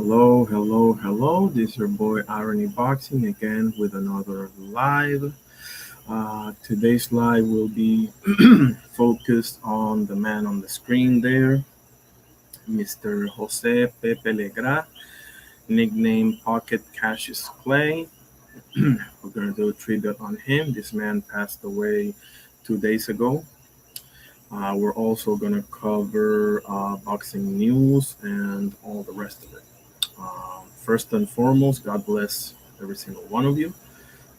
Hello, hello, hello. This is your boy Irony Boxing again with another live. Today's live will be focused on the man on the screen there, Mr. Jose Pepe Legra, nicknamed Pocket Cassius Clay. We're going to do a tribute on him. This man passed away 2 days ago. We're also going to cover boxing news and all the rest of it. First and foremost, God bless every single one of you.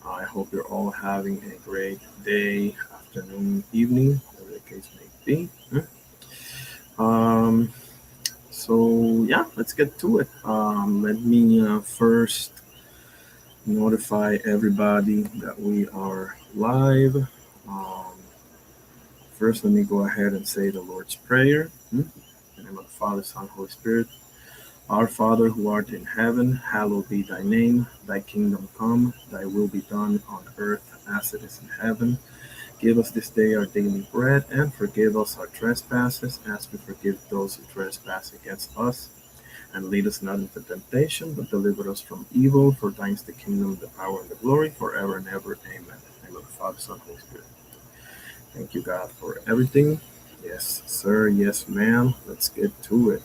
I hope you're all having a great day, afternoon, evening, whatever the case may be. Um, yeah, let's get to it. Let me first notify everybody that we are live. Um, First, let me go ahead and say the Lord's Prayer. In the name of the Father, Son, Holy Spirit. Our Father, who art in heaven, hallowed be thy name. Thy kingdom come, thy will be done on earth as it is in heaven. Give us this day our daily bread, and forgive us our trespasses, as we forgive those who trespass against us. And lead us not into temptation, but deliver us from evil. For thine is the kingdom, the power, and the glory, forever and ever. Amen. In the name of the Father, Son, Holy Spirit. Thank you, God, for everything. Yes, sir. Yes, ma'am. Let's get to it.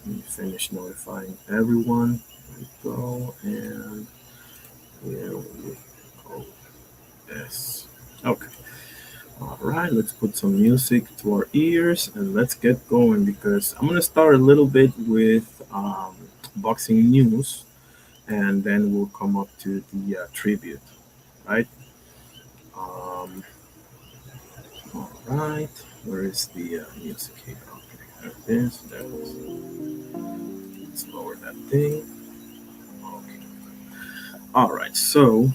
Let me finish notifying everyone. There we go. And here we go. Yes. Okay. All right. Let's put some music to our ears and let's get going because I'm going to start a little bit with boxing news and then we'll come up to the tribute. Right. Um, all right. Where is the music here? Okay. There it is. There it is. Let's lower that thing. Okay. All right. So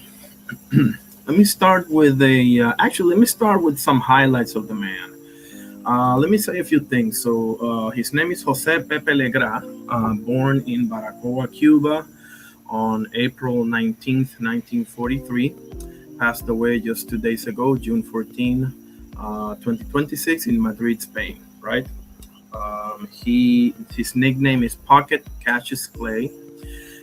let me start with let me start with some highlights of the man. Let me say a few things. So his name is Jose Pepe Legra, born in Baracoa, Cuba, on April 19th, 1943. Passed away just 2 days ago, June 14, 2026, in Madrid, Spain. Right. His nickname is Pocket Cassius Clay.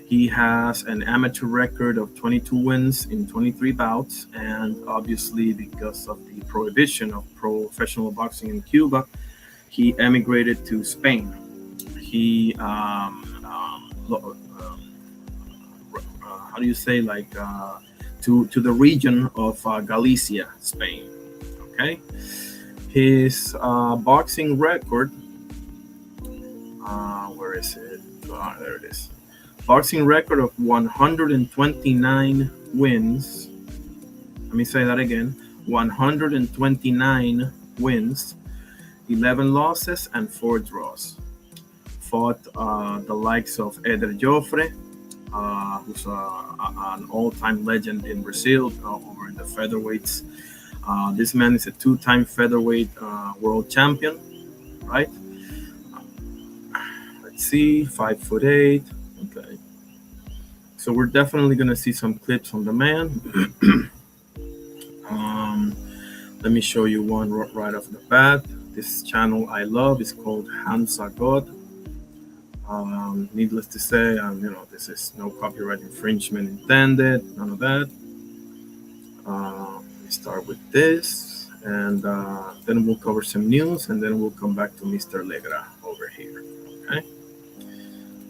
He has an amateur record of 22 wins in 23 bouts, and obviously, because of the prohibition of professional boxing in Cuba, he emigrated to Spain. He, how do you say, to the region of Galicia, Spain. Okay, his boxing record. Where is it? There it is. Boxing record of 129 wins. Let me say that again. 129 wins, 11 losses, and 4 draws. Fought the likes of Eder Joffre, who's an all-time legend in Brazil over in the featherweights. This man is a 2-time featherweight world champion, right? Let's see, 5'8". Okay. So we're definitely going to see some clips on the man. Let me show you one right off the bat. This channel I love is called Hansa God. Needless to say, this is no copyright infringement intended, none of that. We start with this, and then we'll cover some news, and then we'll come back to Mr. Legra over here. Okay.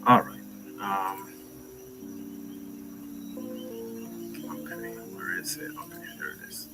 All right. Okay, where is it? Okay, there it is.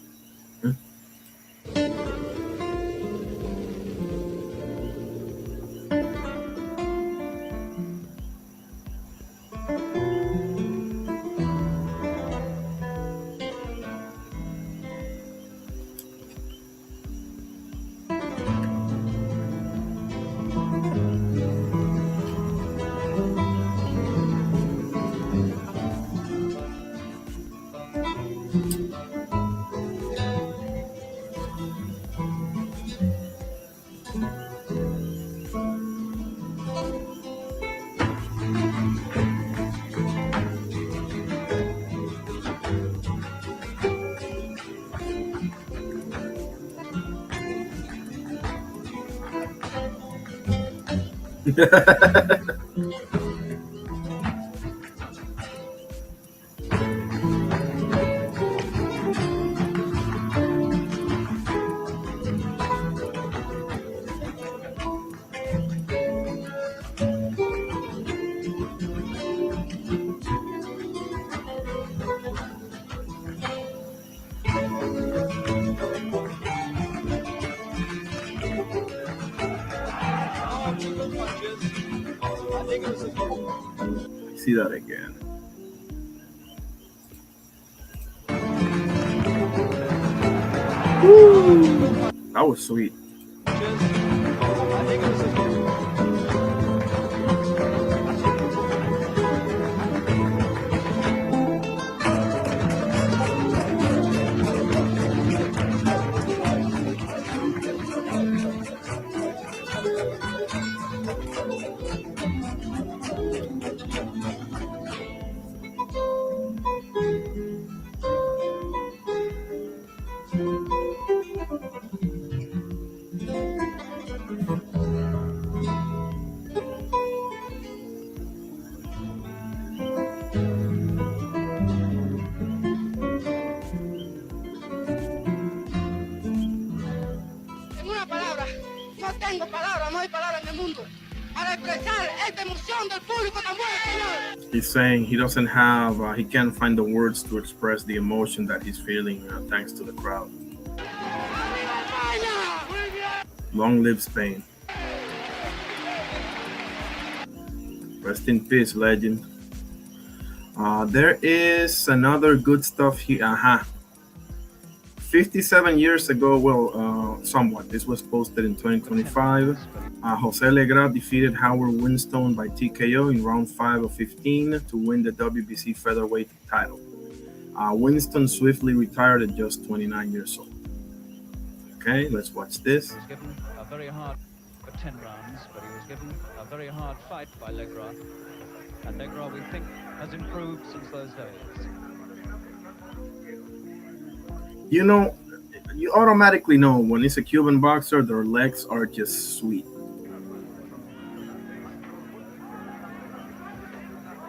See that again. That was sweet. En una palabra, no tengo palabras, no hay palabras en el mundo para expresar esta emoción del público tan bueno, señor. He's saying he doesn't have, he can't find the words to express the emotion that he's feeling thanks to the crowd. Long live Spain. Rest in peace, legend. There is another good stuff here. 57 years ago, well, somewhat. This was posted in 2025. Jose Legra defeated Howard Winstone by TKO in round 5 of 15 to win the WBC featherweight title. Winston swiftly retired at just 29 years old. Okay, let's watch this. He was given a very hard for 10 rounds, but he was given a very hard fight by Legra. And Legra, we think, has improved since those days. You know, you automatically know when it's a Cuban boxer, their legs are just sweet.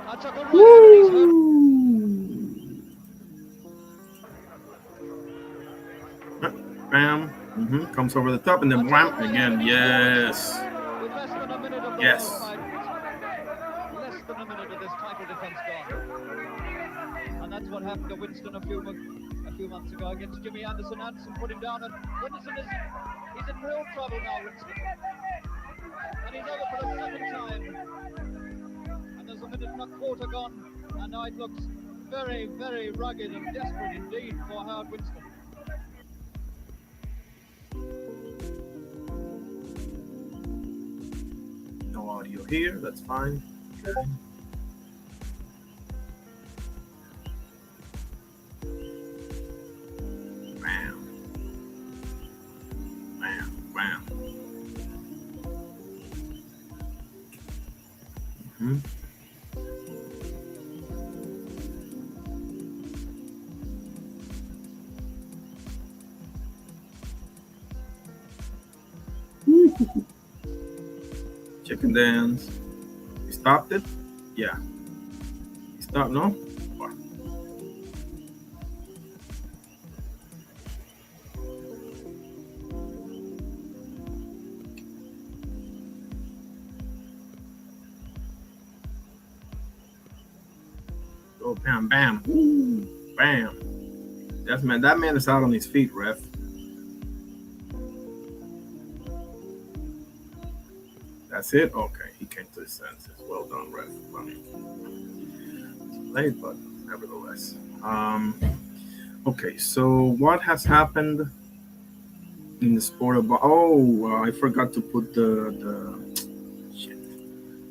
That's a good one. Bam. Comes over the top and then wham again. Yes. With less than a minute of the Yes. fight, less than a minute of this title defense gone. And that's what happened to Winston a few months ago against Jimmy Anderson. Anderson put him down, and Winston he's in real trouble now, Winston. And he's over for the second time. And there's a minute and a quarter gone, and now it looks very, very rugged and desperate indeed for Howard Winston. No audio here, that's fine. Bam. Bam, bam. Chicken dance. He stopped it? Yeah. He stopped, no? What? Oh, bam, bam. Ooh, bam. That man is out on his feet, ref. That's it? Okay, he came to his senses. Well done, ref. I mean, it's late, but nevertheless. Okay, so what has happened in the sport of... I forgot to put the shit.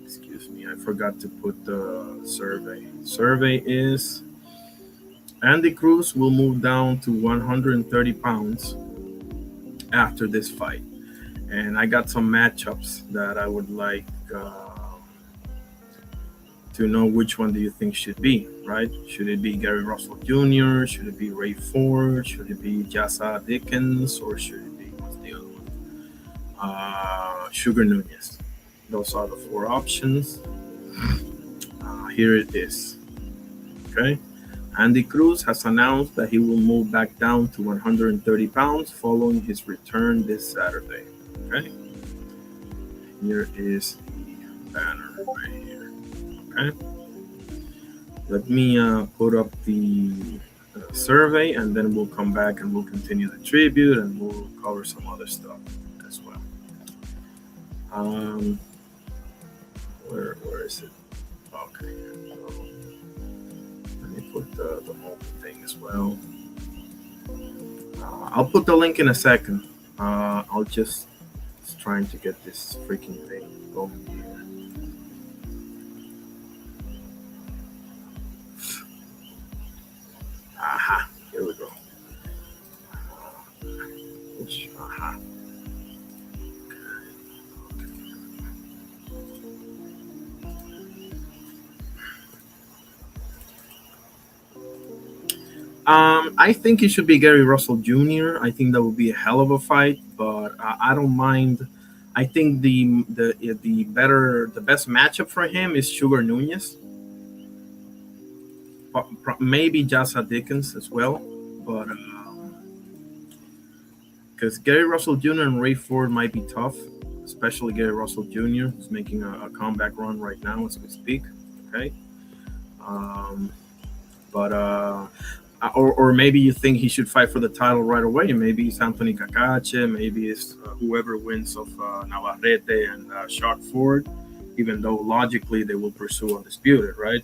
Excuse me, I forgot to put the survey. Survey is Andy Cruz will move down to 130 pounds after this fight. And I got some matchups that I would like to know which one do you think should be, right? Should it be Gary Russell Jr.? Should it be Ray Ford? Should it be Jasa Dickens? Or should it be, what's the other one? Sugar Nunez. those are the 4 options. Here it is. Okay. Andy Cruz has announced that he will move back down to 130 pounds following his return this Saturday. Okay. Here is the banner right here. Okay. Let me put up the survey, and then we'll come back and we'll continue the tribute, and we'll cover some other stuff as well. Where is it? Okay. Let me put the whole thing as well. I'll put the link in a second. I'll just trying to get this freaking thing going here. Aha, here we go. Aha. I think it should be Gary Russell Jr. I think that would be a hell of a fight, but I don't mind. I think the best matchup for him is Sugar Nunez. Maybe Jassa Dickens as well, but because Gary Russell Jr. and Ray Ford might be tough, especially Gary Russell Jr. who's making a comeback run right now as we speak. Okay, or maybe you think he should fight for the title right away. Maybe it's Anthony Cacace. Maybe it's whoever wins of Navarrete and Shark Ford, even though logically they will pursue Undisputed, right?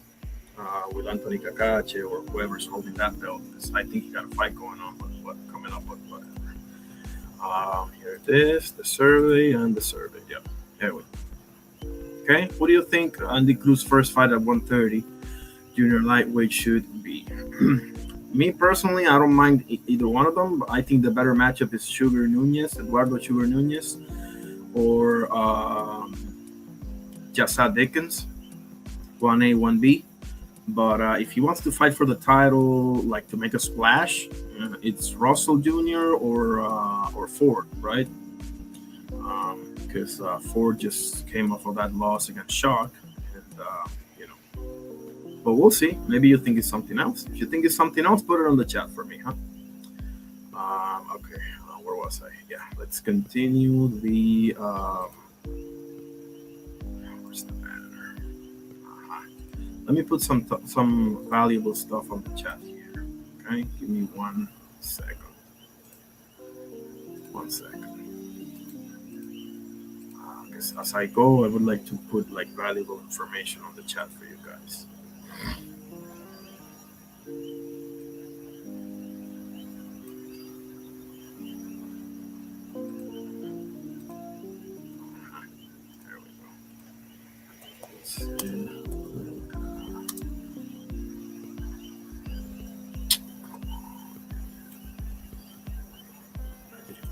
With Anthony Cacace or whoever's holding that belt. I think he got a fight going on, but coming up with whatever. Here it is, the survey and the survey. Yeah, there we go. Okay, what do you think Andy Cruz's first fight at 130 junior lightweight should be? Me personally, I don't mind either one of them, but I think the better matchup is Eduardo Sugar Nunez, or Jassa Dickens, 1A, 1B. But if he wants to fight for the title, like to make a splash, it's Russell Jr. or Ford, right? Because Ford just came off of that loss against Shock, and But we'll see. Maybe you think it's something else. If you think it's something else, put it on the chat for me, huh? Okay, where was I? Yeah, let's continue the. Where's the banner? Let me put some valuable stuff on the chat here. Okay, give me 1 second. 1 second. As I go, I would like to put like valuable information on the chat for you guys. There we go. Let's see.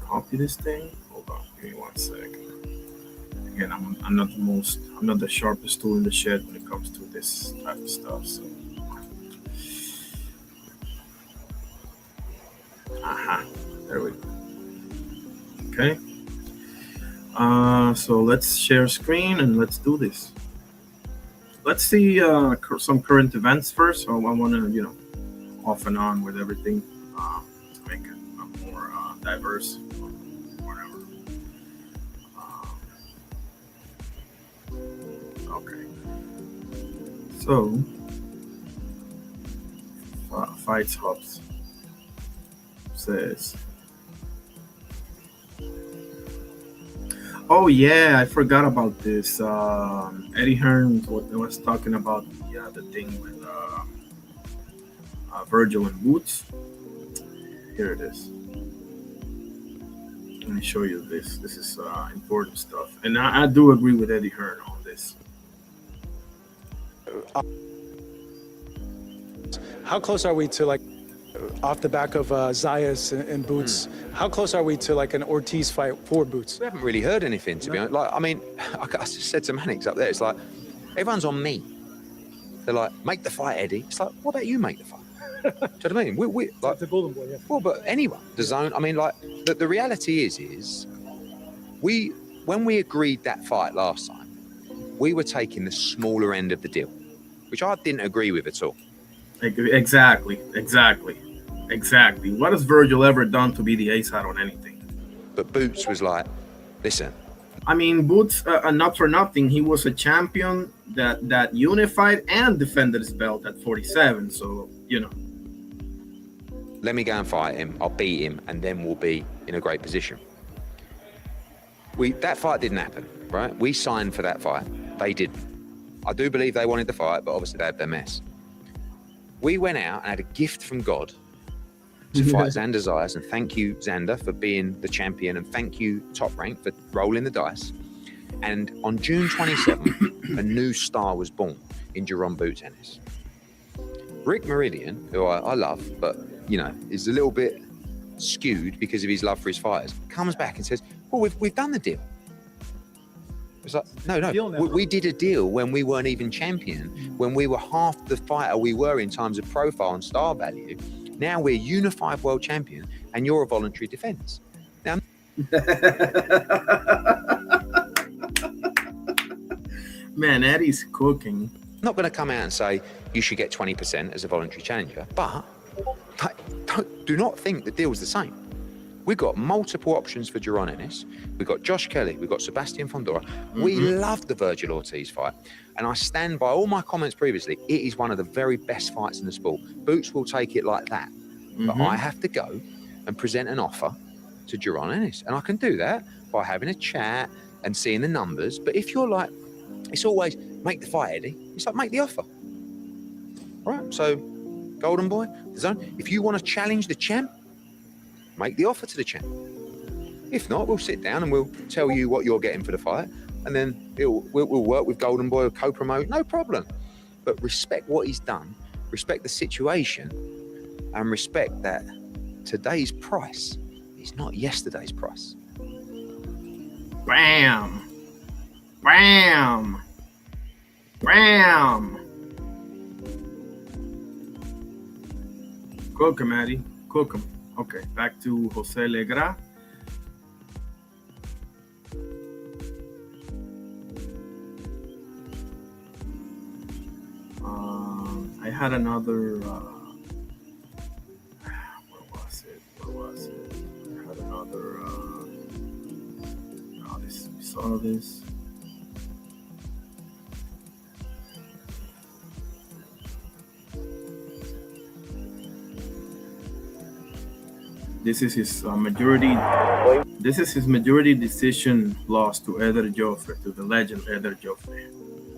Copy this thing. Hold on, give me 1 second. Again, I'm not the sharpest tool in the shed when it comes to this type of stuff. So, there we go. Okay. So let's share screen and let's do this. Let's see some current events first. So I want to, off and on with everything to make it more diverse. Okay. So, Fights Hubs says, oh yeah, I forgot about this. Eddie Hearn was talking about the thing with Virgil and Boots. Here it is. Let me show you this. This is important stuff, and I do agree with Eddie Hearn on this. How close are we to, like, off the back of Zayas and Boots? How close are we to like an Ortiz fight for Boots? We haven't really heard anything, to be honest. Like, I mean, I just said to Mannix up there, it's like everyone's on me. They're like, make the fight, Eddie. It's like, what about you make the fight? Do you know what I mean? We like the Golden Boy, yeah. Well, but anyone, the zone. I mean, like the reality is when we agreed that fight last time, we were taking the smaller end of the deal, which I didn't agree with at all. Exactly. What has Virgil ever done to be the ace out on anything? But Boots was like, listen. I mean, Boots, not for nothing, he was a champion that unified and defended his belt at 47. So, you know. Let me go and fight him. I'll beat him, and then we'll be in a great position. That fight didn't happen, right? We signed for that fight. They didn't. I do believe they wanted the fight, but obviously they had their mess. We went out and had a gift from God to fight Xander Zayas, and thank you, Xander, for being the champion, and thank you, Top Rank, for rolling the dice. And on June 27th, a new star was born in Jerome Boots Ennis. Rick Meridian, who I love, but you know, is a little bit skewed because of his love for his fighters, comes back and says, well, we've done the deal. It's like, no, we did a deal when we weren't even champion, when we were half the fighter we were in terms of profile and star value. Now we're unified world champion, and you're a voluntary defense. Now, man, Eddie's cooking. I'm not going to come out and say you should get 20% as a voluntary challenger, but do not think the deal's the same. We've got multiple options for Jerome Ennis. We've got Josh Kelly. We've got Sebastian Fondora. We loved the Virgil Ortiz fight. And I stand by all my comments previously. It is one of the very best fights in the sport. Boots will take it like that. But I have to go and present an offer to Jerome Ennis. And I can do that by having a chat and seeing the numbers. But if you're like, it's always, make the fight, Eddie. It's like, make the offer. All right? So, Golden Boy, the Zone, if you want to challenge the champ, make the offer to the champ. If not, we'll sit down and we'll tell you what you're getting for the fight, and then we'll work with Golden Boy or co-promote, no problem. But respect what he's done, respect the situation, and respect that today's price is not yesterday's price. Bam! Bam! Bam! Cook him, Eddie. Cook him. Okay, back to Jose Legra. I had another. What was it? I had another. We saw this. This is his majority. This is his majority decision loss to Eder Joffre, to the legend Eder Joffre.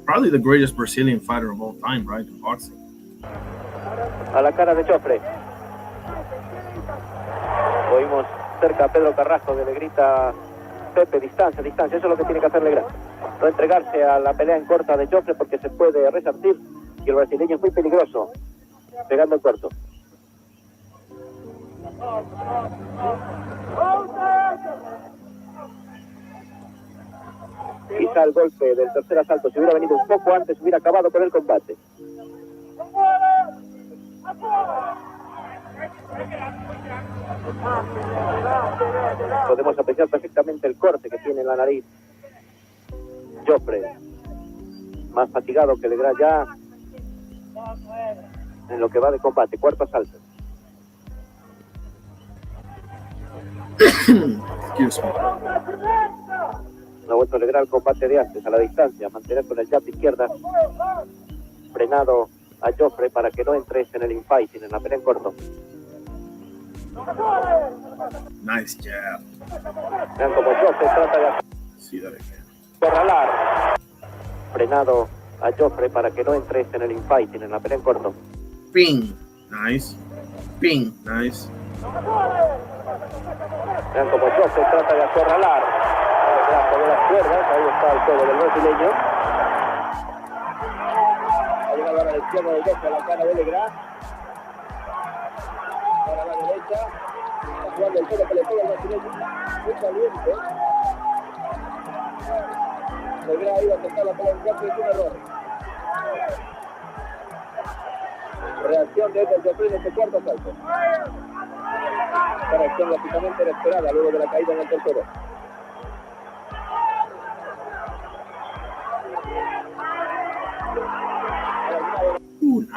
Probably the greatest Brazilian fighter of all time, right, in boxing. A la cara de Joffre. Oímos cerca a Pedro Carrasco que le grita: Pepe, distancia, distancia. Eso es lo que tiene que hacer Legra. No entregarse a la pelea en corta de Joffre porque se puede resarcir. Y el brasileño es muy peligroso, pegando el cuarto. Quizá el golpe del tercer asalto, si hubiera venido un poco antes, hubiera acabado con el combate. Podemos apreciar perfectamente el corte que tiene en la nariz Joffre, más fatigado que Legra ya en lo que va de combate. Cuarto asalto. Excuse me. No ha vuelto a Legra el combate de antes, a la distancia, mantener con el jab de izquierda frenado a Joffre para que no entres en el infighting, en la pelea en corto. Nice jab. Vean como Joffre trata de See that again. acorralar. Frenado a Joffre para que no entres en el infighting, en la pelea en corto. Ping. Nice. Ping. Nice. Vean como Joffre trata de acorralar debajo de las cuerdas. Ahí está el juego del brasileño. Ha llegado a la izquierda de Joffre a la cara de Legra. Para la derecha. Está jugando el juego que le pega el brasileño. Muy caliente. Legra iba a tocar la pelea en corto y es un error. Reacción de Eder Joffre en este cuarto asalto. Esta reacción lógicamente inesperada luego de la caída en el tercero.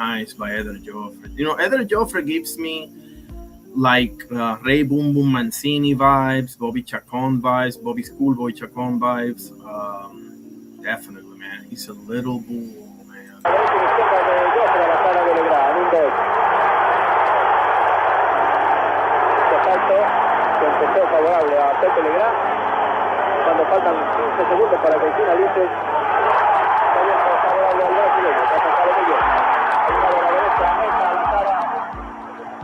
Nice by Eder Joffre. You know, Eder Joffre gives me like Ray Boom Boom Mancini vibes, Bobby Chacon vibes, Bobby Schoolboy Chacon vibes. Definitely, man. He's a little bull, man. Empezó favorable a Pepe Legra cuando faltan 15 segundos para que finalice. Está favorable al brasileño, está sacado muy bien. Hay una de la derecha, esta a la cara.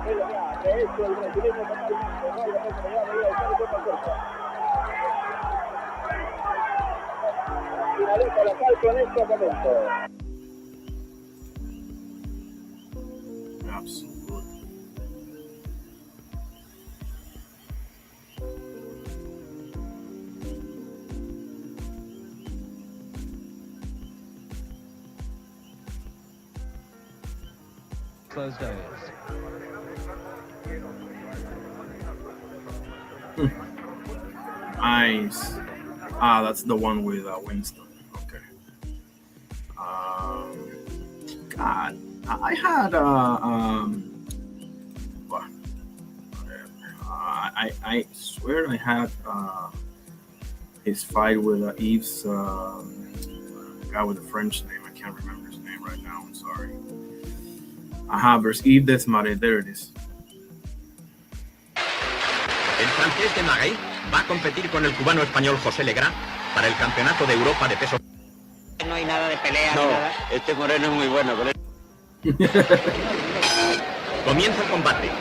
Legra, de hecho el brasileño totalmente, no hay la Pepe Legra, debería estar en cuenta cerca. Finaliza el asalto en este momento. Absolutely. Those days. Nice. Ah, that's the one with Winston. Okay. God, I had what? I swear I had his fight with Yves, guy with the French name. I can't remember his name right now. I'm sorry. Versus Yves Desmarais. There it is. El francés de Marais va a competir con el cubano español José Legra para el Campeonato de Europa de peso. No hay nada de pelea No, ni nada. este moreno es muy bueno. Comienza el combate.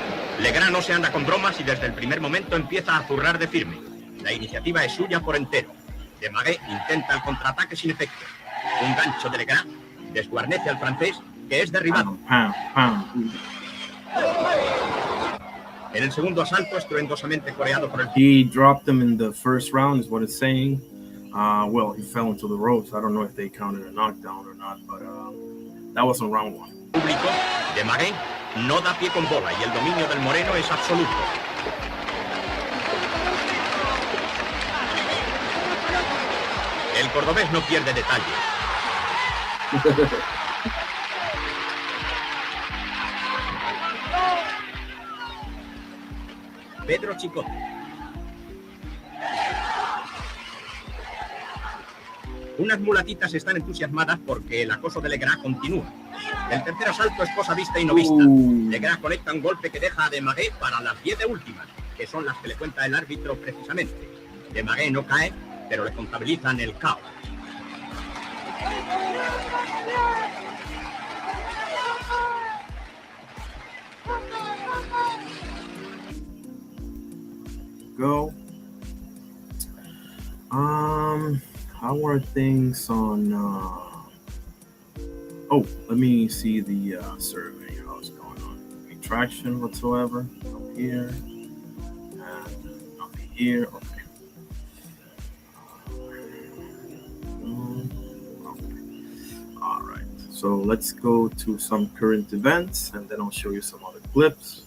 Legra no se anda con bromas y desde el primer momento empieza a zurrar de firme. La iniciativa es suya por entero. Desmarais intenta el contraataque sin efecto. Un gancho de Legra desguarnece al francés, que es derribado. En el segundo asalto, estruendosamente coreado por el... He dropped him in the first round, is what it's saying. Well, he fell into the ropes. I don't know if they counted a knockdown or not, but that was in round one. Público, Desmarais no da pie con bola y el dominio del moreno es absoluto. El cordobés no pierde detalle. Pedro Chicote. Unas mulatitas están entusiasmadas porque el acoso de Legra continúa. El tercer asalto es cosa vista y no vista. Legra conecta un golpe que deja a Desmarais para las 10 de últimas, que son las que le cuenta el árbitro precisamente. Desmarais no cae, pero le contabilizan el caos. Go. How are things on? Oh, let me see the survey. How it's going on? Any traction whatsoever? Up here, and nothing here. Okay. Okay. All right. So let's go to some current events, and then I'll show you some other clips.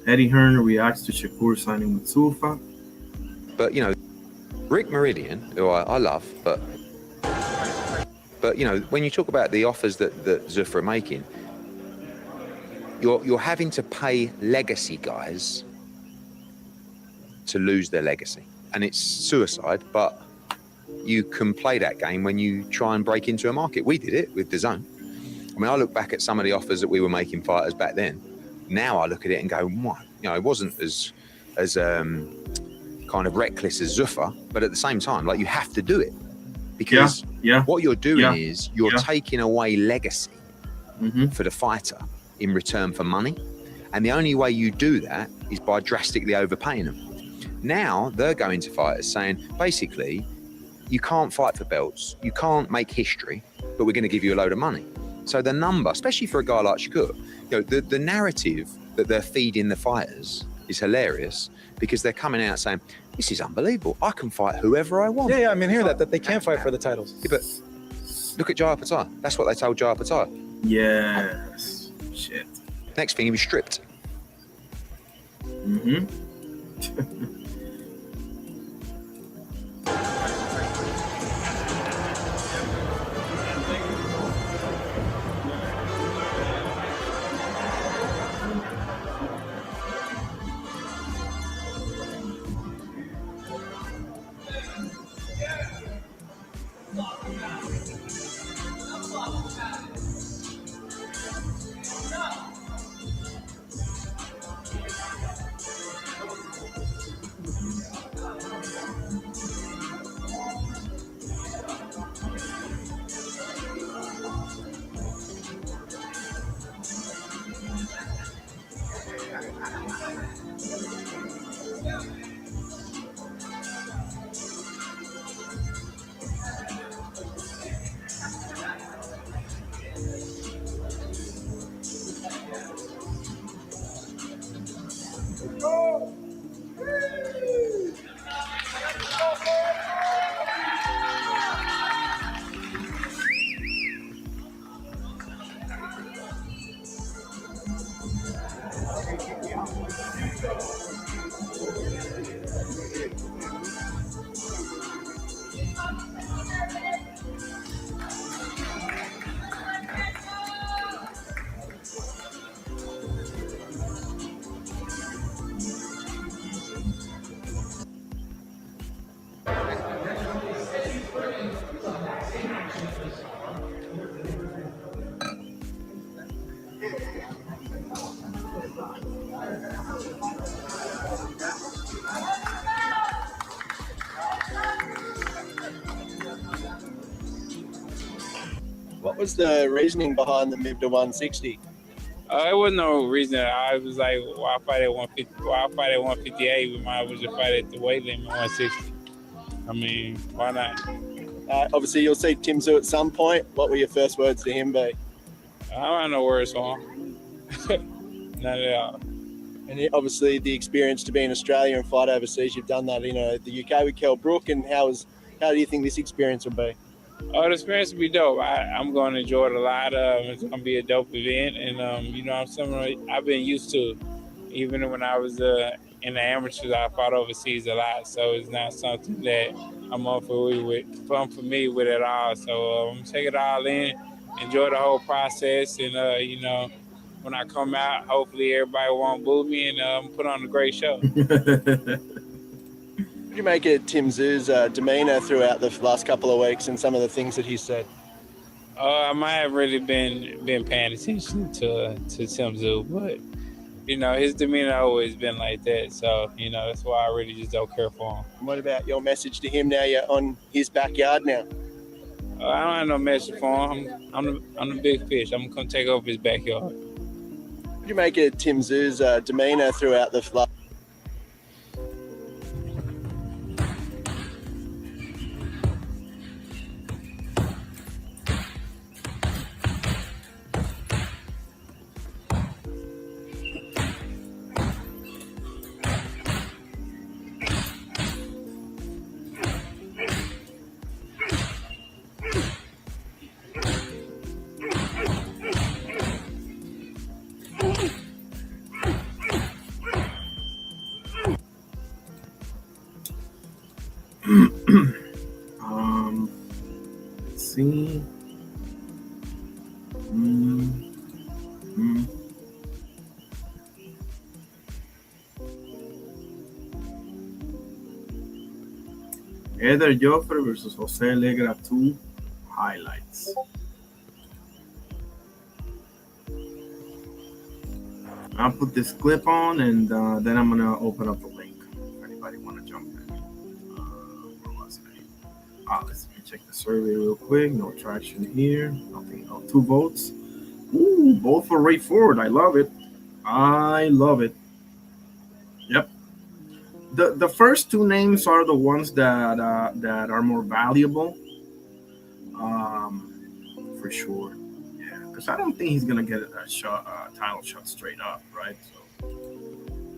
Eddie Hearn reacts to Shakur signing with Sufa. But, you know, Rick Meridian, who I love, but you know, when you talk about the offers that Zuffa are making, you're having to pay legacy guys to lose their legacy. And it's suicide, but you can play that game when you try and break into a market. We did it with DAZN. I mean, I look back at some of the offers that we were making fighters back then. Now I look at it and go, what? You know, it wasn't as kind of reckless as Zuffa, but at the same time, like, you have to do it because what you're doing is you're taking away legacy for the fighter in return for money. And the only way you do that is by drastically overpaying them. Now they're going to fighters saying, basically, you can't fight for belts, you can't make history, but we're going to give you a load of money. So the number, especially for a guy like Shakur, you know, the narrative that they're feeding the fighters is hilarious because they're coming out saying, this is unbelievable. I can fight whoever I want. Yeah, I mean, hear that they can't fight for the titles. Yeah, but look at Jaya Patai. That's what they told Jaya Patai. Yes. Shit. Next thing, he was stripped. What was the reasoning behind the move to 160? It wasn't no reason. I was like, why fight at 150? Why fight at 158? We might as well just fight at the weight limit 160. I mean, why not? Obviously, you'll see Tim Tszyu at some point. What will your first words to him be? I don't have no words for him. Not at all. And obviously, the experience to be in Australia and fight overseas, you've done that, the UK with Kell Brook. And how do you think this experience will be? Oh, the experience will be dope. I'm going to enjoy it a lot. It's going to be a dope event. And, I'm something I've been used to. Even when I was in the amateurs, I fought overseas a lot. So it's not something that I'm unfamiliar with at all. So I'm going to take it all in, enjoy the whole process. And, when I come out, hopefully everybody won't boo me and put on a great show. What do you make of Tim Tszyu's demeanour throughout the last couple of weeks and some of the things that he said? I might have really been paying attention to Tim Tszyu, but his demeanor always been like that. So that's why I really just don't care for him. What about your message to him now? You're on his backyard now. I don't have no message for him. I'm the big fish. I'm gonna take over his backyard. What do you make of Tim Tszyu's demeanour throughout the last? Let's see. Eder Joffre versus Jose Legra 2 highlights. I'll put this clip on and then I'm gonna open up a link if anybody want to jump in. Where was I? Let's check the survey real quick. No traction here. Nothing. 2 votes. Ooh, both for Ray Ford. I love it. I love it. Yep. The first 2 names are the ones that are more valuable. For sure. Yeah, because I don't think he's gonna get a title shot straight up, right? So,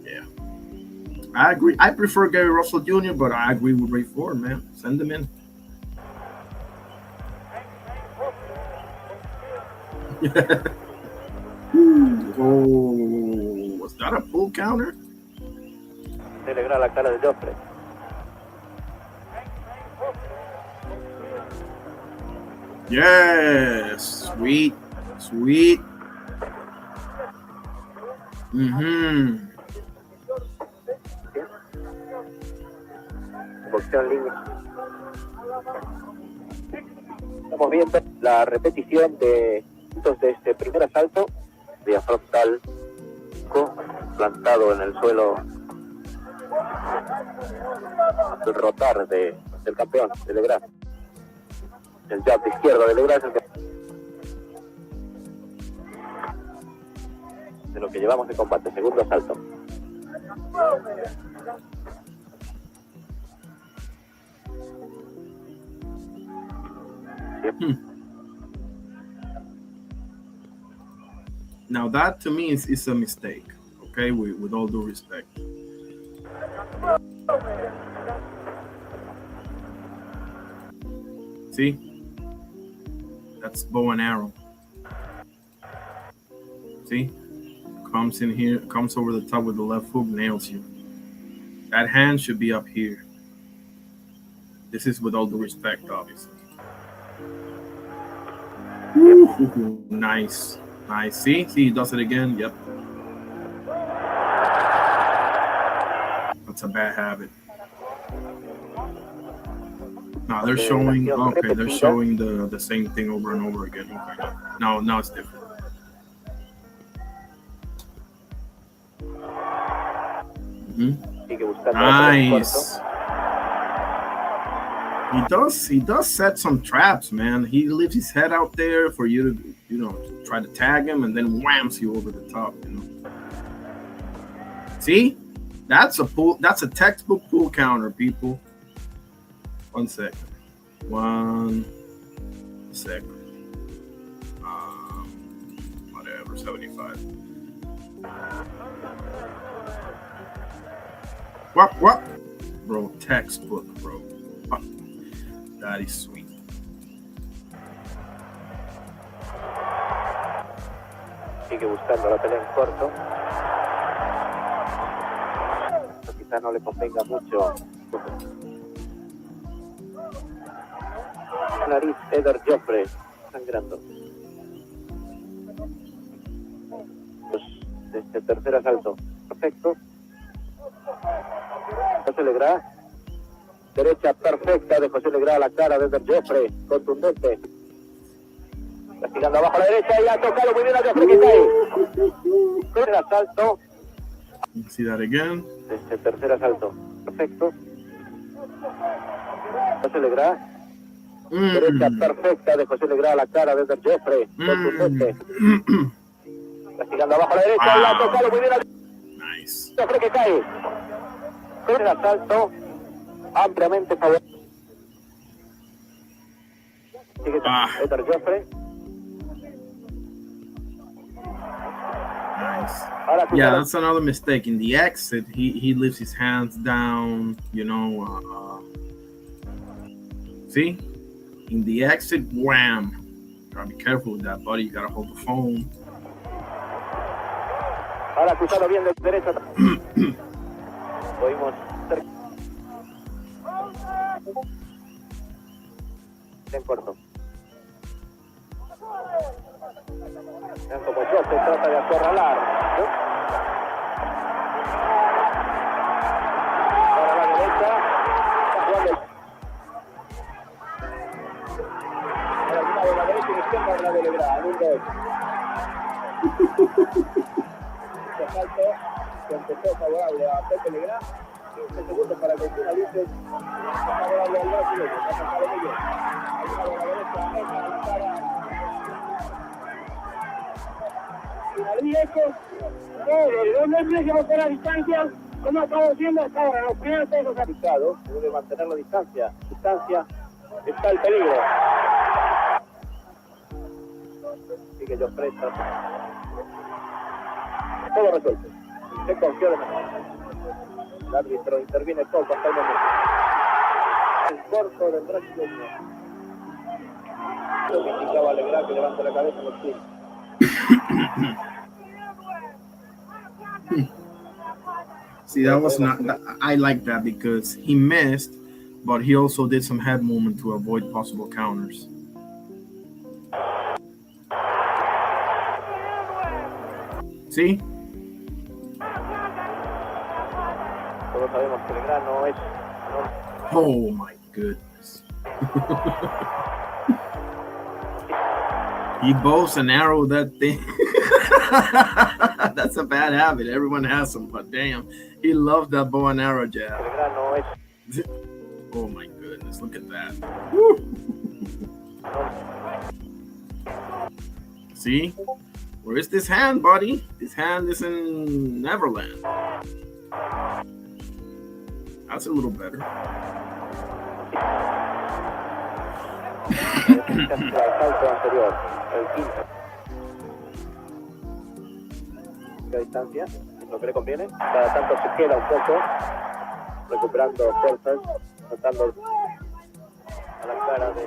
yeah, I agree. I prefer Gary Russell Jr., but I agree with Ray Ford, man. Send him in. Oh, was that a pull counter? Legra la cara de Joffre. Yes, sweet. Boxeo en línea. Estamos viendo la repetición de este primer asalto, vía frontal, plantado en el suelo, el rotar del campeón, de Legra. El jab de izquierda de Legra es el que... de lo que llevamos de combate, segundo asalto. Now that to me is a mistake. okay? With all due respect. See? That's bow and arrow. See? Comes in here, comes over the top with the left hook, nails you. That hand should be up here. This is with all due respect, obviously. Ooh, nice. Nice. See, he does it again. Yep. That's a bad habit. No, they're showing. Okay, they're showing the same thing over and over again. Okay. Now it's different. Nice. He does set some traps, man. He leaves his head out there for you to, try to tag him, and then whams you over the top. See, that's a pull. That's a textbook pull counter, people. 1 second. 1 second. Whatever. 75. What? Bro, textbook, bro. Oh, that is sweet. Sigue buscando la pelea en corto. Quizás no le convenga mucho. Nariz, Eder Joffre, sangrando. Desde tercer asalto. Perfecto. José Legra. Derecha perfecta de José Legra a la cara de Eder Joffre. Contundente. Castigando abajo a la derecha y ha tocado muy bien a Joffre que cae. Tercer asalto. See that again. Desde tercer asalto. Perfecto. José Legra. Derecha perfecta de José Legra a la cara de Eder Joffre. Contundente. Castigando abajo a la derecha y ha tocado muy bien a Nice. Joffre que cae. Tercer asalto. Ampliamente favorable. Sigue Eder Joffre. Nice. Yeah, that's another mistake. In the exit, he leaves his hands down, see? In the exit, wham. Gotta be careful with that, buddy. You gotta hold the phone. Ahora cruzado bien de derecha. Oímos en corto. Vean como yo se trata de acorralar. Para la derecha. Para el lado de la derecha y izquierda la de Legra. 1-2. Este asalto que empezó favorable a Pepe Legra. 15 segundos para que finalice. Favorable al brasileño. Ha pasado muy bien. Al lado de la derecha, Legra a la cara. No empecemos a la distancia, como acabo diciendo hasta ahora, los primeros pesos avisados, debe mantener la distancia, está el peligro. Sigue yo presta. Todo resuelto. Se confió de mejor. El árbitro interviene poco hasta el momento. El corto del brasileño. Lo que indicaba Legra que levanta la cabeza en los pies. See, that was not. I like that because he missed, but he also did some head movement to avoid possible counters. See? Todos sabemos que Legra no es. Oh my goodness. He bows and arrow that thing. That's a bad habit. Everyone has them, but damn, he loved that bow and arrow jab. Oh my goodness, look at that. Woo. See? Where is this hand, buddy? This hand is in Neverland. That's a little better. La distancia, lo que le conviene. Cada tanto se queda un poco, recuperando fuerzas, tratando a la cara de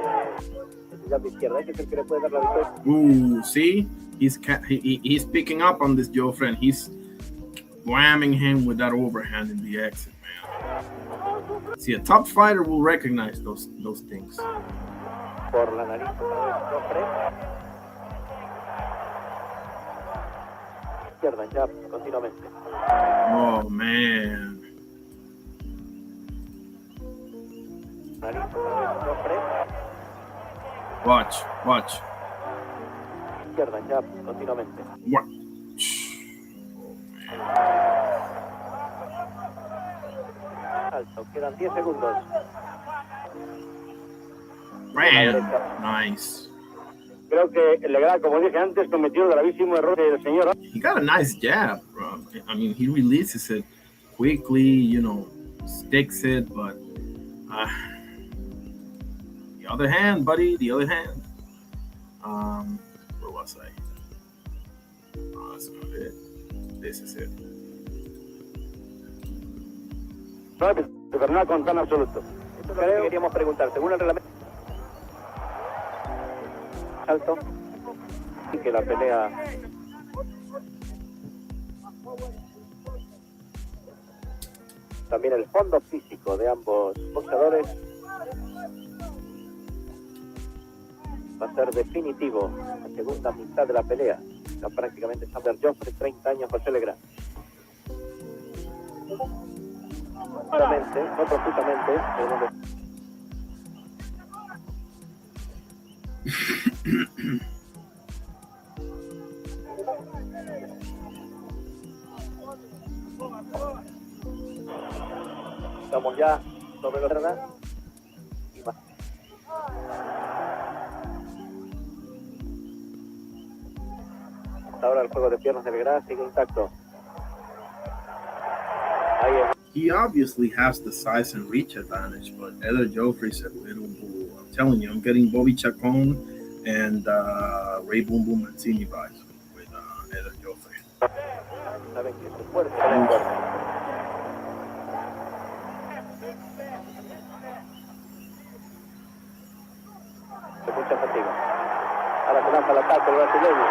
la izquierda. Ese es el que le puede dar la victoria. See, he's picking up on this Joffre, and he's whamming him with that overhand in the exit, man. See, a top fighter will recognize those things. Por la nariz, Joffre. Izquierda, ya continuamente. Oh man. Nariz, Joffre. Watch. Izquierda, ya continuamente. What? Alto, quedan 10 segundos. Bam. Nice. Creo que Legra, como dije antes, cometió un gravísimo error del señor. He got a nice jab, bro. I mean, he releases it quickly, sticks it, but the other hand, buddy, the other hand. Where was I? Oh, that's not it. This is it. No con tan absoluto. Esto es lo que queríamos preguntar. Según el reglamento, alto, y que la pelea también el fondo físico de ambos boxeadores va a ser definitivo. La segunda mitad de la pelea está prácticamente Sander Joffre, 30 años, José Legra. No profusamente, estamos ya sobre la verdad y más. Hasta ahora el juego de piernas de Legra sigue intacto. Ahí es. He obviously has the size and reach advantage, but Eder Joffrey's a little bull. I'm telling you, I'm getting Bobby Chacon and Ray Boom Boom Mancini vibes with Eder Joffrey. Saben que su fuerte es fuerte. De mucha fatiga. Ahora se lanza el ataque el brasileño.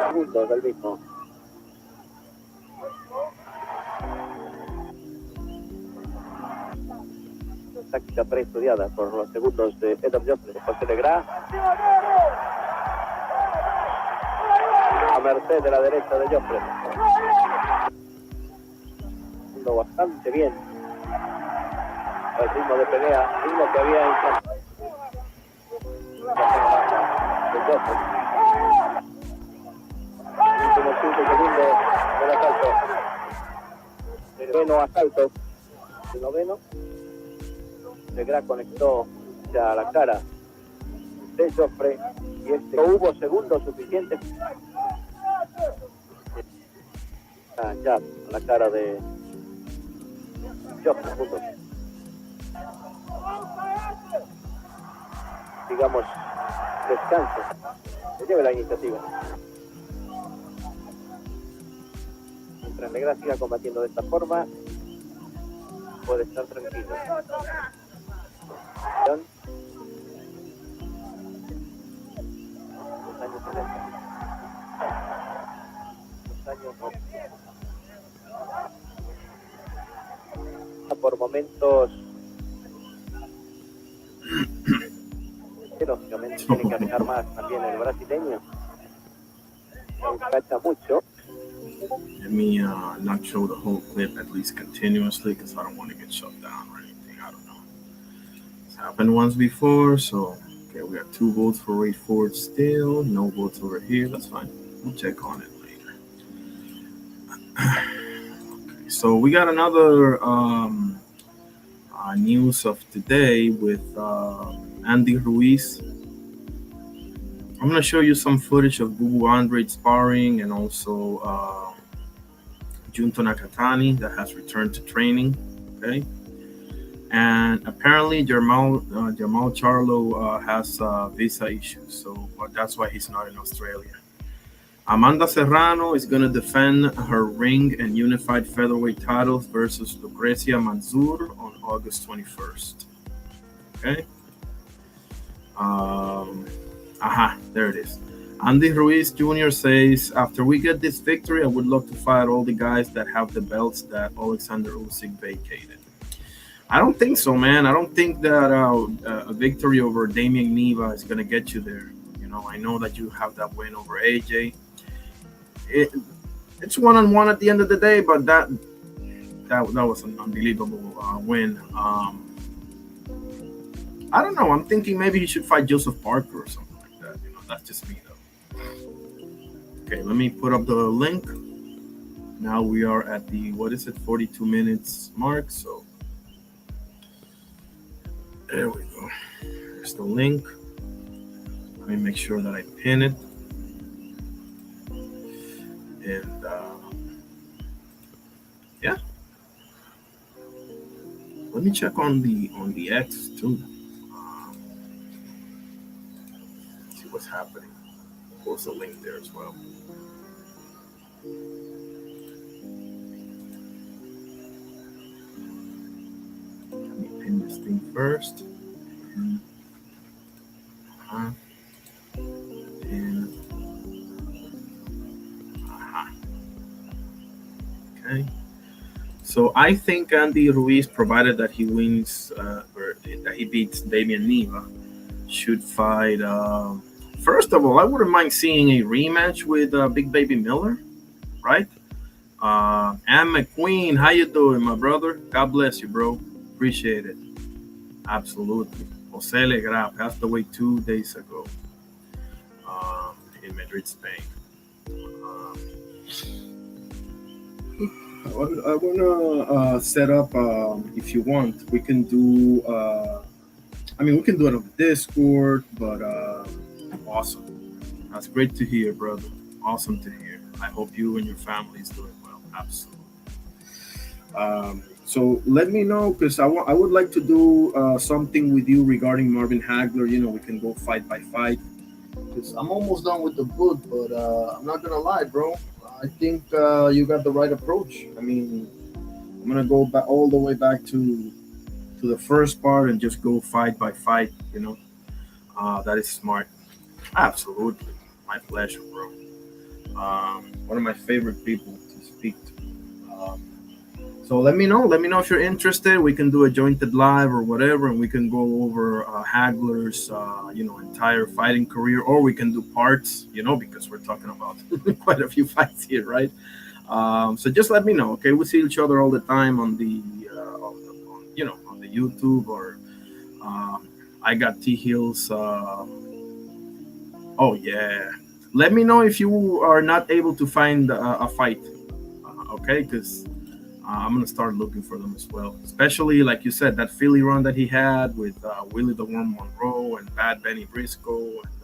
Segundos del mismo. Táctica preestudiada por los segundos de Eder Joffrey. José Legra. A merced de la derecha de Joffrey. Haciendo bastante bien el ritmo de pelea, ritmo que había en de Joffrey. Últimos 5 segundos del asalto. El noveno asalto. El noveno. Legra conectó a la cara de Joffrey y no hubo segundos suficientes. Ya a la cara de Joffrey. Digamos, descanso. Se lleve la iniciativa. Mientras Legra siga combatiendo de esta forma, puede estar tranquilo. Por momentos, lógicamente tiene que arriesgar más también el brasileño. Cacha mucho. Let me not show the whole clip, at least continuously, because I don't want to get shut down or anything. I don't know. It's happened once before, so okay, we got 2 votes for Ray Ford still, no votes over here. That's fine. We'll check on it later. Okay, so we got another news of today with Andy Ruiz. I'm going to show you some footage of Bubu Andrade sparring and also Junto Nakatani that has returned to training. Okay. And apparently, Jamal Charlo has visa issues, so that's why he's not in Australia. Amanda Serrano is going to defend her ring and unified featherweight titles versus Lucrecia Manzur on August 21st. Okay. There it is. Andy Ruiz Jr. says, after we get this victory, I would love to fight all the guys that have the belts that Alexander Usyk vacated. I don't think so, man. I don't think that a victory over Damian Neva is going to get you there. You know, I know that you have that win over AJ. It's one-on-one at the end of the day, but that was an unbelievable win. I don't know. I'm thinking maybe he should fight Joseph Parker or something like that. You know, that's just me though. Okay, let me put up the link. Now we are at the 42 minutes mark. So there we go. There's the link. Let me make sure that I pin it. And yeah, let me check on the X too. See what's happening. Post a link there as well. Let me pin this thing first. Okay. So I think Andy Ruiz, provided that he wins or that he beats Damian Neva, should fight. First of all, I wouldn't mind seeing a rematch with Big Baby Miller, right? Ann McQueen, how you doing, my brother? God bless you, bro. Appreciate it. Absolutely. Jose Legra passed away 2 days ago in Madrid, Spain. I want to set up, if you want, we can do, we can do it on Discord, but awesome. That's great to hear, brother. Awesome to hear. I hope you and your family is doing well. Absolutely. So let me know, because I would like to do something with you regarding Marvin Hagler. You know, we can go fight by fight. Because I'm almost done with the book, but I'm not gonna lie, bro. I think you got the right approach. I mean, I'm gonna go back all the way back to the first part and just go fight by fight. You know, that is smart. Absolutely, my pleasure, bro. One of my favorite people to speak to. So let me know. Let me know if you're interested. We can do a jointed live or whatever, and we can go over Hagler's, entire fighting career, or we can do parts, because we're talking about quite a few fights here, right? So just let me know, okay? We see each other all the time on the YouTube, or I got T Hills. Oh yeah. Let me know if you are not able to find a fight, okay? Because I'm gonna start looking for them as well. Especially, like you said, that Philly run that he had with Willie the Worm Monroe and Bad Benny Briscoe and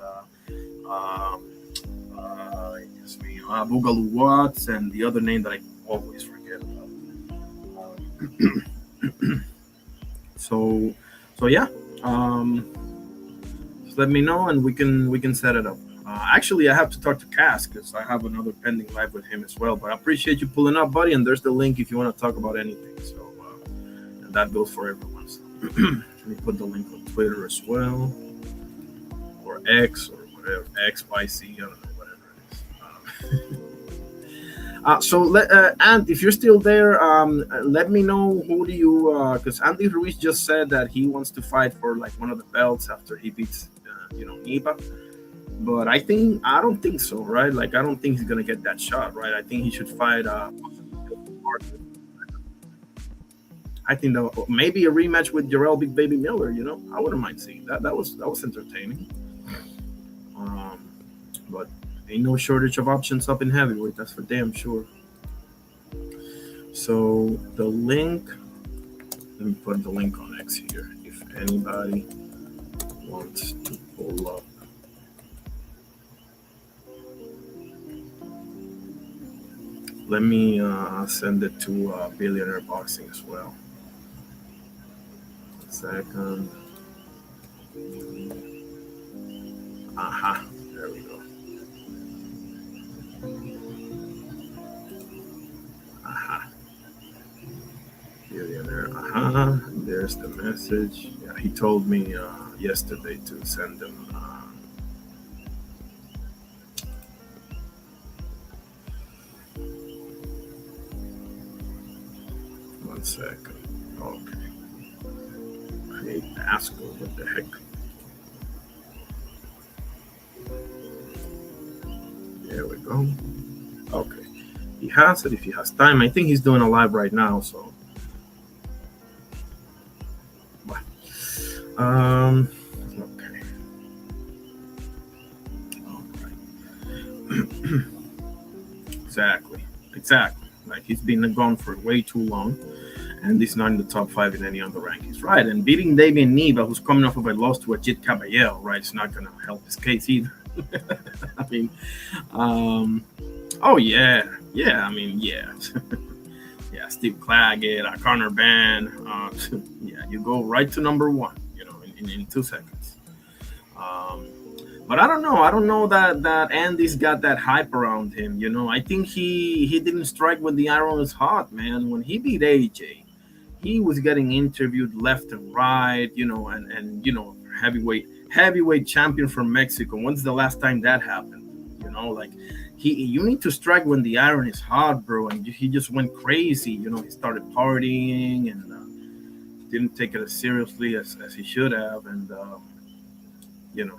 Boogaloo Watts and the other name that I always forget about. So yeah. Just let me know and we can set it up. Actually, I have to talk to Cass because I have another pending live with him as well. But I appreciate you pulling up, buddy. And there's the link if you want to talk about anything. So and that goes for everyone. So let me put the link on Twitter as well, or X, or whatever, XYC. I don't know, whatever it is. So Ant, if you're still there, let me know who do you, because Andy Ruiz just said that he wants to fight for like one of the belts after he beats, Neva. But I don't think so, right? Like, I don't think he's gonna get that shot, right? I think he should fight. I think that maybe a rematch with Jarrell Big Baby Miller. I wouldn't mind seeing that. That was entertaining. But ain't no shortage of options up in heavyweight. That's for damn sure. So the link. Let me put the link on X here. If anybody wants to pull up. Let me send it to Billionaire Boxing as well. second. Aha, there we go. Aha. Billionaire. Aha, there's the message. Yeah, he told me yesterday to send him. One second. Okay. Create Pascal. What the heck? There we go. Okay. He has it if he has time. I think he's doing a live right now, so. Okay. All right. Exactly. Like he's been gone for way too long, and he's not in the top 5 in any other rankings, right? And beating Damien Neva, who's coming off of a loss to Ajit Caballero, right? It's not gonna help his case either. I mean, oh yeah. I mean, yeah. Yeah, Steve Claggett, Connor Ban. Yeah, you go right to number 1, you know, in 2 seconds. But I don't know that Andy's got that hype around him. You know, I think he didn't strike when the iron was hot, man. When he beat AJ, he was getting interviewed left and right. You know, and you know, heavyweight champion from Mexico. When's the last time that happened? You know, like you need to strike when the iron is hot, bro. And he just went crazy. You know, he started partying and didn't take it as seriously as he should have. And you know.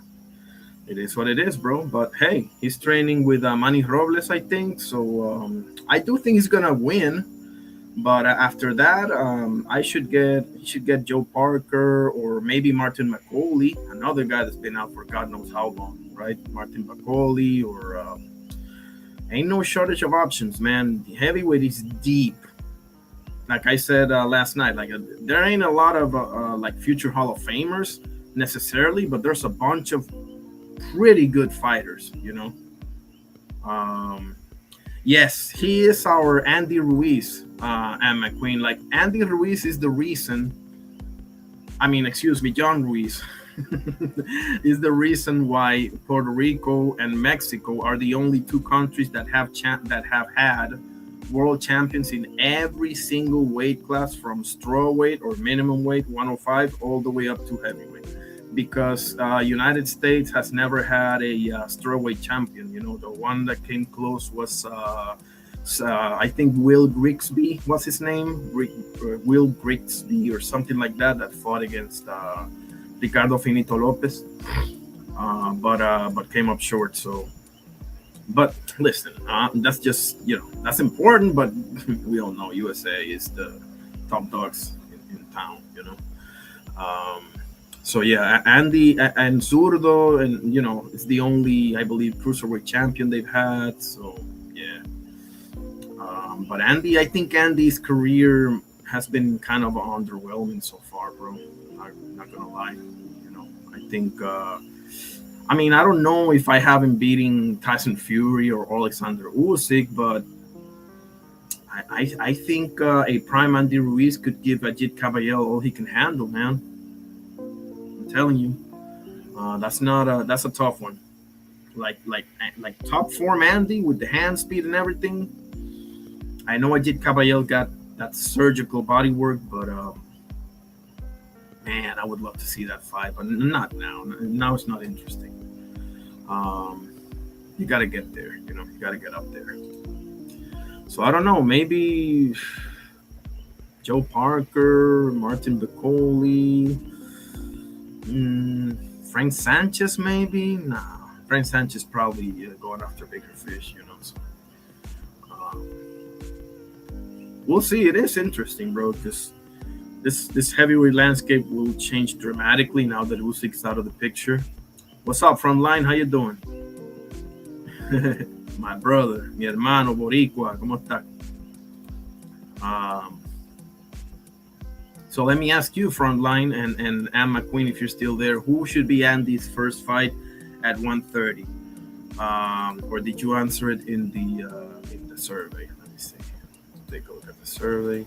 It is what it is, bro. But hey, he's training with Manny Robles, I think. So I do think he's gonna win. But after that, he should get Joe Parker or maybe Martin McCauley, another guy that's been out for God knows how long, right? Martin McCauley or ain't no shortage of options, man. The heavyweight is deep. Like I said last night, like there ain't a lot of like future Hall of Famers necessarily, but there's a bunch of pretty good fighters, you know. Yes, he is our Andy Ruiz and McQueen. Like Andy Ruiz is the reason. I mean, excuse me, John Ruiz is the reason why Puerto Rico and Mexico are the only 2 countries that have had world champions in every single weight class, from strawweight or minimum weight 105 all the way up to heavyweight. Because United States has never had a strawweight champion. You know, the one that came close was I think Will Grigsby was his name, Will Grigsby or something like that fought against Ricardo Finito Lopez, but came up short. So, but listen, that's just, you know, that's important. But we all know USA is the top dogs in town. You know. So yeah, Andy and Zurdo, and you know, it's the only, I believe, cruiserweight champion they've had. So yeah, but Andy, I think Andy's career has been kind of underwhelming so far, bro. I'm not gonna lie. You know, I think. I mean, I don't know if I have him beating Tyson Fury or Alexander Usyk, but I think a prime Andy Ruiz could give Ajit Caballero all he can handle, man. Telling you, that's a tough one. Like top form Andy with the hand speed and everything. I know Ajit Caballero got that surgical body work, but man, I would love to see that fight, but not now. Now it's not interesting. You got to get there, you know. You got to get up there. So I don't know. Maybe Joe Parker, Martin McCauley. Frank Sanchez, maybe? Nah, Frank Sanchez probably going after bigger fish, you know. So, we'll see. It is interesting, bro, because this heavyweight landscape will change dramatically now that Usyk's out of the picture. What's up, Frontline? How you doing? My brother, mi hermano Boricua, ¿cómo está? So let me ask you, Frontline and Ann McQueen, if you're still there, who should be Andy's first fight at 130? Or did you answer it in the survey? Let me see. Take a look at the survey.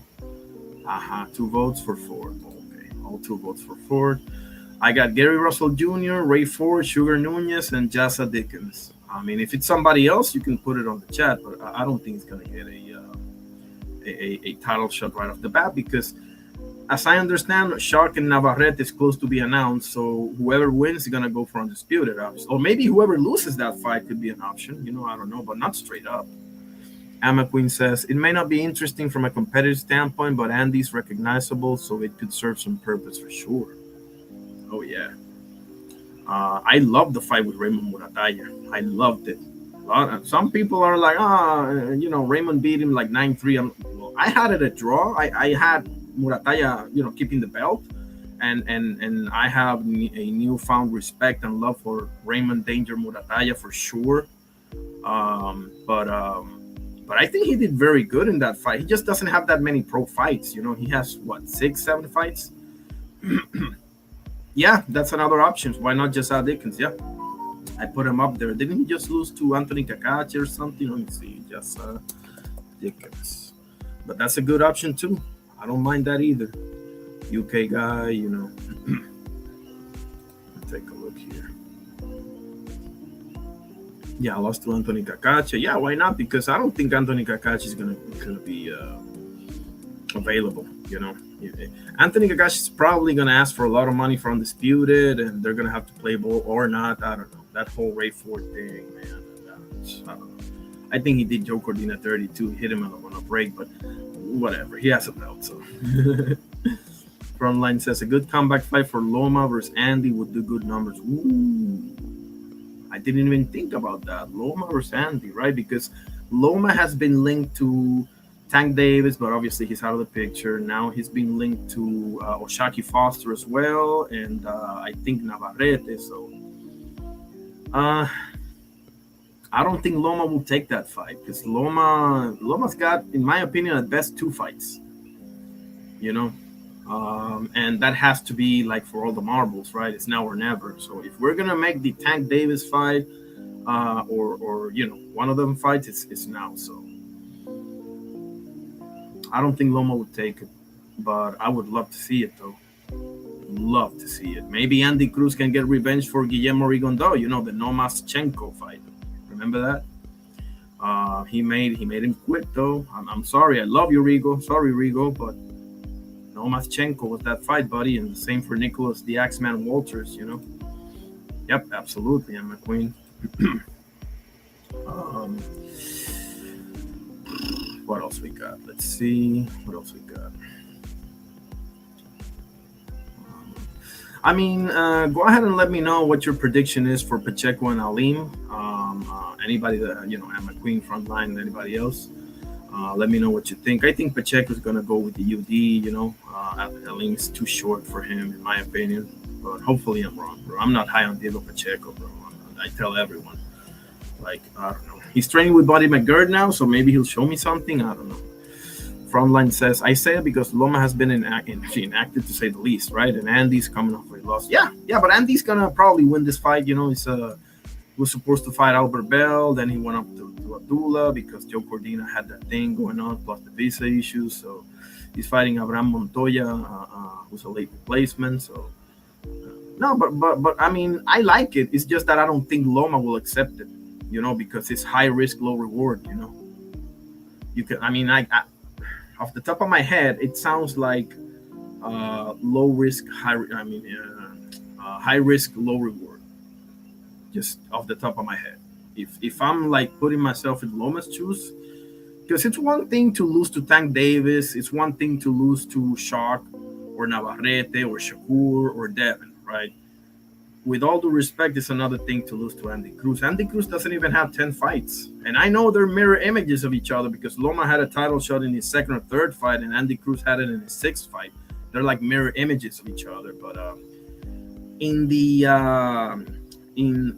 2 votes for 4. Okay, All 2 votes for Ford. I got Gary Russell Jr., Ray Ford, Sugar Nunez, and Jassa Dickens. I mean, if it's somebody else, you can put it on the chat, but I don't think he's going to get a title shot right off the bat because, as I understand, Shark and Navarrete is close to be announced, so whoever wins is going to go for undisputed, obviously. Or maybe whoever loses that fight could be an option. I don't know, but not straight up. Emma Queen says, it may not be interesting from a competitive standpoint, but Andy's recognizable, so it could serve some purpose for sure. Oh, yeah. I loved the fight with Raymond Muratalla. I loved it. Some people are like, Raymond beat him like 9-3. I had it a draw. I had Muratalla, keeping the belt. And I have a newfound respect and love for Raymond Danger Muratalla for sure. But I think he did very good in that fight. He just doesn't have that many pro fights. He has, 6-7 fights? Yeah, that's another option. Why not just add Dickens? Yeah, I put him up there. Didn't he just lose to Anthony Cacace or something? Let me see. Just Dickens. But that's a good option too. I don't mind that either. UK guy, Take a look here. Yeah, I lost to Anthony Cacace. Yeah, why not? Because I don't think Anthony Cacace is gonna be available. Anthony Cacace is probably gonna ask for a lot of money for Undisputed, and they're gonna have to play ball or not. I don't know. That whole Ray Ford thing, man. I don't know. I think he did Joe Cordina 32, hit him on a break, but whatever. He has a belt, so. Frontline says a good comeback fight for Loma versus Andy would do good numbers. Ooh. I didn't even think about that. Loma versus Andy, right? Because Loma has been linked to Tank Davis, but obviously he's out of the picture. Now he's been linked to Oshaki Foster as well, and I think Navarrete. So I don't think Loma will take that fight because Loma's got, in my opinion, at best 2 fights. And that has to be like for all the marbles, right? It's now or never. So if we're gonna make the Tank Davis fight, or one of them fights, it's now. So I don't think Loma would take it, but I would love to see it though. Love to see it. Maybe Andy Cruz can get revenge for Guillermo Rigondeaux. The Nomaschenko fight. Remember that? He made him quit though. I'm sorry. I love you, Rigo. Sorry, Rigo, but Nomaschenko was that fight, buddy, and the same for Nicholas the Axeman Walters. Yep, absolutely. I'm a queen. What else we got? Let's see. What else we got? Go ahead and let me know what your prediction is for Pacheco and Alim. Anybody that, I'm a queen frontline, anybody else. Let me know what you think. I think Pacheco is going to go with the UD, Alim's too short for him, in my opinion. But hopefully I'm wrong, bro. I'm not high on Diego Pacheco, bro. I tell everyone. Like, I don't know. He's training with Buddy McGirt now, so maybe he'll show me something. I don't know. Frontline says, I say it because Loma has been inactive to say the least, right? And Andy's coming off a loss. Yeah, but Andy's going to probably win this fight. He was supposed to fight Albert Bell. Then he went up to Abdullah because Joe Cordina had that thing going on, plus the visa issues. So he's fighting Abraham Montoya, who's a late replacement. So no, but I like it. It's just that I don't think Loma will accept it, because it's high risk, low reward. You can, I off the top of my head, it sounds like low risk, high risk, low reward. Just off the top of my head. If I'm like putting myself in Loma's shoes, because it's one thing to lose to Tank Davis, it's one thing to lose to Shark or Navarrete or Shakur or Devin, right? With all due respect, it's another thing to lose to Andy Cruz. Andy Cruz doesn't even have 10 fights. And I know they're mirror images of each other because Loma had a title shot in his 2nd or 3rd fight and Andy Cruz had it in his 6th fight. They're like mirror images of each other. But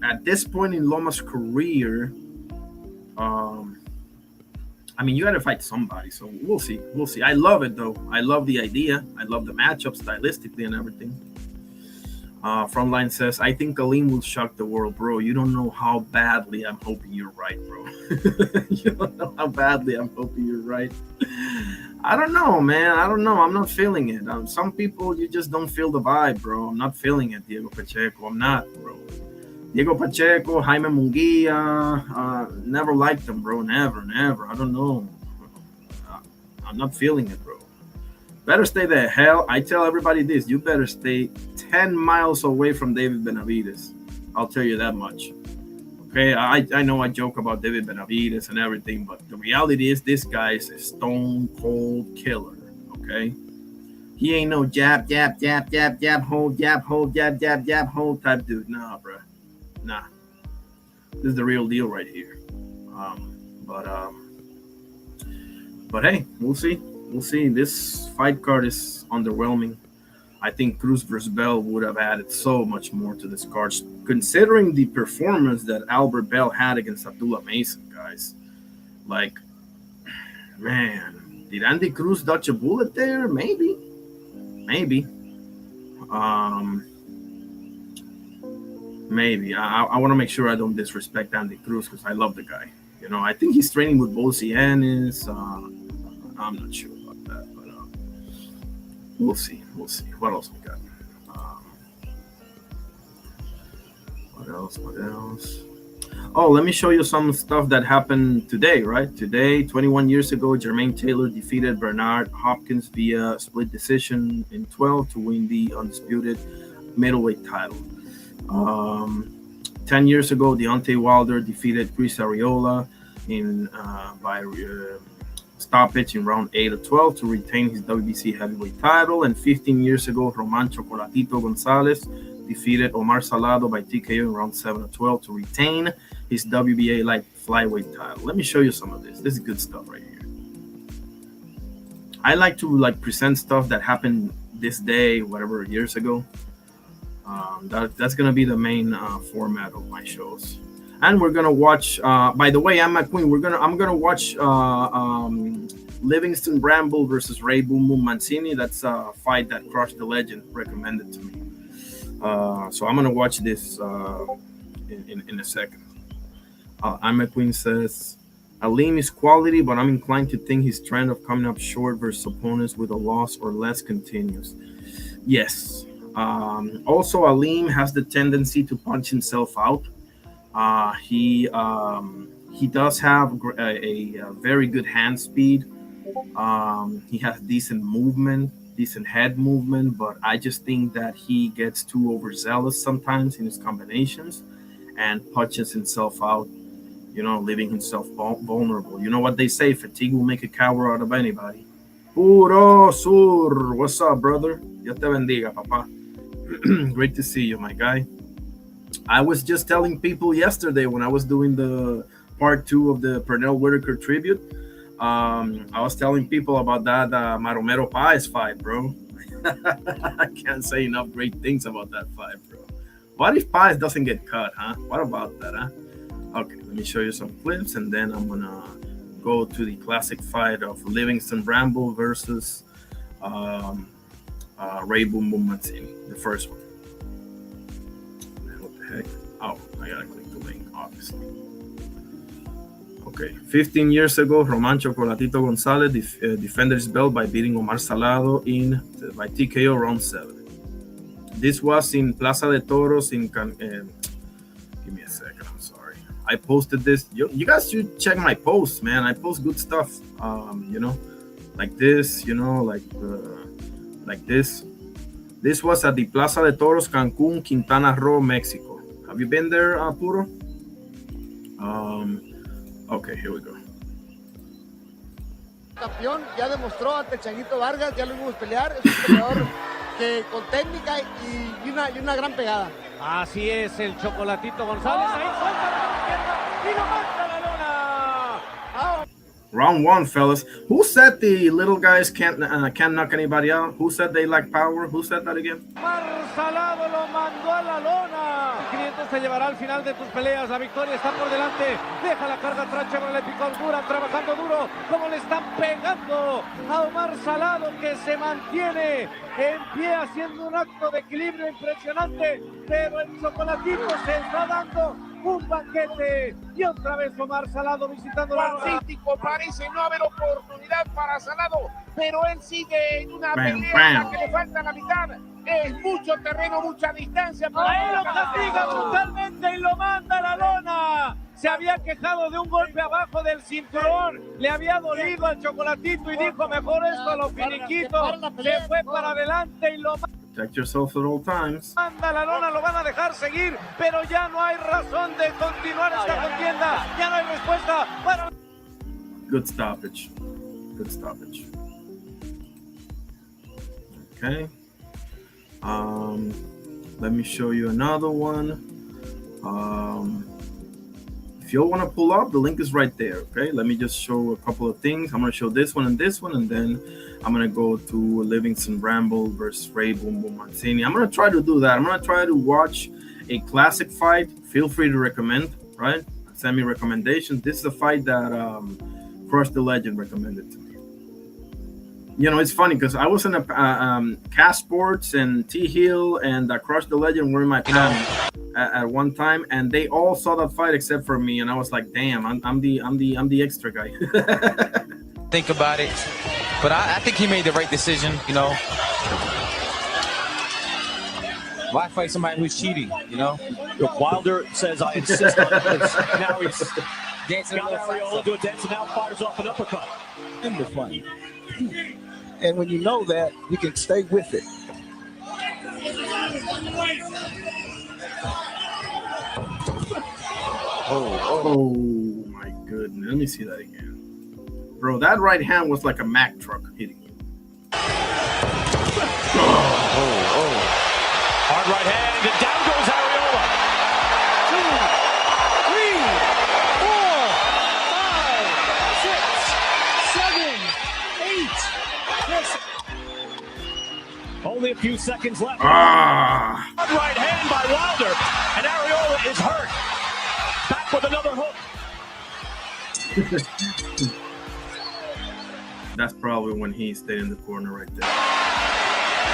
at this point in Loma's career, you got to fight somebody. So we'll see. I love it though. I love the idea. I love the matchup stylistically and everything. Frontline says, I think Alim will shock the world, bro. You don't know how badly I'm hoping you're right, bro. You don't know how badly I'm hoping you're right. I don't know, man. I don't know. I'm not feeling it. Some people, you just don't feel the vibe, bro. I'm not feeling it, Diego Pacheco. I'm not, bro. Diego Pacheco, Jaime Munguia, never liked them, bro. Never, never. I don't know. I'm not feeling it, bro. Better stay the hell. I tell everybody this. You better stay 10 miles away from David Benavides. I'll tell you that much. Okay, I know I joke about David Benavides and everything, but the reality is this guy is a stone cold killer. Okay, he ain't no jab, hold, jab, hold type dude. Nah, bro. Nah, this is the real deal right here. But hey, we'll see. We'll see. This fight card is underwhelming. I think Cruz versus Bell would have added so much more to this card, considering the performance that Albert Bell had against Abdullah Mason, guys. Like, man, did Andy Cruz dodge a bullet there? Maybe. Maybe. Maybe. I want to make sure I don't disrespect Andy Cruz because I love the guy. You know, I think he's training with Bolsianis. I'm not sure about that, but we'll see. We'll see. What else we got? What else? Oh, let me show you some stuff that happened today, right? Today, 21 years ago, Jermaine Taylor defeated Bernard Hopkins via split decision in 12 to win the undisputed middleweight title. 10 years ago, Deontay Wilder defeated Chris Arreola by stoppage in round 8 of 12 to retain his WBC heavyweight title. And 15 years ago, Roman Chocolatito Gonzalez defeated Omar Salado by TKO in round 7 of 12 to retain his WBA light flyweight title. Let me show you some of this. This is good stuff right here. I like to present stuff that happened this day, whatever, years ago. That's gonna be the main format of my shows. And we're gonna watch. By the way, I'm McQueen. I'm gonna watch Livingston Bramble versus Ray Boom Boom Mancini. That's a fight that Crush the Legend recommended to me. So I'm gonna watch this in a second. I'm McQueen says Aleem is quality, but I'm inclined to think his trend of coming up short versus opponents with a loss or less continues. Yes. Also, Aleem has the tendency to punch himself out. He does have a very good hand speed. He has decent movement, decent head movement, but I just think that he gets too overzealous sometimes in his combinations and punches himself out, leaving himself vulnerable. You know what they say, fatigue will make a coward out of anybody. Puro Sur, what's up, brother? Dios te bendiga, papá. Great to see you, my guy. I was just telling people yesterday when I was doing the part 2 of the Pernell Whitaker tribute. I was telling people about that Maromero Páez fight, bro. I can't say enough great things about that fight, bro. What if Páez doesn't get cut, huh? What about that, huh? Okay, let me show you some clips, and then I'm gonna go to the classic fight of Livingston Bramble versus Ray Boom Boom Mancini, the first one. What the heck? Oh, I gotta click the link, obviously. Okay, 15 years ago, Roman Chocolatito Gonzalez defended his belt by beating Omar Salado by TKO round 7. This was in Plaza de Toros in give me a second, I'm sorry. I posted this. You guys should check my posts, man. I post good stuff, like this, like this. This was at the Plaza de Toros, Cancun, Quintana Roo, Mexico. Have you been there, Puro? Okay, here we go. Campeón, ya demostró ante el Changuito Vargas, ya lo vimos pelear, es un peleador que con técnica y una gran pegada. Así es, el Chocolatito González, ahí suelta la izquierda y lo manda a la lona. Round 1, fellas. Who said the little guys can't knock anybody out? Who said they lack power? Who said that again? Salado lo mandó a la lona. 500 te llevará al final de tus peleas. La victoria está por delante. Deja la carga atrás. Chevrolet picó dura, trabajando duro. Como le están pegando a Omar Salado, que se mantiene en pie haciendo un acto de equilibrio impresionante. Pero el Chocolatito se está dando un banquete. Y otra vez Omar Salado visitando la Pacífico, parece no haber oportunidad para Salado, pero él sigue en una Bam, pelea bam. en la que le falta la mitad. Es mucho terreno, mucha distancia. Ahí lo castiga brutalmente y lo manda a la lona. Se había quejado de un golpe abajo del cinturón, le había dolido al Chocolatito y dijo, mejor esto lo finiquito. Se fue para adelante y lo Protect yourself at all times. manda a la lona, lo van a dejar seguir, pero ya no hay razón de continuar esta contienda, ya no hay respuesta para... Good stoppage. Good stoppage. Okay. Let me show you another one. If you want to pull up, the link is right there. Okay. Let me just show a couple of things. I'm going to show this one, and then I'm going to go to Livingston Bramble versus Bramble Mancini. I'm going to try to do that. I'm going to try to watch a classic fight. Feel free to recommend, right? Send me recommendations. This is a fight that Crush the Legend recommended to me. You know, it's funny because I was in a Cast Sports and T Hill and Crush the Legend were in my panel at one time, and they all saw that fight except for me, and I was like, "Damn, I'm the extra guy." Think about it, but I think he made the right decision. You know, why fight somebody who's cheating? You know, Wilder says, "I insist on this." Now he's dancing got Ariola to a dance, and now fires off an uppercut. In the fight. And when you know that, you can stay with it. Oh my goodness. Let me see that again. Bro, that right hand was like a Mack truck hitting you. Hard right hand, and down goes Ariola. 2, 3, 4, 5, 6, 7, 8. Only a few seconds left. Hard right hand by Wilder, and Ariola is hurt. Back with another hook. That's probably when he stayed in the corner right there.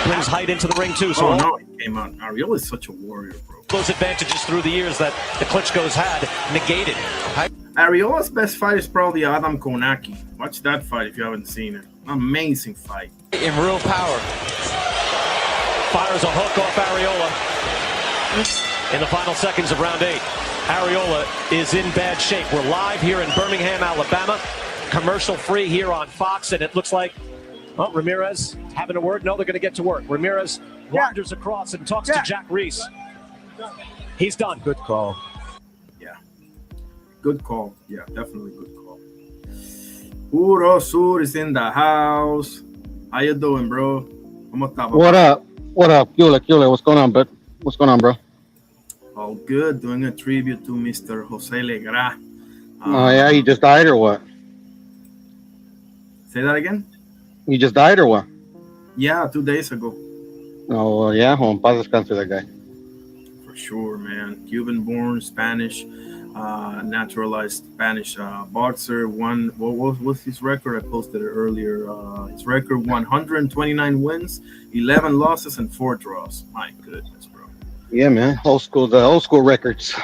Brings height into the ring too. So no, he came out. Ariola is such a warrior, bro. Those advantages through the years that the Klitschko's had negated. Ariola's best fight is probably Adam Konaki. Watch that fight if you haven't seen it. Amazing fight. in real power. Fires a hook off Ariola in the final seconds of round 8. Ariola is in bad shape. We're live here in Birmingham, Alabama. Commercial free here on Fox, and it looks like Ramirez having a word. No, they're going to get to work. Ramirez wanders across and talks to Jack Reese. He's done. Good call. Yeah. Good call. Yeah, definitely good call. Puro Sur is in the house. How you doing, bro? What up? What up? Yule, what's going on, bud? What's going on, bro? All good. Doing a tribute to Mr. Jose Legra. Oh, yeah? You just died or what? Say that again? You just died or what? Yeah, 2 days ago. Oh, well, yeah? Well, paz descanse that guy. For sure, man. Cuban-born, Spanish, naturalized Spanish boxer. What was his record? I posted it earlier. His record: 129 wins, 11 losses, and 4 draws. My goodness, bro. Yeah, man. The old school records.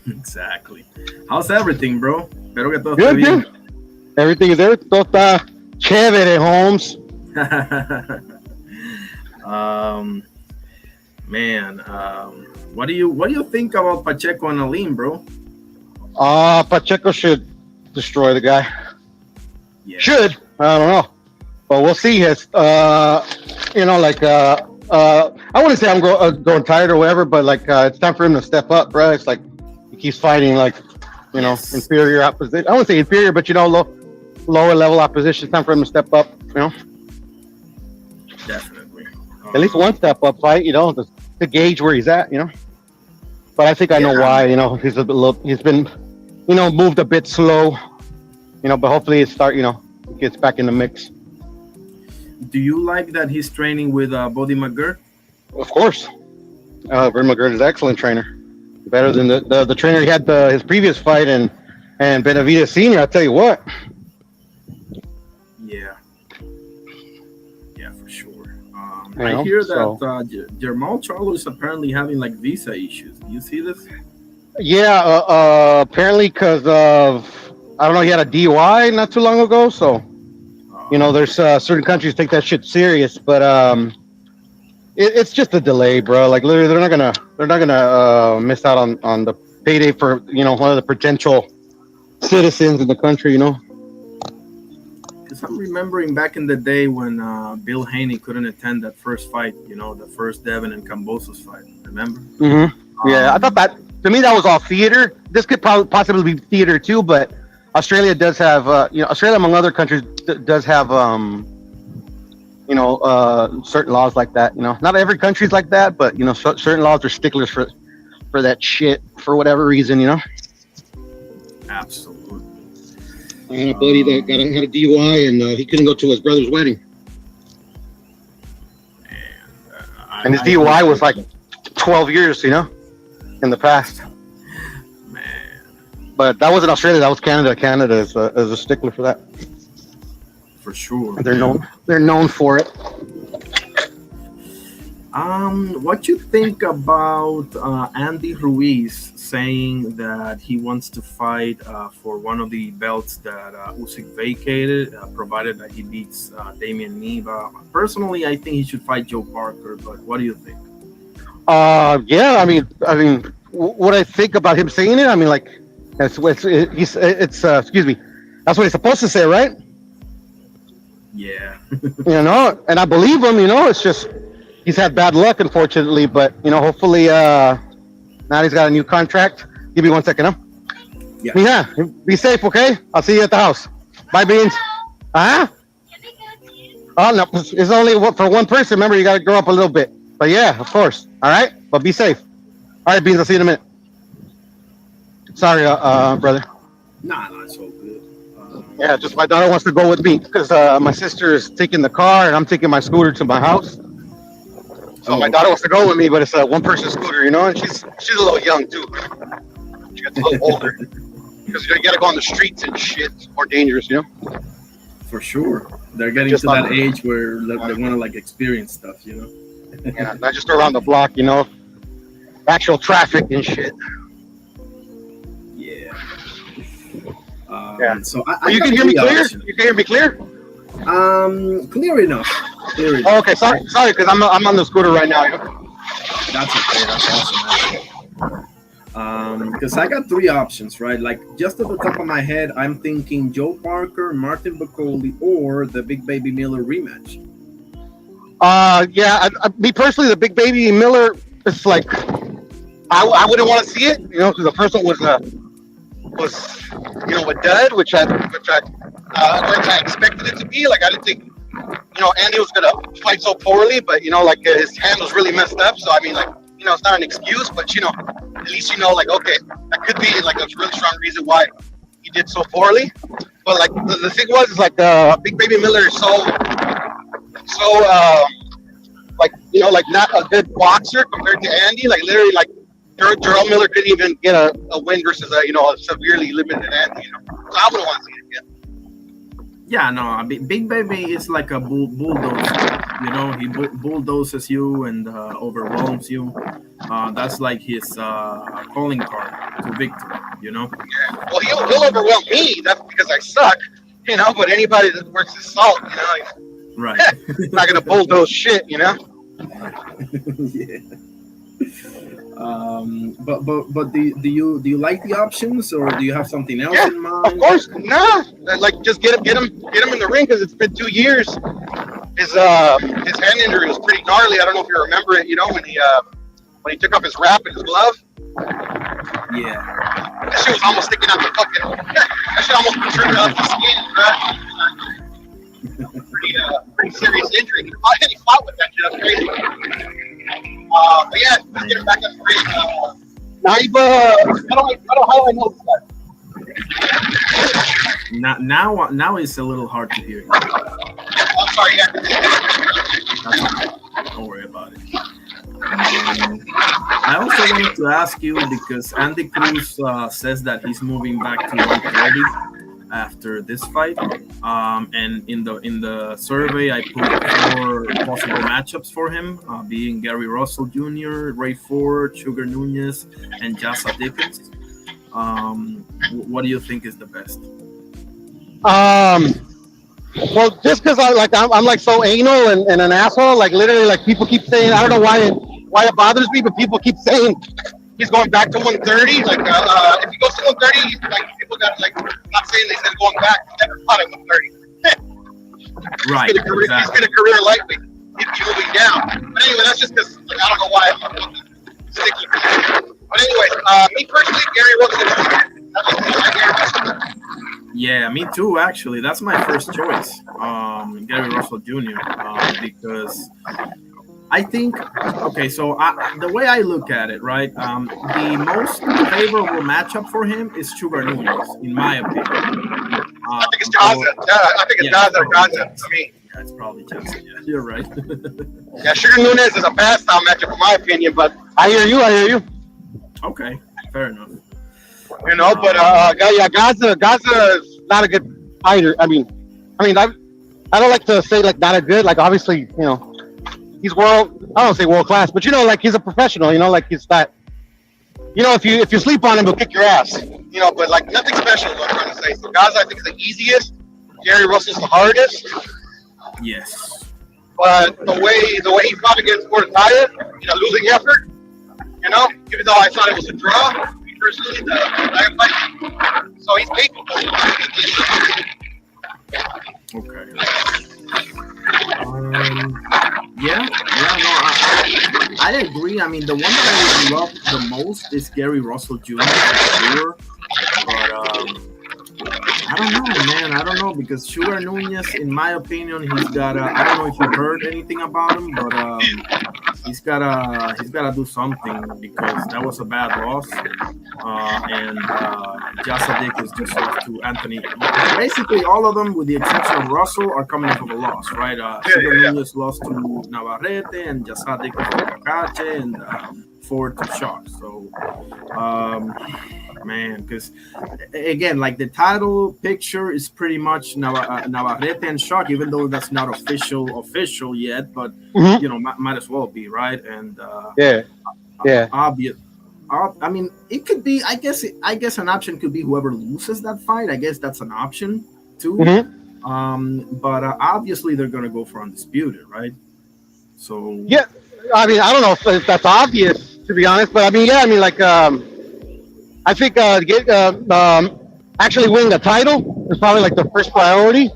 Exactly. How's everything, bro? Espero que todo Good, esté bien. good. Everything is there. Todo está chévere, Holmes. What do you think about Pacheco and Alim, bro? Pacheco should destroy the guy. Yeah. Should. I don't know. But we'll see. His, I wouldn't say I'm going tired or whatever, but it's time for him to step up, bro. It's like he keeps fighting inferior opposition. I wouldn't say inferior, but lower level opposition. It's time for him to step up, Definitely. At least one step up fight, to gauge where he's at, But I think I know why, he's been, moved a bit slow, but hopefully it gets back in the mix. Do you like that he's training with Bodie McGirt? Of course. Brad McGirt is an excellent trainer. Better than the trainer he had his previous fight and Benavidez Senior, I'll tell you what. Yeah, for sure. I hear that Jamal Charlo is apparently having visa issues. Do you see this? Yeah, apparently because of, I don't know, he had a DUI not too long ago. So, there's certain countries take that shit serious, but it's just a delay, bro. Like literally, they're not gonna miss out on the payday for one of the potential citizens in the country. Because I'm remembering back in the day when Bill Haney couldn't attend that first fight, the first Devin and Kambosos fight. Remember? Mm-hmm. Yeah, I thought that, to me, that was all theater. This could possibly be theater too, but Australia does have, Australia among other countries does have, certain laws like that. Not every country's like that, but certain laws are sticklers for that shit for whatever reason. Absolutely. I had a buddy that had a DUI and he couldn't go to his brother's wedding. And his DUI was like 12 years, in the past. Man. But that wasn't Australia, that was Canada. Canada is a stickler for that. For sure. They're known for it. What you think about Andy Ruiz saying that he wants to fight for one of the belts that Usyk vacated, provided that he beats Damian Neva? Personally, I think he should fight Joe Parker, but what do you think? Yeah, I mean, what I think about him saying it, I mean, like, excuse me, that's what he's supposed to say, right? Yeah. And I believe him. It's just he's had bad luck, unfortunately. But hopefully, now he's got a new contract. Give me 1 second, huh? Yeah. Be safe, okay? I'll see you at the house. Bye, Beans. Oh no, it's only for one person. Remember, you got to grow up a little bit. But yeah, of course. All right, but be safe. All right, Beans. I'll see you in a minute. Sorry, brother. Nah, it's all good. Yeah, just my daughter wants to go with me because my sister is taking the car and I'm taking my scooter to my house. So my daughter wants to go with me, but it's a one-person scooter, and she's a little young too. She gets a little older because you got to go on the streets and shit. It's more dangerous, For sure, they're getting just to that age where they want to like experience stuff, Yeah, not just around the block, actual traffic and shit. Yeah. Yeah. So you can hear me clear? You can hear me clear? Clear enough. Oh, okay, sorry, because I'm on the scooter right now. That's okay. That's awesome. Because I got three options, right? Like just at the top of my head, I'm thinking Joe Parker, Martin Bacoli, or the Big Baby Miller rematch. Yeah, me personally, the Big Baby Miller, it's like I wouldn't want to see it, because the first one was a dud, which I expected it to be. Like I didn't think, Andy was gonna fight so poorly, but like his hand was really messed up. So I mean, like, it's not an excuse, but at least like, okay, that could be like a really strong reason why he did so poorly. But like the thing is like Big Baby Miller is so like not a good boxer compared to Andy. Like literally, like Jarrell Miller couldn't even get a win versus a severely limited Andy. So I wouldn't want to see it again. Yeah, no, Big Baby is like a bulldozer. He bulldozes you and overwhelms you. That's like his calling card to victory. Yeah. Well, he'll overwhelm me. That's because I suck. But anybody that works his salt, right? He's not gonna bulldoze shit. Yeah. But do you like the options, or do you have something else in mind? Of course, no. Like just get him in the ring, because it's been 2 years. His hand injury was pretty gnarly. I don't know if you remember it. When he took off his wrap and his glove. Yeah. That shit was almost sticking out the fucking. That shit almost protruded out the skin, bro. Pretty serious injury. He fought with that shit. That's crazy. But yeah, let's get him back up the ring. How do I know this guy? Now it's a little hard to hear you. I'm sorry. Don't worry about it. I also wanted to ask you, because Andy Cruz says that he's moving back to 130. after this fight. And in the survey, I put 4 possible matchups for him, being Gary Russell Jr., Ray Ford, Sugar Nunez, and Jassa Dickens. What do you think is the best? Well, just because I'm like so anal and an asshole, like literally, like people keep saying, I don't know why it bothers me, but people keep saying he's going back to 130. Like, if he goes to 130, like people got like not saying he's going back. He's never fought at 130. Right. He's been a career lightweight. He's moving down. But anyway, that's just because like, I don't know why I'm sticky. But anyways, me personally, Gary Russell. Yeah, me too. Actually, that's my first choice, Gary Russell Jr. Because I think, okay, so the way I look at it, right, the most favorable matchup for him is Sugar Nunez, in my opinion. I think it's Gaza. I think it's Gaza or Gaza to me. Yeah, it's probably Gaza. Yeah, you're right. Yeah, Sugar Nunez is a bad style matchup in my opinion, but I hear you. Okay, fair enough. You know, but yeah, Gaza is not a good fighter. I mean, I don't like to say like not a good. Like obviously, you know, he's I don't say world class, but you know, like he's a professional. You know, like he's not. You know, if you sleep on him, he'll kick your ass. You know, but like nothing special is what I'm trying to say. So Gaza, I think, is the easiest. Gary Russell's the hardest. Yes. But the way he fought against Portaya, in a losing effort, you know, even though I thought it was a draw. Personally, so he's capable. Okay. No, I agree. I mean, the one that I would love the most is Gary Russell Jr. for sure. But I don't know, man. I don't know, because Sugar Nunez, in my opinion, he's got. I don't know if you heard anything about him, but he's gotta do something, because that was a bad loss. And Jassa Dickens just lost to Anthony. Basically, all of them, with the exception of Russell, are coming off of a loss, right? Sugar Nunez lost to Navarrete, and Jassa Dickens to Cacace, and Ford to Shock. So, man, because again, like the title picture is pretty much Navarrete and Shock, even though that's not official yet, but you know, might as well be, right? And obvious. I mean, it could be. I guess an option could be whoever loses that fight. I guess that's an option too. But obviously they're gonna go for undisputed, right? So yeah, I mean, I don't know if that's obvious, to be honest, but I mean, yeah, I mean, like, I think actually winning the title is probably like the first priority.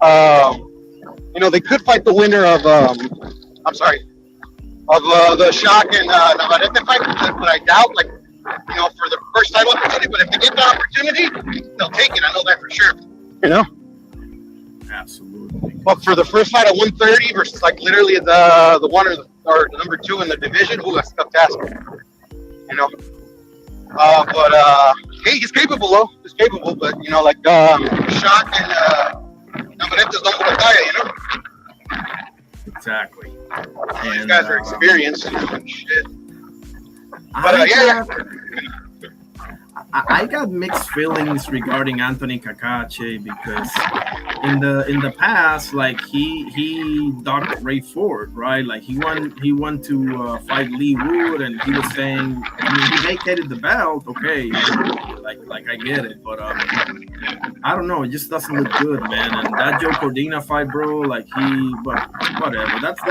You know, they could fight the winner of the Shock and Navarrete fight, but I doubt, like, you know, for the first title opportunity. But if they get the opportunity, they'll take it. I know that for sure. You know? Absolutely. But for the first fight at 130 versus like literally the one or the number 2 in the division, that's a tough task. You know? But hey, he's capable though. He's capable, but you know, like Shock and Navarrete's don't Portaya, you know? Exactly. And these guys are experienced. Shit. But I got mixed feelings regarding Anthony Cacace, because in the past, like he docked Ray Ford, right? Like he won to fight Lee Wood, and he was saying, I mean, he vacated the belt, okay, like I get it, but I don't know, it just doesn't look good, man. And that Joe Cordina fight, bro, like but whatever. That's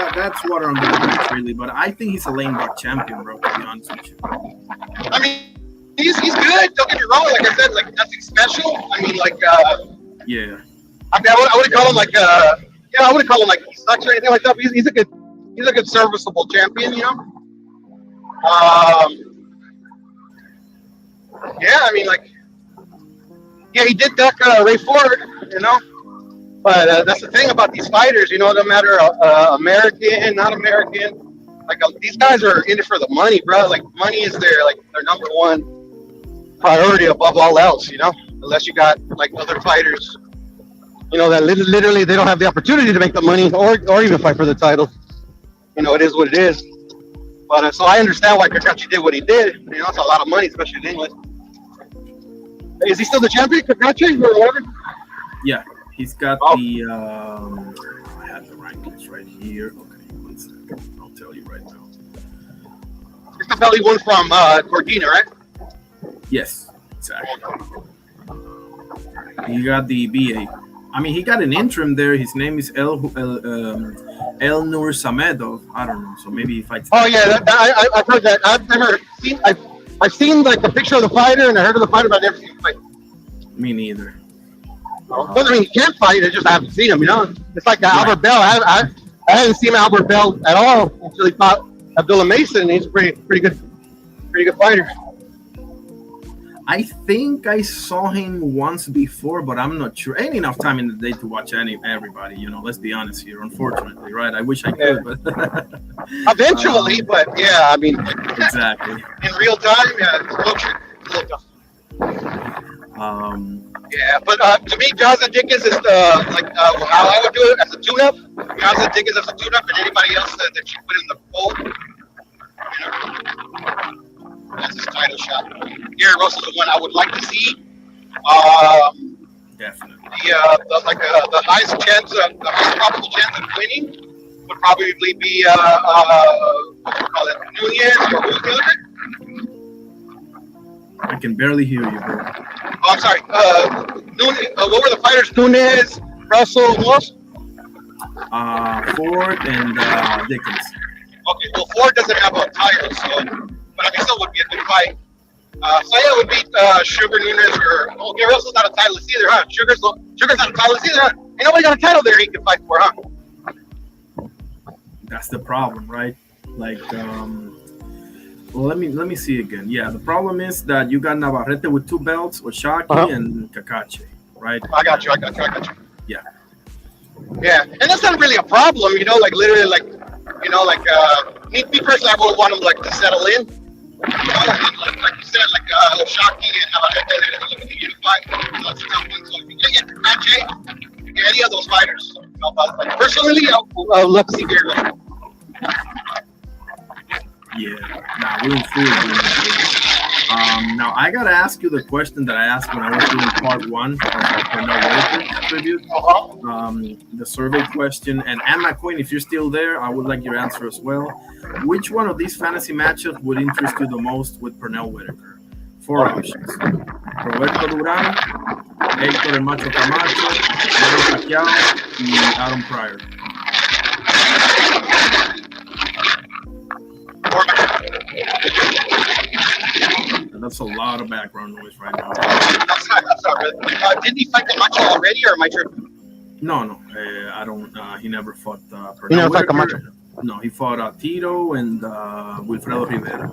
water under the bridge, really. But I think he's a lame duck champion, bro, to be honest with you. I mean, he's good. Don't get me wrong. Like I said, like nothing special. I mean, like yeah. I mean, I wouldn't call him like I wouldn't call him like he sucks or anything like that. But he's a good serviceable champion, you know. Yeah, I mean, like, yeah, he did duck Ray Ford, you know. But that's the thing about these fighters, you know, no matter American, not American. Like these guys are in it for the money, bro. Like money is their number one priority above all else, you know. Unless you got like other fighters, you know, that literally they don't have the opportunity to make the money or even fight for the title. You know, it is what it is. But so I understand why Cacace did what he did. You know, it's a lot of money, especially in England. Is he still the champion, Kakache, or whatever? Yeah, he's got the. I had the rankings right here. Okay, 1 second. I'll tell you right now. It's the belly one from Cordina, right? Yes, exactly. He got the BA. I mean, he got an interim there. His name is El Nur Samedov. I don't know. So maybe he fights. Oh yeah, I've heard that. I've never seen. I've seen like the picture of the fighter and I heard of the fighter, but I've never seen him fight. Me neither. Doesn't mean he can't fight. I just haven't seen him. You know, it's like Albert Bell. I hadn't seen Albert Bell at all until he fought Abdullah Mason. He's a pretty good fighter. I think I saw him once before, but I'm not sure. Ain't enough time in the day to watch everybody. You know, let's be honest here. Unfortunately, right? I wish I could, but Eventually, but yeah, I mean, exactly. In real time, yeah, it's a little tough. Yeah, but to me, Jonathan Dickens is how I would do it as a tune-up. Jonathan Dickens as a tune-up, and anybody else that you put in the poll, you know, that's his title shot. Gary Russell's the one I would like to see. Definitely. The highest chance, the highest probable chance of winning would probably be Nunez or who's the other? I can barely hear you, bro. Oh, I'm sorry. Nunez, what were the fighters? Nunez, Russell, who else? Ford and Dickens. Okay, well, Ford doesn't have a title, so, but I mean, still would be a good fight. Saya would beat Sugar Nunez or okay, Russell's not a titleist either, huh? Sugar's not a titleist either, huh? Ain't nobody got a title there he can fight for, huh? That's the problem, right? Like, well, let me see again. Yeah, the problem is that you got Navarrete with 2 belts, Oshaki and Kakache, right? I got you. Yeah. Yeah, and that's not really a problem, you know, like literally, like, you know, like me personally, I would want him like to settle in. You know, like you said, like Oshaki and looking to unify. That's a tough one. So if you get Kakache, any of those fighters. You know, like, personally, I would love to see Gary. Yeah, we're through. Now I gotta ask you the question that I asked when I was doing part 1 of the tribute. The survey question, and Ann McQueen, if you're still there, I would like your answer as well. Which one of these fantasy matchups would interest you the most with Pernell Whitaker? 4 options: Roberto Duran, Héctor El Macho Camacho, Manny Pacquiao, y Adam Pryor. That's a lot of background noise right now. That's not really. Didn't he fight Camacho already, or am I tripping? No. I don't. He never fought. He never fought Camacho. No, he fought Tito and Wilfredo Rivera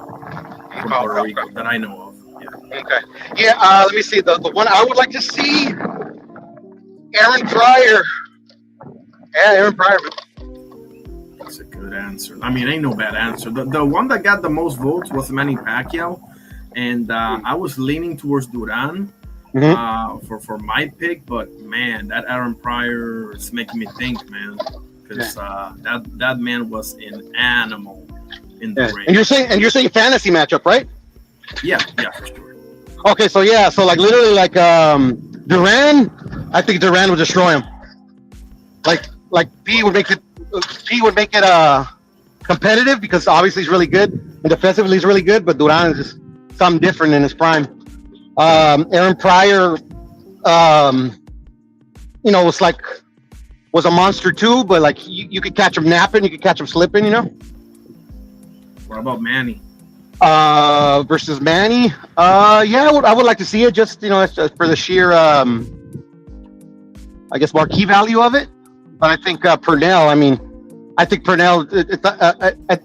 from Puerto Rico that I know of. Yeah. Okay. Yeah. Let me see. The one I would like to see, Aaron Pryor. Yeah, Aaron Pryor. That's a good answer. I mean, ain't no bad answer. The one that got the most votes was Manny Pacquiao, and I was leaning towards Duran for my pick, but man, that Aaron Pryor is making me think, man, because that man was an animal in the ring. And you're saying fantasy matchup, right? Yeah, for sure. Okay, so like literally like Duran, I think Duran would destroy him. Like P would make it competitive because obviously he's really good and defensively he's really good, but Duran is just something different in his prime. Aaron Pryor, you know, was a monster too, but like you could catch him napping, you could catch him slipping, you know. What about Manny? Versus Manny, yeah, I would like to see it, just you know, for the sheer, I guess, marquee value of it. But I think Pernell. I mean, I think Pernell.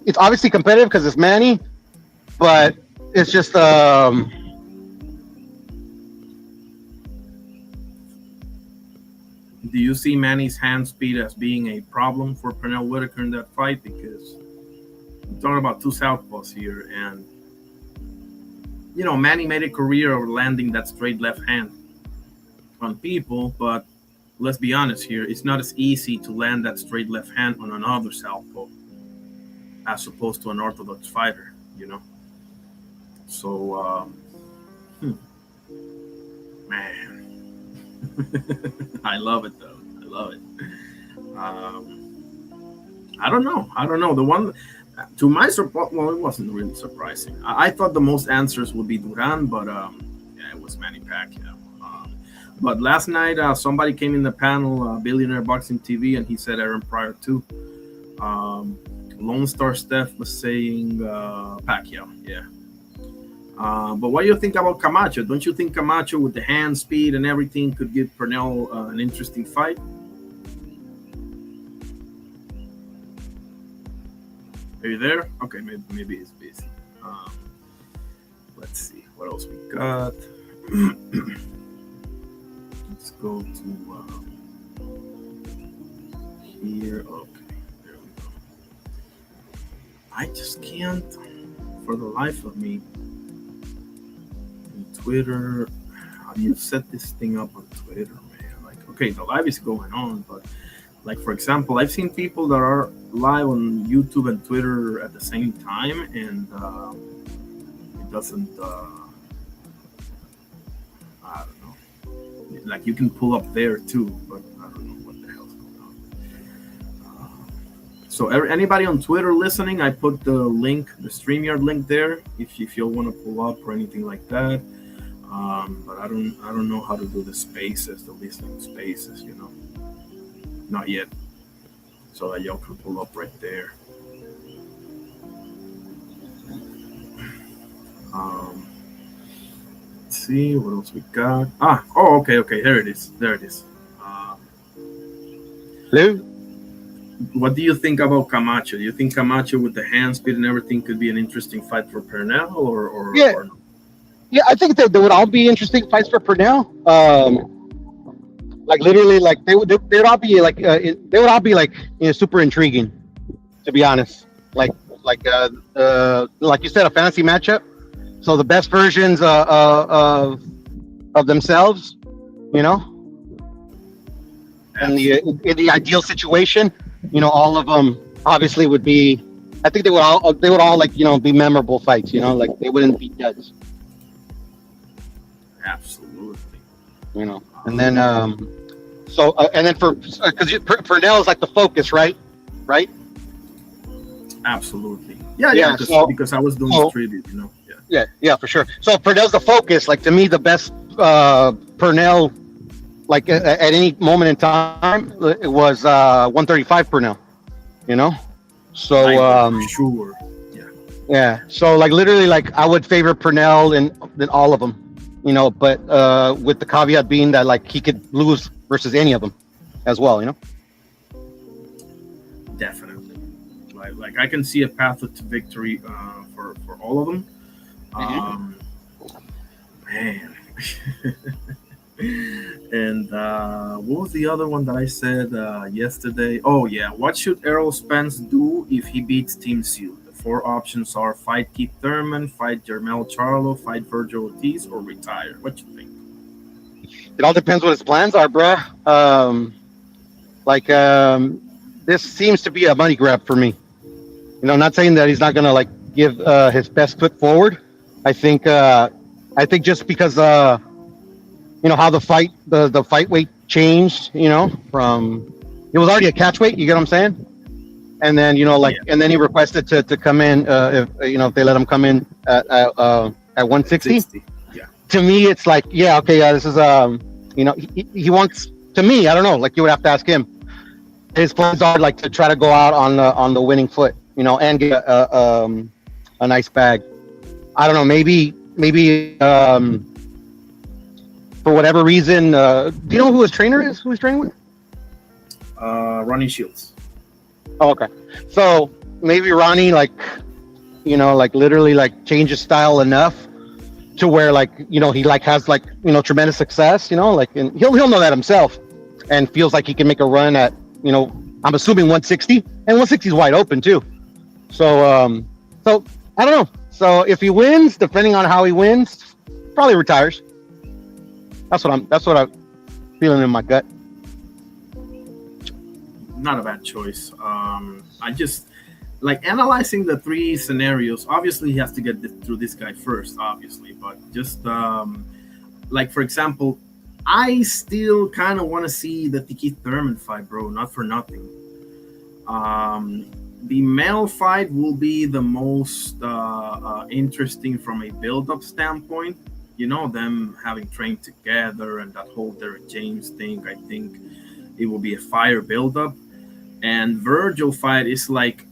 It's obviously competitive because it's Manny, but it's just. Do you see Manny's hand speed as being a problem for Pernell Whitaker in that fight? Because we're talking about 2 southpaws here, and you know, Manny made a career of landing that straight left hand on people, but let's be honest here, it's not as easy to land that straight left hand on another southpaw as opposed to an orthodox fighter, you know. So Man, I love it though. I love it. I don't know. The one, to my surprise, well, it wasn't really surprising. I thought the most answers would be Duran, but yeah, it was Manny Pacquiao. But last night, somebody came in the panel, Billionaire Boxing TV, and he said Aaron Pryor too. Lone Star Steph was saying Pacquiao, yeah. But what do you think about Camacho? Don't you think Camacho, with the hand speed and everything, could give Pernell an interesting fight? Are you there? Okay, maybe he's busy. Let's see what else we got. Let's go to here. Okay, there we go. I just can't, for the life of me. Twitter, how do you set this thing up on Twitter, man? Like, okay, the live is going on, but like, for example, I've seen people that are live on YouTube and Twitter at the same time, and it doesn't, I don't know. Like, you can pull up there too, but I don't know what the hell's going on. So anybody on Twitter listening, I put the link, the StreamYard link there, if you want to pull up or anything like that. But I don't know how to do the spaces, the listening spaces, you know. Not yet. So that y'all can pull up right there. Let's see what else we got. Okay. There it is. Hello? What do you think about Camacho? Do you think Camacho, with the hand speed and everything, could be an interesting fight for Pernell, or Yeah. or no? Yeah, I think that they would all be interesting fights for Pernell. Like literally, like they'd all be like they would all be like, you know, super intriguing, to be honest. Like you said, a fantasy matchup. So the best versions of themselves, you know. And in the ideal situation, you know, all of them obviously would be. I think they would all like, you know, be memorable fights. You know, like they wouldn't be duds. Absolutely. You know, and then and then because Pernell is like the focus, right? Absolutely. Yeah. Because I was doing the tribute, you know. Yeah, for sure. So Pernell's the focus. Like, to me, the best Pernell, like at any moment in time, it was 135 Pernell. You know, so sure. Yeah. So like literally, like I would favor Pernell in all of them. You know, but with the caveat being that like he could lose versus any of them as well, you know. Definitely. Like I can see a path to victory for all of them. Man. And what was the other one that I said yesterday? Oh yeah, what should Errol Spence do if he beats Tim Seal? The 4 options are: fight Keith Thurman, fight Jermell Charlo, fight Virgil Ortiz, or retire. What you think? It all depends what his plans are, bruh. This seems to be a money grab for me. You know, not saying that he's not gonna like give his best foot forward. I think just because you know how the fight weight changed. You know, from it was already a catch weight. You get what I'm saying? And then, you know, like, and then he requested to come in if you know, if they let him come in at 160. Yeah. To me, it's like, yeah, okay, this is you know, he wants, to me, I don't know, like you would have to ask him. His plans are like to try to go out on the winning foot, you know, and get a nice bag. I don't know, maybe for whatever reason, do you know who his trainer is? Who he's training with? Ronnie Shields. Oh, okay. So maybe Ronnie, like, you know, like literally like changes style enough to where, like, you know, he like has like, you know, tremendous success, you know, like, and he'll know that himself, and feels like he can make a run at, you know, I'm assuming 160, and 160 is wide open too. So so I don't know. So if he wins, depending on how he wins, probably retires. That's what I'm feeling in my gut. Not a bad choice. I just like analyzing the 3 scenarios. Obviously, he has to get through this guy first, obviously, but just like for example, I still kind of want to see the Tiki Thurman fight, bro. Not for nothing. The male fight will be the most interesting from a build-up standpoint. You know, them having trained together and that whole Derek James thing. I think it will be a fire build-up. And Virgil fight is like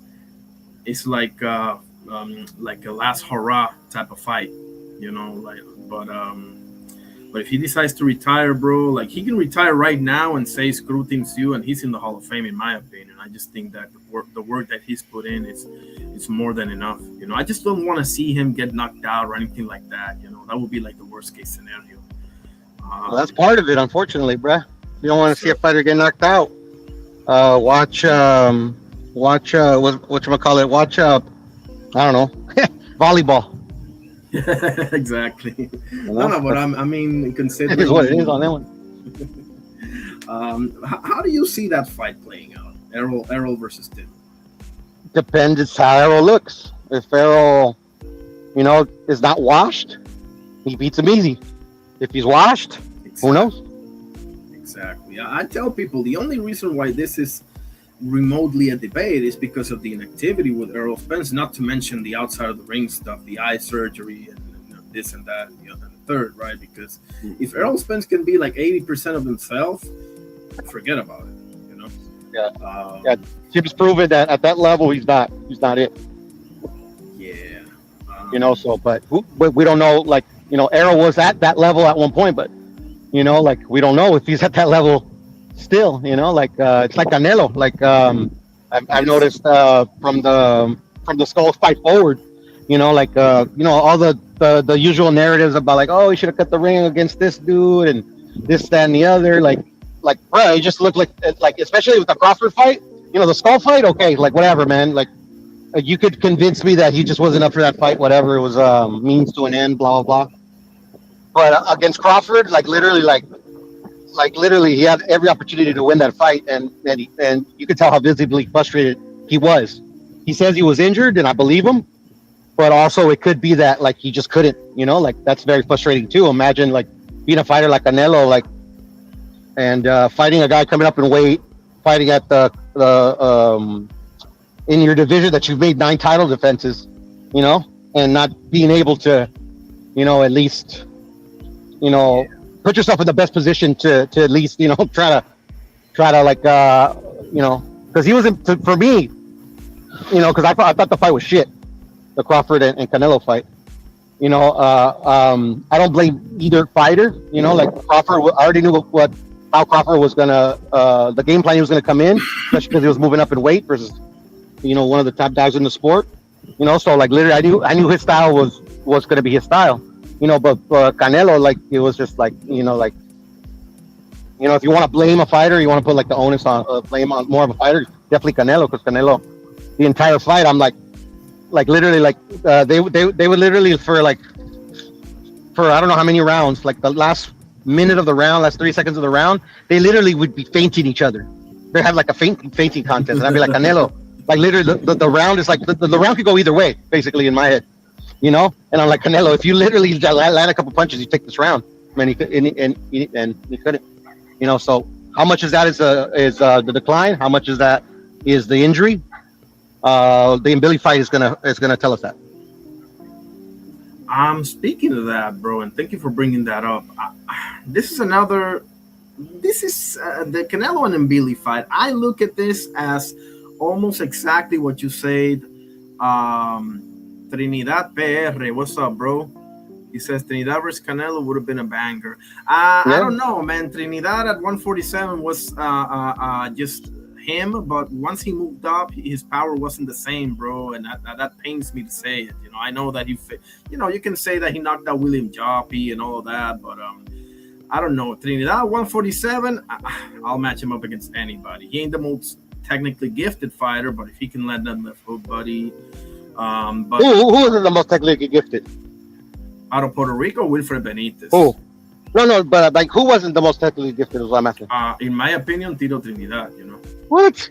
a last hurrah type of fight, you know. But if he decides to retire, bro, like he can retire right now and say screw things you, and he's in the Hall of Fame in my opinion. I just think that the work that he's put in is more than enough. You know, I just don't want to see him get knocked out or anything like that. You know, that would be like the worst case scenario. Well, that's part of it, unfortunately, bruh. You don't want to see a fighter get knocked out. Watch whatchamacallit, watch I don't know, volleyball. Exactly. No, but I mean, considering It is what it is on that one. How do you see that fight playing out? Errol versus Tim. Depends. It's how Errol looks. If Errol, you know, is not washed, he beats him easy. If he's washed, who knows? Exactly. I tell people the only reason why this is remotely a debate is because of the inactivity with Errol Spence, not to mention the outside of the ring stuff, the eye surgery and this and that and the other and the third, right? Because if Errol Spence can be like 80% of himself, forget about it, you know? Yeah. Tim's proven that at that level he's not it. Yeah. You know, so but we don't know, like, you know, Errol was at that level at one point, but you know, like we don't know if he's at that level still, you know, like it's like Canelo. Like I've noticed from the Skull fight forward, you know, like you know, all the usual narratives about like, oh, he should have cut the ring against this dude and this, that, and the other. Like bro, he just looked like especially with the Crawford fight, you know, the Skull fight. Okay, like whatever, man. Like you could convince me that he just wasn't up for that fight. Whatever, it was means to an end. Blah blah blah. But against Crawford, like literally, he had every opportunity to win that fight, and you could tell how visibly frustrated he was. He says he was injured, and I believe him. But also, it could be that like he just couldn't, you know, like that's very frustrating too. Imagine like being a fighter like Canelo, like, and fighting a guy coming up in weight, fighting at the in your division that you've made 9 title defenses, you know, and not being able to, you know, at least, you know, put yourself in the best position to at least, you know, try to like, you know, because he wasn't, for me, you know, because I thought the fight was shit, the Crawford and Canelo fight. You know, I don't blame either fighter. You know, like Crawford, I already knew how Crawford was gonna, the game plan he was gonna come in, especially because he was moving up in weight versus, you know, one of the top guys in the sport. You know, so like literally, I knew his style was gonna be his style. You know, but Canelo, like, it was just like, you know, like, you know, if you want to blame a fighter, you want to put like the onus on, blame on more of a fighter, definitely Canelo, because Canelo, the entire fight, I'm like literally, like, they would literally for I don't know how many rounds, like the last minute of the round, last 3 seconds of the round, they literally would be fainting each other. They have like a fainting contest, and I'd be like, Canelo, like literally the round is like, the round could go either way, basically, in my head. You know, and I'm like, Canelo, if you literally land a couple punches, you take this round. I mean, and he couldn't. You know, so how much is that is the decline? How much is that is the injury? The Billy fight is gonna tell us that. Speaking of that, bro, and thank you for bringing that up. This is the Canelo and Mbili fight. I look at this as almost exactly what you said. Trinidad PR, what's up, bro? He says Trinidad versus Canelo would have been a banger. I don't know, man. Trinidad at 147 was just him, but once he moved up, his power wasn't the same, bro, and that pains me to say it. You know, I know that you know, you can say that he knocked out William Joppy and all of that, but I don't know. Trinidad 147, I'll match him up against anybody. He ain't the most technically gifted fighter, but if he can land that left hook, buddy. But who is the most technically gifted? Out of Puerto Rico, Wilfred Benitez. Oh, no, but like, who wasn't the most technically gifted? Is what I'm asking. In my opinion, Tito Trinidad. You know what?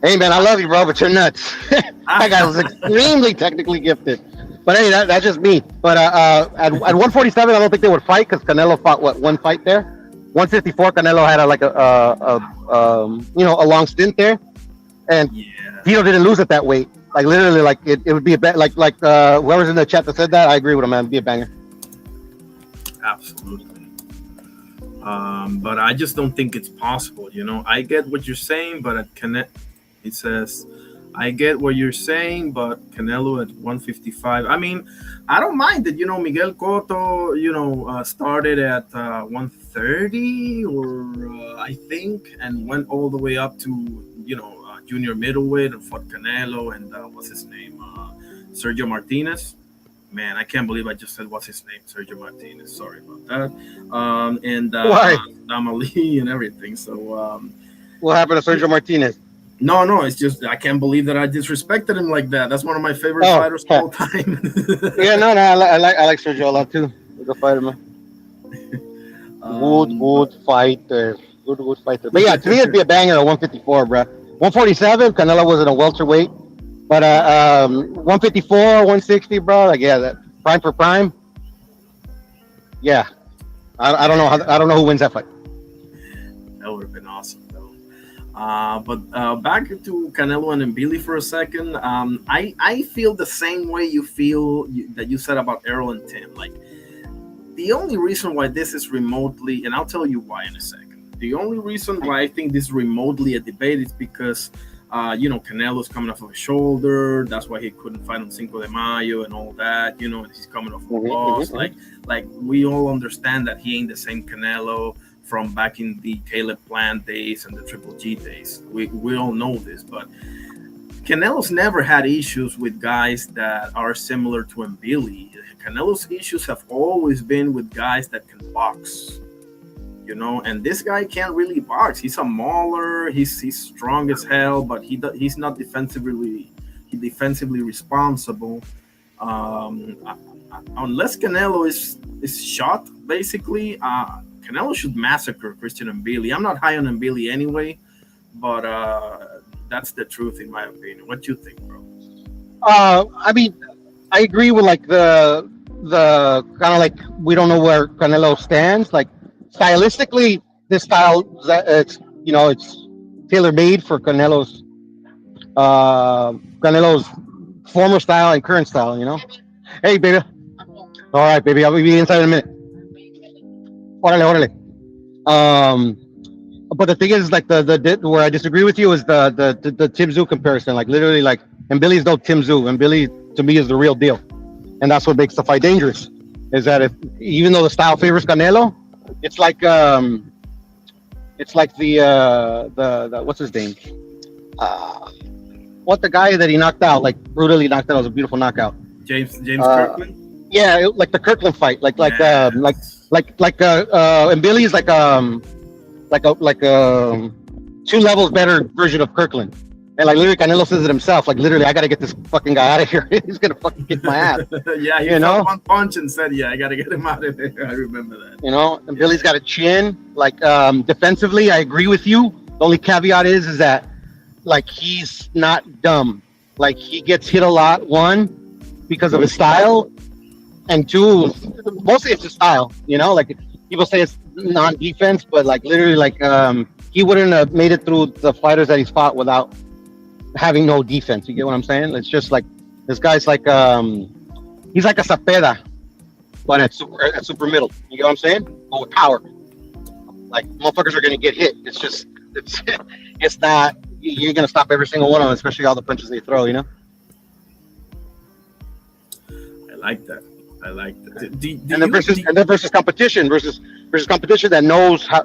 Hey man, I love you, bro, but you're nuts. That guy was extremely technically gifted. But hey, that's just me. But at 147, I don't think they would fight because Canelo fought one fight there. 154, Canelo had a long stint there, and Tito didn't lose at that weight. Like literally, like it would be a bet. Like whoever's in the chat that said that, I agree with him, man. It'd be a banger. Absolutely. But I just don't think it's possible. I get what you're saying, but at it says, I get what you're saying, but Canelo at 155. I mean, I don't mind that. Miguel Cotto, started at 130, or I think, and went all the way up to junior middleweight and fought Canelo and what's his name, Sergio Martinez. Man, I can't believe I just said what's his name, Sergio Martinez. Sorry about that. And Damali and everything. So, what happened to Sergio Martinez? No, it's just I can't believe that I disrespected him like that. That's one of my favorite fighters of all time. Yeah, no, I like Sergio a lot too. He's a fighter, man. Good fighter. Good fighter. But yeah, to me it'd be a banger at 154, bro. 147, Canelo was in a welterweight. But 154, 160, bro. Like that prime for prime. Yeah, I don't know I don't know who wins that fight. That would have been awesome, though. But back to Canelo and Mbili for a second. I feel the same way you feel that you said about Errol and Tim. Like the only reason why this is remotely, and I'll tell you why in a second. The only reason why I think this is remotely a debate is because. Canelo's coming off of a shoulder. That's why he couldn't fight on Cinco de Mayo and all that. And he's coming off a loss. Like we all understand that he ain't the same Canelo from back in the Caleb Plant days and the Triple G days. We all know this, but Canelo's never had issues with guys that are similar to Mbili. Canelo's issues have always been with guys that can box. And this guy can't really box. He's a mauler. He's strong as hell, but he's not defensively responsible. Unless Canelo is shot, basically, Canelo should massacre Christian Mbili. I'm not high on Mbili anyway, but that's the truth in my opinion. What do you think, bro? I mean, I agree with like the kind of like we don't know where Canelo stands. Like stylistically, this style it's tailor-made for Canelo's former style and current style. Hey, baby. All right, baby. I'll be inside in a minute. Orale. But the thing is, like the where I disagree with you is the Tim Tszyu comparison. Like literally, like Mbili's no Tim Tszyu. Mbili to me is the real deal, and that's what makes the fight dangerous. Is that even though the style favors Canelo, it's like the what's his name? What the guy that he knocked out, like brutally knocked out, it was a beautiful knockout. James Kirkland. Yeah, like the Kirkland fight, like Mbili is like a 2 levels better version of Kirkland. And like literally Canelo says it himself, like literally I gotta get this fucking guy out of here. He's gonna fucking kick my ass. Yeah, he felt one punch and said, I gotta get him out of there. I remember that. And Billy's got a chin. Like defensively, I agree with you. The only caveat is that like he's not dumb. Like he gets hit a lot, one, because of his style, and two, mostly it's his style, like people say it's non-defense, but like literally like he wouldn't have made it through the fighters that he's fought without having no defense. You get what I'm saying? It's just like this guy's like he's like a Cepeda, but at super middle. You get what I'm saying? But with power. Like motherfuckers are gonna get hit. It's it's not you're gonna stop every single one of them, especially all the punches they throw, I like that. And then versus competition that knows how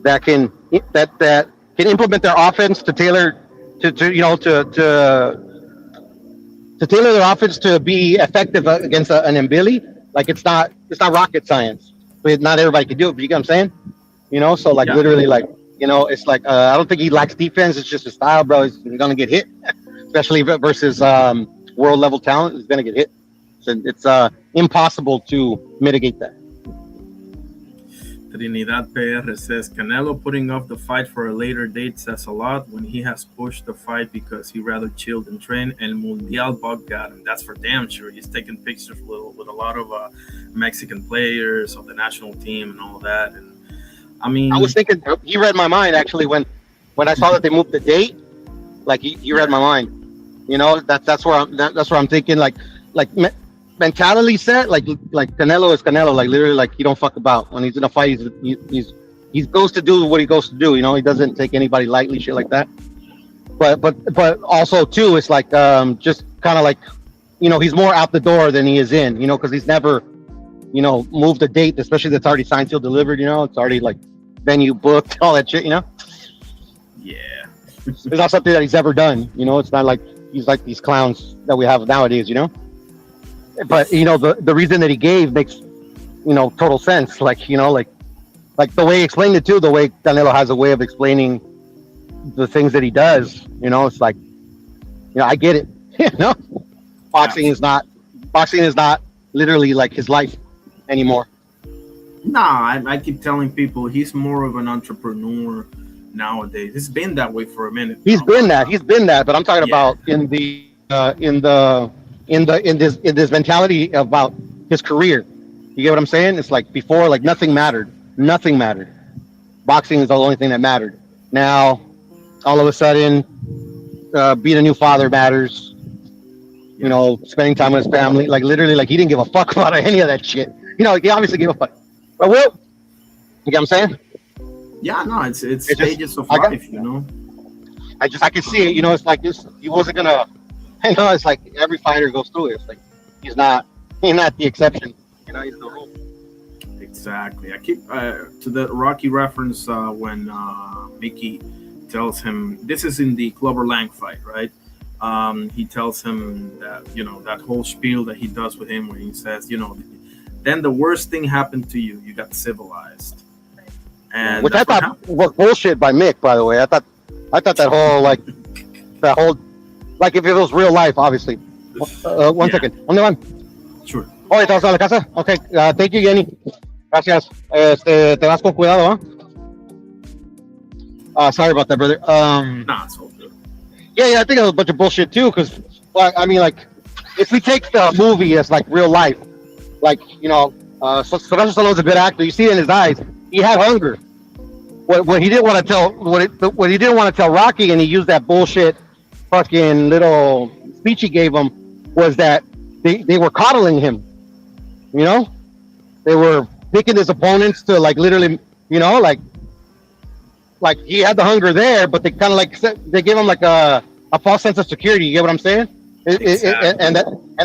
that can implement their offense to tailor to tailor their offense to be effective against an Mbili. Like it's not rocket science. But not everybody can do it. But you get what I'm saying? So like literally like it's like I don't think he lacks defense. It's just his style, bro. He's gonna get hit, especially versus world level talent. He's gonna get hit. So it's impossible to mitigate that. Trinidad PR says Canelo putting off the fight for a later date says a lot when he has pushed the fight because he rather chilled and trained. El Mundial bug got him. That's for damn sure. He's taking pictures with a lot of Mexican players of the national team and all that. And I mean, I was thinking he read my mind actually when I saw that they moved the date. Like he read my mind. You know, that's where I'm thinking like mentality set, like Canelo is Canelo, like literally, like he don't fuck about. When he's in a fight, he goes to do what he goes to do. You know, he doesn't take anybody lightly, shit like that. But also too, it's like just kind of like, you know, he's more out the door than he is in. You know, because he's never, you know, moved a date, especially that's already signed, sealed, delivered. You know, it's already like venue booked, all that shit. You know. Yeah. It's not something that he's ever done. You know, it's not like he's like these clowns that we have nowadays. You know. But you know, the reason that he gave makes, you know, total sense. Like, you know, like the way he explained it too, the way Canelo has a way of explaining the things that he does, you know, it's like, you know, I get it. You know, boxing is not literally like his life anymore. Nah, I keep telling people he's more of an entrepreneur nowadays. It's been that way for a minute. He's been that, but I'm talking about in this mentality about his career. You get what I'm saying? It's like before, like nothing mattered. Boxing is the only thing that mattered. Now, all of a sudden, being a new father matters. You know, spending time with his family. Like literally, like he didn't give a fuck about any of that shit. You know, he obviously gave a fuck. But you get what I'm saying? Yeah, no, it's stages of life, you know. I can see it. You know, it's like this. He wasn't gonna. I know it's like every fighter goes through it. It's like he's not the exception. You know, he's the rule. Exactly. I keep to the Rocky reference when Mickey tells him, this is in the Clubber Lang fight, right? He tells him that, you know, that whole spiel that he does with him when he says, you know, then the worst thing happened to you. You got civilized. And which I thought was bullshit by Mick, by the way. I thought that whole like if it was real life, obviously. One second. ¿Dónde van? Sure. Oh, ¿estás a la casa? Okay. Thank you, Jenny. Gracias. Te vas con cuidado, ¿ah? Sorry about that, brother. Nah, it's all good. Yeah, I think it was a bunch of bullshit too. Because, I mean, like, if we take the movie as like real life, like, you know, Sylvester Stallone's a good actor. You see it in his eyes. He had hunger. What he didn't want to tell, what he didn't want to tell Rocky, and he used that bullshit fucking little speech he gave him, was that they were coddling him. You know, they were picking his opponents to like literally, you know, like he had the hunger there, but they kind of like they gave him like a false sense of security. You get what I'm saying? And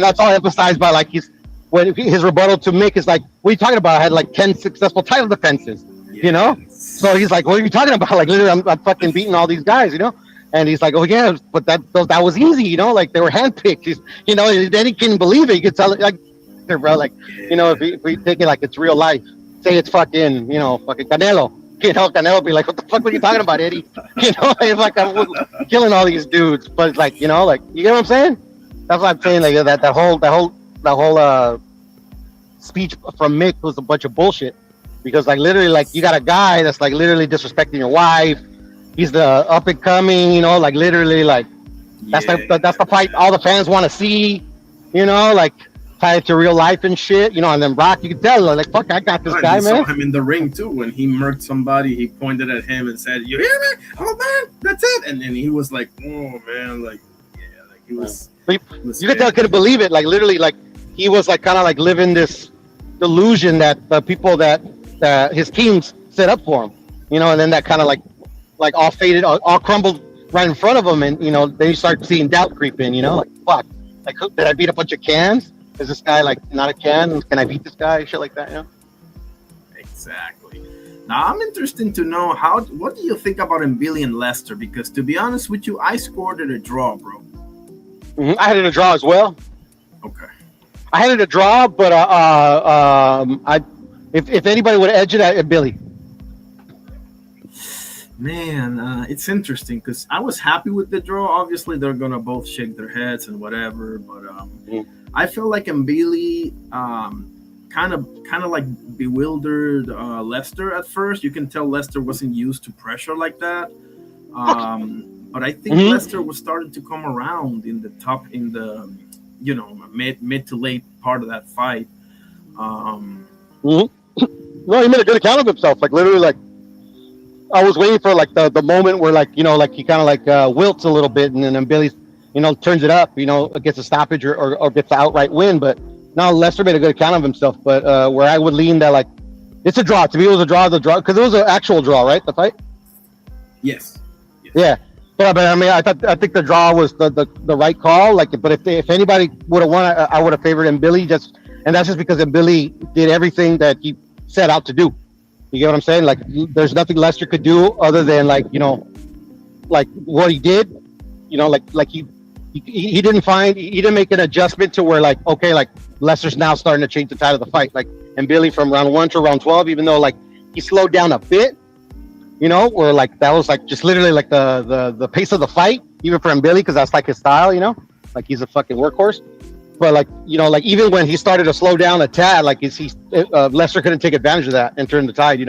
that's all emphasized by like his rebuttal to Mick is like, what are you talking about? I had like 10 successful title defenses. Yes. You know, so he's like, what are you talking about? Like literally, I'm fucking beating all these guys. You know. And he's like, oh yeah, but that was easy, you know, like they were handpicked. You know, then he couldn't believe it. You could tell it, like, bro, like, you know, if we take it like it's real life, say it's fucking, you know, fucking Canelo. You know, Canelo be like, what the fuck were you talking about, Eddie? You know, it's like I'm killing all these dudes, but it's like, you know, like, you get what I'm saying? That's what I'm saying. Like that whole speech from Mick was a bunch of bullshit, because like literally, like you got a guy that's like literally disrespecting your wife. He's the up and coming, you know, like literally, like that's the fight all the fans want to see, you know, like tied to real life and shit, you know. And then Rock, you can tell, like, fuck, I got this guy, man. Saw him in the ring too when he murked somebody. He pointed at him and said, "You hear me? Oh man, that's it." And then he was like, "Oh man, like, yeah, like he was." You could tell, couldn't believe it, like literally, like he was like kind of like living this delusion that the people that his teams set up for him, you know, and then that kind of like all faded, all crumbled right in front of him, and you know, then you start seeing doubt creep in, you know, like fuck, like did I beat a bunch of cans? Is this guy like not a can? Can I beat this guy? Shit like that, you know. Exactly. Now I'm interested to know what do you think about Billy and Lester? Because to be honest with you, I scored it a draw, bro. Mm-hmm. I had it a draw as well. Okay. I had it a draw, but if anybody would edge it at Billy. Man, it's interesting because I was happy with the draw. Obviously, they're gonna both shake their heads and whatever, but I feel like Mbili kind of like bewildered Leicester at first. You can tell Leicester wasn't used to pressure like that. But I think Leicester was starting to come around in the mid to late part of that fight. Well, he made a good account of himself. Like literally, like I was waiting for like the moment where like he kind of like wilts a little bit, and then Billy, turns it up. Gets a stoppage or gets the outright win. But no, Leicester made a good account of himself. But where I would lean that like it's a draw. To me, it was a draw. The draw because it was an actual draw, right? The fight. Yes. Yeah. But I mean, I think the draw was the right call. Like, but if anybody would have won, I would have favored Billy and that's just because Billy did everything that he set out to do. You get what I'm saying? Like, there's nothing Leicester could do other than like what he did. Like he didn't make an adjustment to where like, okay, like Leicester's now starting to change the tide of the fight. Like, and Billy from round 1 to round 12, even though like he slowed down a bit. Or like that was like just literally like the pace of the fight, even for Billy, because that's like his style, like he's a fucking workhorse. But like like even when he started to slow down a tad, like Leicester couldn't take advantage of that and turn the tide.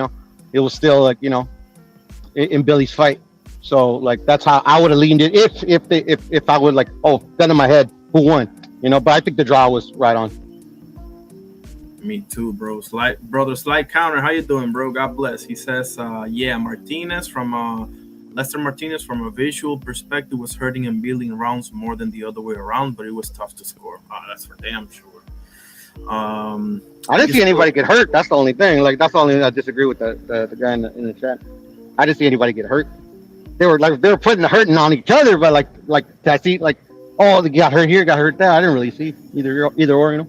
It was still like in Billy's fight. So like that's how I would have leaned it if I would like gun in my head who won, But I think the draw was right on. Me too, bro. Slight counter. How you doing, bro? God bless. He says, Martinez from Lester Martinez from a visual perspective was hurting and building rounds more than the other way around, but it was tough to score. That's for damn sure. I didn't see anybody get hurt. That's the only thing. Like that's the only thing I disagree with the guy in the chat. I didn't see anybody get hurt. They were putting the hurting on each other, but like I see like they got hurt here, got hurt there. I didn't really see either or.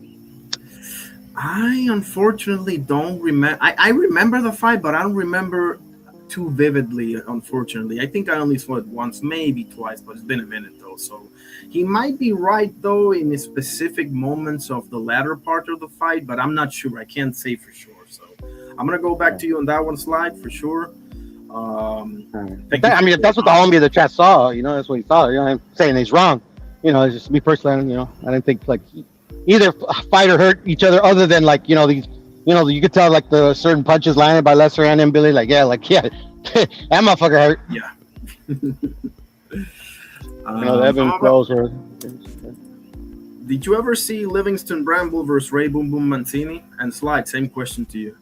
I unfortunately don't remember. I remember the fight, but I don't remember too vividly, unfortunately. I think I only saw it once, maybe twice, but it's been a minute though. So he might be right though in the specific moments of the latter part of the fight, but I'm not sure. I can't say for sure. So I'm gonna go back to you on that one slide for sure. I mean, if that's what the homie of the chat saw, that's what he saw. I'm saying he's wrong. It's just me personally. I didn't think like either fight or hurt each other, other than like these, you could tell like the certain punches landed by Leicester and Billy. Like that motherfucker hurt. Yeah. The Evans blows were. Did you ever see Livingston Bramble versus Ray Boom Boom Mancini? And slide, same question to you.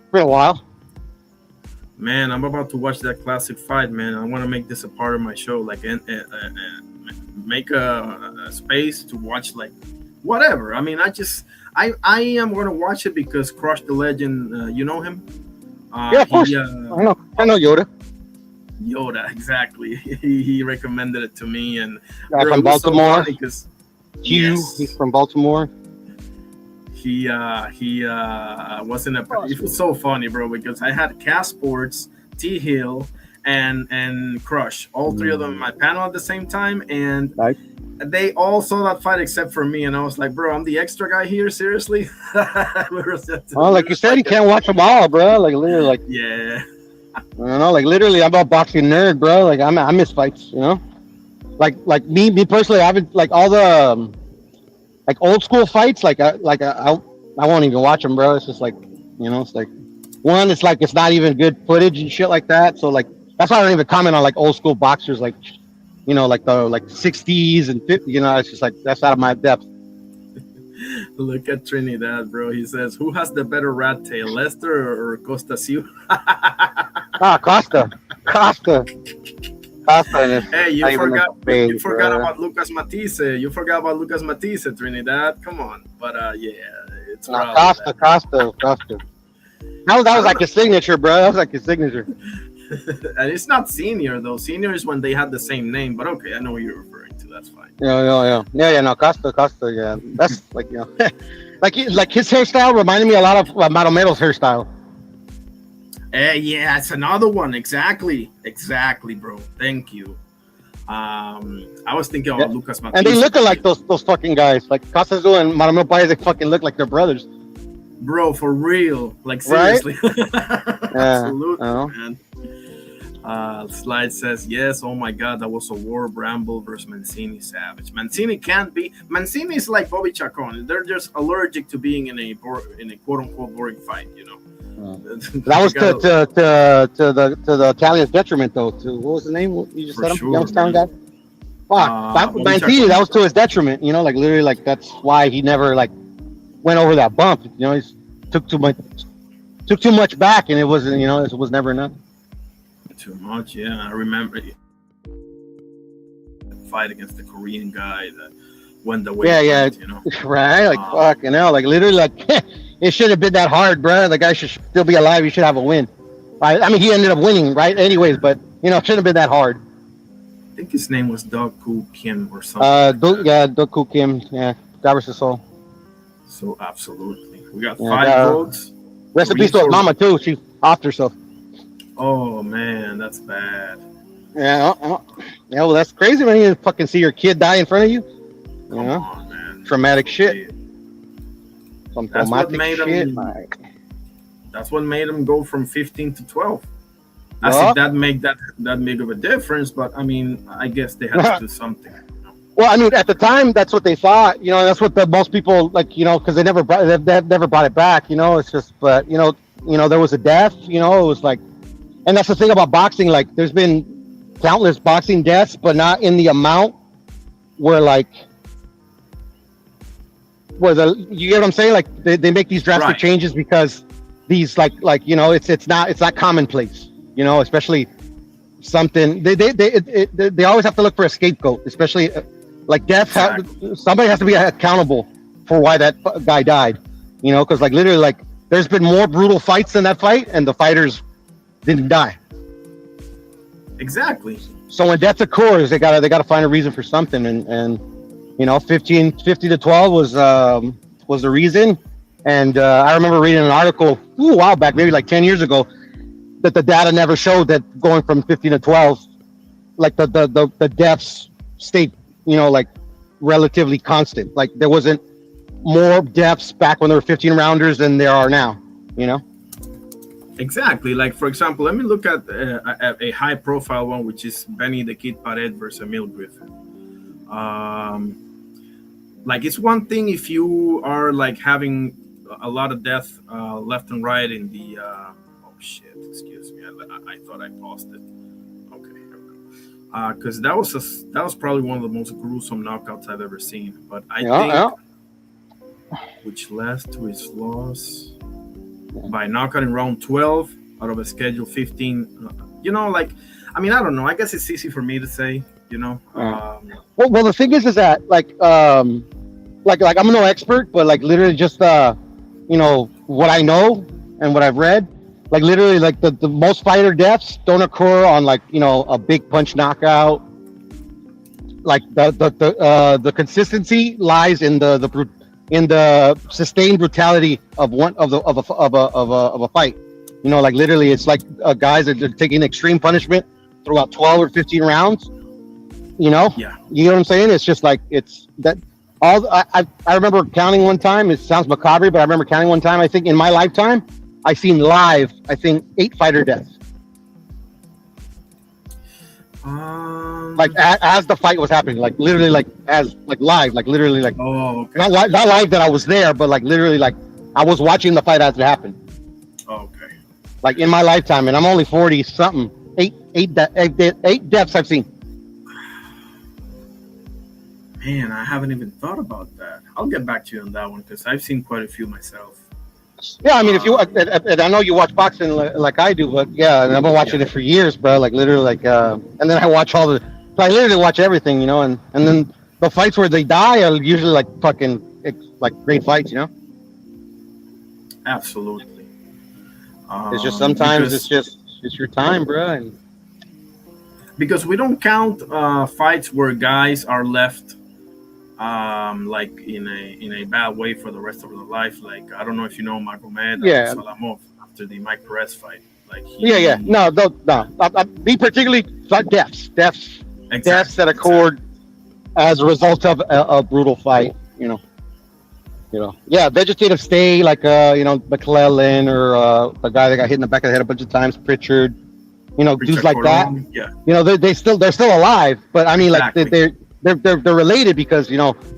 For a while. Man, I'm about to watch that classic fight, man. I want to make this a part of my show, like make a space to watch like. Whatever. I mean, I am going to watch it because Crush the Legend, you know him? Yeah, of course. I know Yoda. Yoda, exactly. He recommended it to me. And from Baltimore. Because he's from Baltimore. He wasn't it was so funny, bro, because I had Cass Sports, T Hill, and Crush, all three of them in my panel at the same time, and nice. They all saw that fight except for me, and I was like, bro, I'm the extra guy here, seriously? Well, like you said, you can't watch them all, bro. Like literally, like yeah. I don't know, like literally, I'm a boxing nerd, bro. Like I miss fights, Like me personally, I haven't like all the like old school fights. I won't even watch them, bro. It's just like it's like one, it's like it's not even good footage and shit like that. So like that's why I don't even comment on like old school boxers, like. Like the 60s and 50s, it's just like that's out of my depth. Look at Trinidad, bro. He says, who has the better rat tail, Lester or Costa Silva? Costa. Hey, you forgot about Lucas Matisse. You forgot about Lucas Matisse, Trinidad. Come on. But it's Costa. That was like his signature, bro. That was like his signature. And it's not senior though. Senior is when they had the same name. But okay, I know what you're referring to. That's fine. Yeah. No, Costa. Yeah, that's like like his hairstyle reminded me a lot of Maromero's hairstyle. Yeah, it's another one. Exactly, bro. Thank you. I was thinking of Lucas Matisse. And they look like those fucking guys. Like Costa and Maromero Paez, they fucking look like they're brothers. Bro, for real. Like seriously. Right? Absolutely, man. Slide says, yes, oh my God, that was a war. Bramble versus Mancini savage. Mancini can't be. Mancini is like Bobby Chacon. They're just allergic to being in a quote-unquote boring fight, you know. That was to the Italians' detriment, though. To what was the name? You just said him, sure, Youngstown guy. Fuck, Mancini. That was to his detriment. You know, like literally, like that's why he never like went over that bump. You know, he took too much back, and it wasn't. You know, it was never enough. Too much, yeah. I remember the fight against the Korean guy that went the way. Yeah, you know, right? Like fucking hell, like literally, like it should have been that hard, bro. The guy should still be alive. He should have a win. I mean, he ended up winning, right? Anyways, but you know, it shouldn't have been that hard. I think his name was Doug Koo Kim or something. Doug Koo Kim. Yeah, God rest his soul. So absolutely, we got 5 votes. Rest in peace to his mama too. She offed herself. Oh man, that's bad. Yeah, well, that's crazy when you fucking see your kid die in front of you. Come on, man. Traumatic shit. Some That's what traumatic made shit. him. That's what made him go from 15 to 12. I think that make that big of a difference, but I mean, I guess they had to do something. Well, I mean, at the time, that's what they thought. You know, that's what most people like. You know, because they never brought it back. You know, it's just, but you know, there was a death. You know, it was like. And that's the thing about boxing. Like, there's been countless boxing deaths, but not in the amount where, like, you get what I'm saying? Like, they make these drastic changes because these, like you know, it's not commonplace. You know, especially something they always have to look for a scapegoat, especially like death. Somebody has to be accountable for why that guy died. You know, because like literally, like there's been more brutal fights than that fight, and the fighters didn't die. Exactly. So when death occurs, they gotta find a reason for something, and you know, 50 to 12 was the reason. And I remember reading an article a while back, maybe like 10 years ago, that the data never showed that going from 15 to 12, like the deaths stayed, you know, like relatively constant. Like there wasn't more deaths back when there were 15 rounders than there are now, you know. Exactly. Like, for example, let me look at a high-profile one, which is Benny the Kid Pared versus Emil Griffin. Like, it's one thing if you are, like, having a lot of death left and right in the... oh, shit. Excuse me. I thought I paused it. Okay, here we go. Because that was probably one of the most gruesome knockouts I've ever seen. But I think... Which led to his loss... by knockout in round 12 out of a schedule 15. You know, like, I mean, I don't know. I guess it's easy for me to say, you know. Well, the thing is that like I'm no expert, but like literally just you know what I know and what I've read. Like literally, like the most fighter deaths don't occur on like, you know, a big punch knockout. Like the consistency lies in the sustained brutality of a fight. You know, like literally, it's like guys that are taking extreme punishment throughout 12 or 15 rounds. You know, you know what I'm saying? It's just like it's that. I remember counting one time. It sounds macabre, but I remember counting one time. I think in my lifetime, I seen live. I think 8 fighter deaths. Like as the fight was happening, like literally, like as like live, like literally, like not live that I was there, but like literally, like I was watching the fight as it happened. Okay. Like in my lifetime, and I'm only 40 something. 8 deaths I've seen. Man, I haven't even thought about that. I'll get back to you on that one because I've seen quite a few myself. Yeah, I mean, if you and I know you watch boxing like I do, but yeah, and I've been watching it for years, bro. Like literally, like and then I watch so I literally watch everything, you know, and then the fights where they die are usually like fucking like great fights, you know. Absolutely. It's just sometimes it's your time, bro. And because we don't count fights where guys are left like in a bad way for the rest of their life. Like, I don't know if you know Magomed Salamov after the Mike Perez fight. Like no, be particularly deaths that occurred as a result of a brutal fight. You know, vegetative stay, like you know, McClellan or the guy that got hit in the back of the head a bunch of times, Pritchard. You dudes like that. Yeah. They're still alive, but I mean, Exactly. like they're related because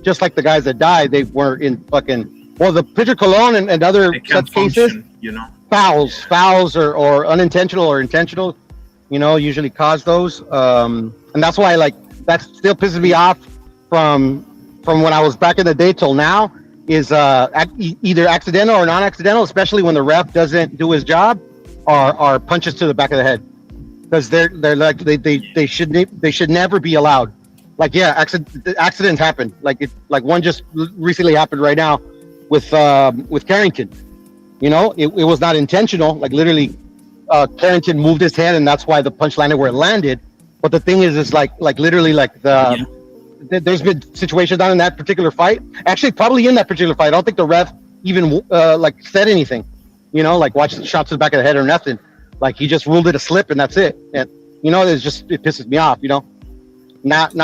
just like the guys that died, they were in fucking the pitcher Colon and other They can't such cases. function. Fouls or unintentional or intentional, usually cause those. And that's why that still pisses me off from when I was back in the day till now is either accidental or non-accidental, especially when the ref doesn't do his job, or punches to the back of the head, because they're like they should never be allowed. Like accidents happen. Like one just recently happened right now with Carrington. It was not intentional. Like literally, Carrington moved his head, and that's why the punch landed where it landed. But the thing is like literally there's been situations down in that particular fight. Actually, probably in that particular fight, I don't think the ref even said anything. Watch the shots to the back of the head or nothing. Like he just ruled it a slip, and that's it. And it pisses me off. Not the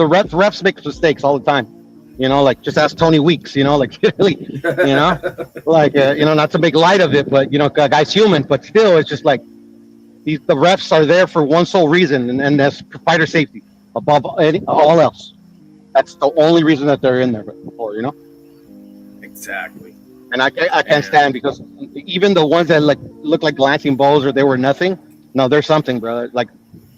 refs make mistakes all the time. Just ask Tony Weeks, really, not to make light of it, but, a guy's human, but still, it's just like the refs are there for one sole reason, and that's fighter safety above all else. That's the only reason that they're in there before, Exactly. And I can't stand, because even the ones that look like glancing balls or they were nothing, no, there's something, brother. Like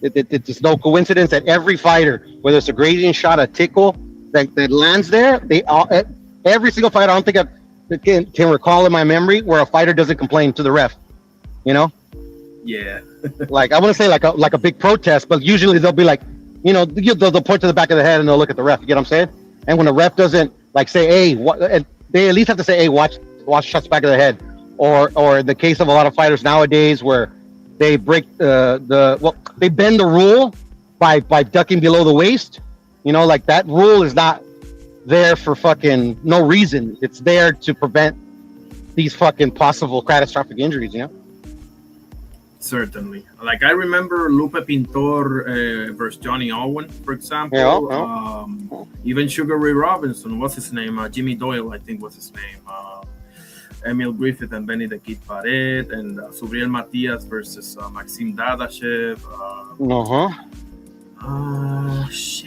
it's no coincidence that every fighter, whether it's a grazing shot, a tickle, that lands there, every single fighter, I don't think I can recall in my memory where a fighter doesn't complain to the ref. Yeah. Like I want to say like a big protest, but usually they'll be like, they'll point to the back of the head and they'll look at the ref. You get what I'm saying? And when a ref doesn't say, hey, they at least have to say, hey, watch shots back of the head, or in the case of a lot of fighters nowadays where they break they bend the rule by ducking below the waist. Like that rule is not there for fucking no reason. It's there to prevent these fucking possible catastrophic injuries, Certainly. Like I remember Lupe Pintor versus Johnny Owen, for example. Even Sugar Ray Robinson, what's his name? Jimmy Doyle, I think was his name. Emil Griffith and Benny the Kid Pared, and Subriel Matias versus Maxim Dadashev.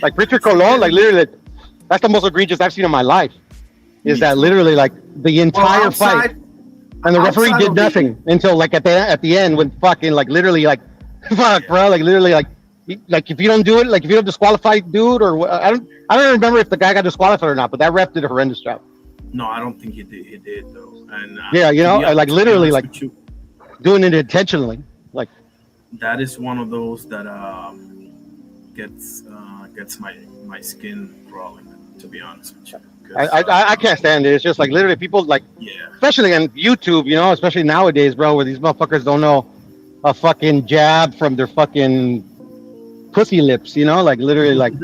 Like Richard Colon, like literally, that's the most egregious I've seen in my life. Is that literally like the entire fight, and the referee did nothing until like at the end when fucking like literally like fuck, bro, like literally like if you don't do it, like if you don't disqualify dude or I don't remember if the guy got disqualified or not, but that ref did a horrendous job. No, I don't think he did. He did though. And like literally like doing it intentionally. Like that is one of those that gets my skin crawling, to be honest with you. I can't stand it. It's just like literally people like, especially on YouTube, especially nowadays, bro, where these motherfuckers don't know a fucking jab from their fucking pussy lips, like literally like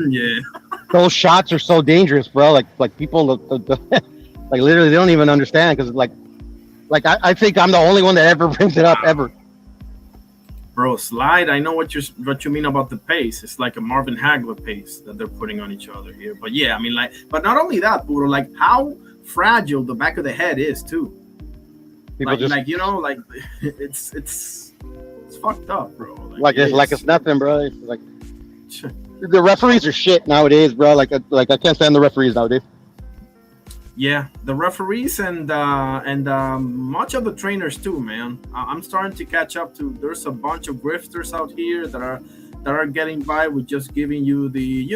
those shots are so dangerous, bro. Like people like literally they don't even understand, because like I think I'm the only one that ever brings it up ever. Bro, slide. I know what you mean about the pace. It's like a Marvin Hagler pace that they're putting on each other here. But yeah, I mean, like, but not only that, Puro, like how fragile the back of the head is too. It's fucked up, bro. It's nothing, bro. It's like the referees are shit nowadays, bro. Like I can't stand the referees nowadays. Yeah, the referees and much of the trainers too, man. I'm starting to catch up to. There's a bunch of grifters out here that are getting by with just giving you the,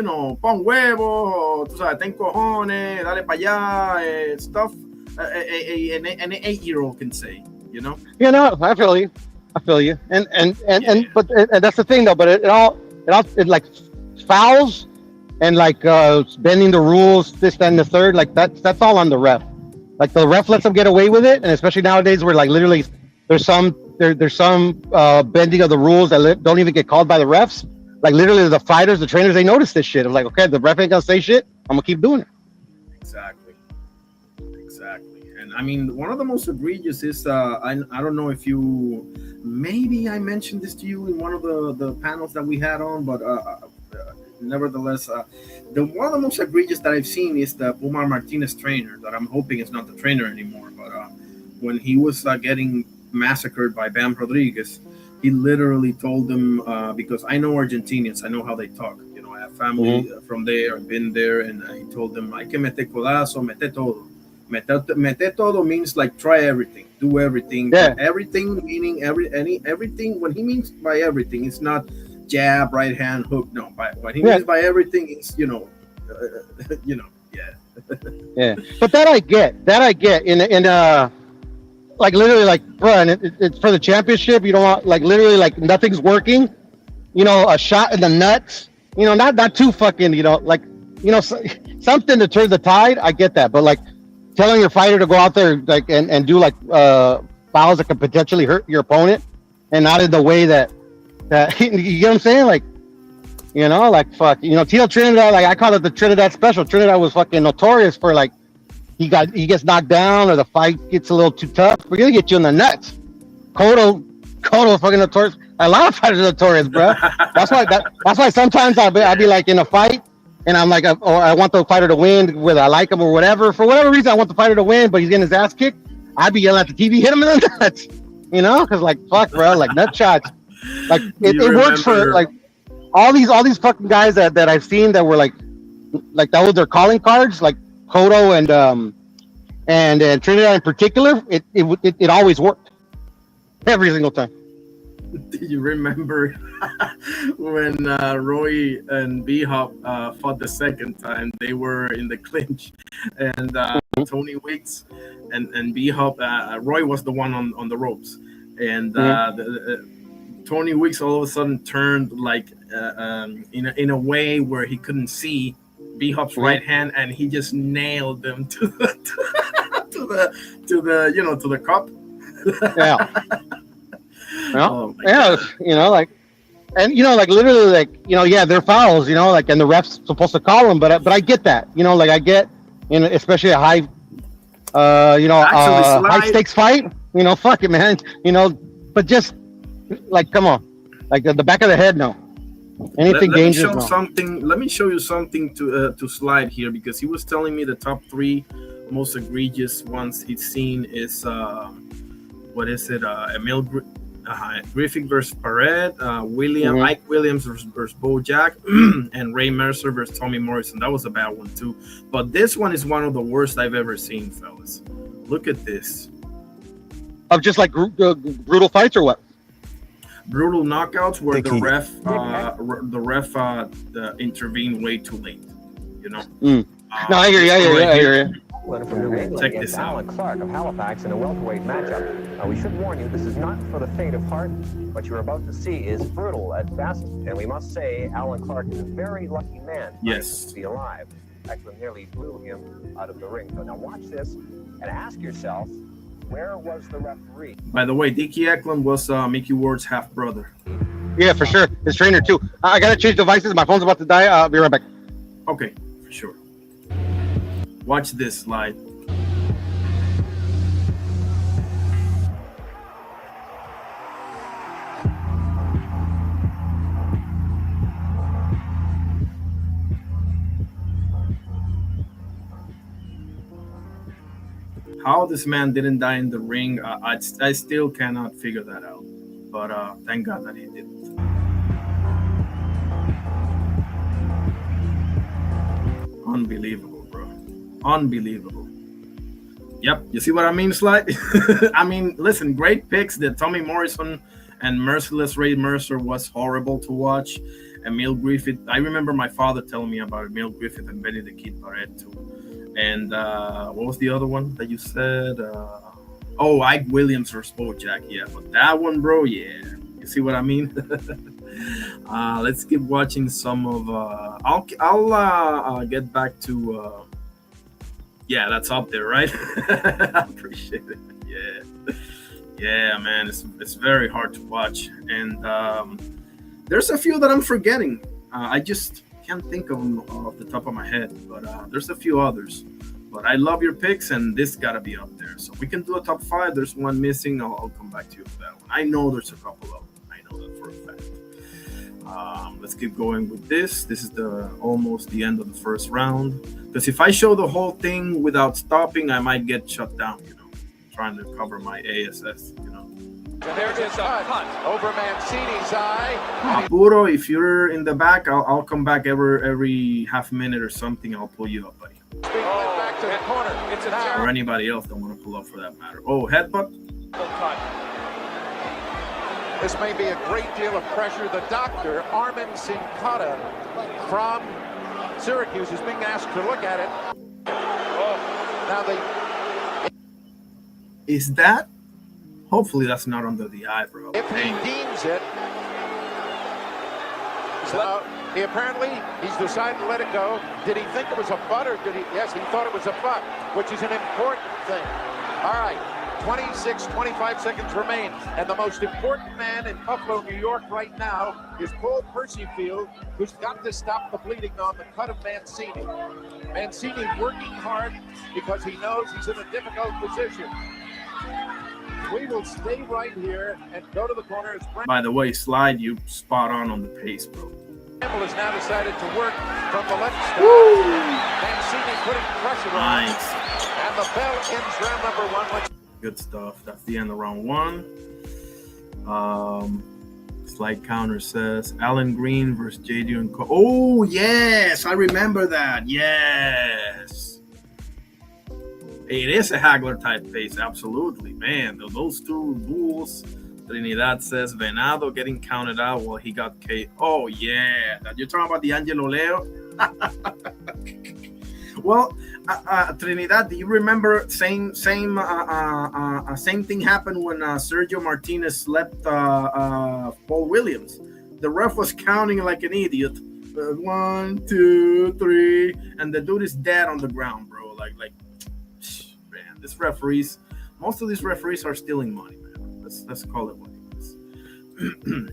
pon huevo, tú sabes, ten cojones, dale pa allá, stuff an 8-year-old can say, I feel you, and that's the thing though. But it like fouls. And like bending the rules, this, that, and the third, like that's all on the ref. Like the ref lets them get away with it, and especially nowadays, where like literally there's some bending of the rules that don't even get called by the refs. Like literally, the fighters, the trainers, they notice this shit. I'm like, okay, the ref ain't gonna say shit. I'm gonna keep doing it. Exactly. And I mean, one of the most egregious is I don't know if maybe I mentioned this to you in one of the panels that we had on, but. Nevertheless, one of the most egregious that I've seen is the Umar Martinez trainer, that I'm hoping is not the trainer anymore. But when he was getting massacred by Bam Rodriguez, he literally told them, because I know Argentinians, I know how they talk. You know, I have family from there, I've been there, and I told them, "Hay que meter codazo, meter todo." Meter todo means like try everything, do everything. Yeah. Everything meaning everything. When he means by everything, it's not jab, right hand, hook. No, what he means by everything is, yeah. Yeah, but that I get. In like literally, like, bro, and it's for the championship. You don't want, like, literally, like, nothing's working. You know, a shot in the nuts. You know, not too fucking. You know, like, you know, something to turn the tide. I get that, but like, telling your fighter to go out there like and do like fouls that could potentially hurt your opponent, and not in the way that you get what I'm saying, like. You know, like, fuck. You know, Tito Trinidad, like, I call it the Trinidad special. Trinidad was fucking notorious for, like, he gets knocked down or the fight gets a little too tough. We're gonna get you in the nuts. Cotto fucking notorious. A lot of fighters are notorious, bro. That's why sometimes I'll be like in a fight and I'm like, or I want the fighter to win, whether I like him or whatever. For whatever reason, I want the fighter to win, but he's getting his ass kicked. I'd be yelling at the TV, hit him in the nuts. You know, because, like, fuck, bro, like, nut shots. Like, it works for, like, all these fucking guys that I've seen that were like that was their calling cards, like Cotto and Trinidad in particular. It always worked every single time. Do you remember when Roy and B-Hop fought the second time? They were in the clinch, and Tony Weeks and B-Hop. Roy was the one on the ropes, and Tony Weeks all of a sudden turned like in a way where he couldn't see B-Hop's right hand, and he just nailed them to the to the cup. Yeah. Well, yeah, you know, like, and you know, like, literally, like, you know, yeah, they're fouls, you know, like, and the ref's supposed to call them, but I get that, you know, like, I get, you know, especially a high, high stakes fight, you know, fuck it, man, you know, but just like, come on, like, the back of the head, no. Anything dangerous, no. Let me show you something to slide here, because he was telling me the top 3 most egregious ones he's seen is what is it? Emil Griffith versus Parrett, Ike Williams versus Bo Jack, and Ray Mercer versus Tommy Morrison. That was a bad one too. But this one is one of the worst I've ever seen, fellas. Look at this. Of just like brutal fights or what? Brutal knockouts where the ref intervened way too late. You know. No, I hear you. Check this out. Alan Clark of Halifax in a welterweight matchup. We should warn you, this is not for the faint of heart. What you're about to see is brutal at best, and we must say Alan Clark is a very lucky man to be alive. Eklund nearly blew him out of the ring. So now watch this and ask yourself, where was the referee? By the way, Dickie Eklund was Mickey Ward's half brother. Yeah, for sure. His trainer too. I gotta change devices. My phone's about to die. I'll be right back. Okay, for sure. Watch this slide. How this man didn't die in the ring, I still cannot figure that out. But thank God that he didn't. Unbelievable, bro. Unbelievable. Yep, you see what I mean, Sly? I mean, listen, great picks. The Tommy Morrison and Merciless Ray Mercer was horrible to watch. Emil Griffith, I remember my father telling me about Emil Griffith and Benny the Kid Barrett too. And what was the other one that you said? Ike Williams or Spojack. Yeah, but that one, bro, yeah. You see what I mean? Let's keep watching some of. I'll get back to. Yeah, that's up there, right? I appreciate it. Yeah, man, it's very hard to watch, and there's a few that I'm forgetting. I just can't think of them off the top of my head, but there's a few others. But I love your picks, and this gotta be up there. So we can do a top 5. There's one missing. I'll come back to you for that one. I know there's a couple of them. I know that for a fact. Let's keep going with this. This is almost the end of the first round. Because if I show the whole thing without stopping, I might get shut down. You know, trying to cover my ASS. You know. And there is a cut over Mancini's eye. Puro, if you're in the back, I'll come back every half minute or something. I'll pull you up, buddy. Back to the corner. It's a Or anybody else don't want to pull up for that matter. Oh, headbutt. This may be a great deal of pressure. The doctor, Armin Sincata from Syracuse, is being asked to look at it. Now Is that? Hopefully that's not under the eyebrow. if he deems it, so he's decided to let it go. Did he think it was a butt, or did he? Yes, he thought it was a butt, which is an important thing. All right, 25 seconds remain, and the most important man in Buffalo, New York right now is Paul Percyfield, who's got to stop the bleeding on the cut of Mancini. Mancini working hard because he knows he's in a difficult position. We will stay right here and go to the corner. By the way, Slide, you spot on the pace, bro. Bramble has now decided to work from the left side. Mancini putting pressure on. Nice. And the bell ends round number 1. Good stuff. That's the end of round 1. Slide counter says Alan Green versus JD and Co. Oh, yes. I remember that. Yes. It is a Hagler type pace. Absolutely. Man, those two bulls. Trinidad says Venado getting counted out while he got K. Oh, yeah. You're talking about the Angelo Leo? Well, Trinidad, do you remember same thing happened when Sergio Martinez slept Paul Williams? The ref was counting like an idiot. 1, 2, 3, and the dude is dead on the ground, bro. Like, man, most of these referees are stealing money, man. Let's call it what it is.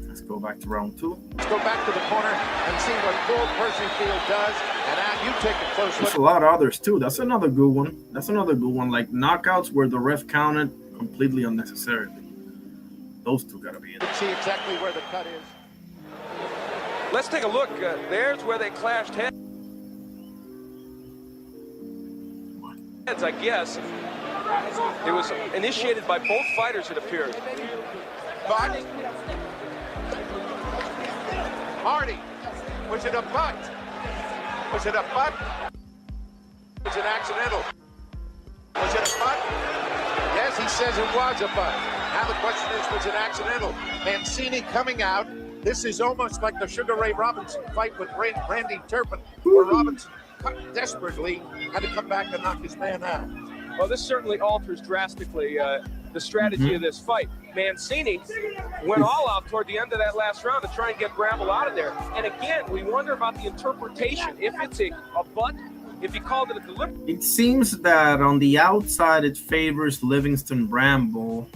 Let's go back to round 2. Let's go back to the corner and see what Paul Percyfield does. And now you take a close look. There's a lot of others too. That's another good one. Like knockouts where the ref counted completely unnecessarily. Those two gotta be in. See exactly where the cut is. Let's take a look. There's where they clashed heads, I guess. It was initiated by both fighters, it appears. But Marty, was it a butt? Was it a butt? Was it accidental? Was it a butt? Yes, he says it was a butt. Now the question is, was it accidental? Mancini coming out. This is almost like the Sugar Ray Robinson fight with Randy Turpin, where Robinson cut desperately, had to come back and knock his man out. Well, this certainly alters drastically the strategy of this fight. Mancini went all out toward the end of that last round to try and get Bramble out of there. And again, we wonder about the interpretation. If it's a butt, if he called it a deliberate. It seems that on the outside it favors Livingston Bramble.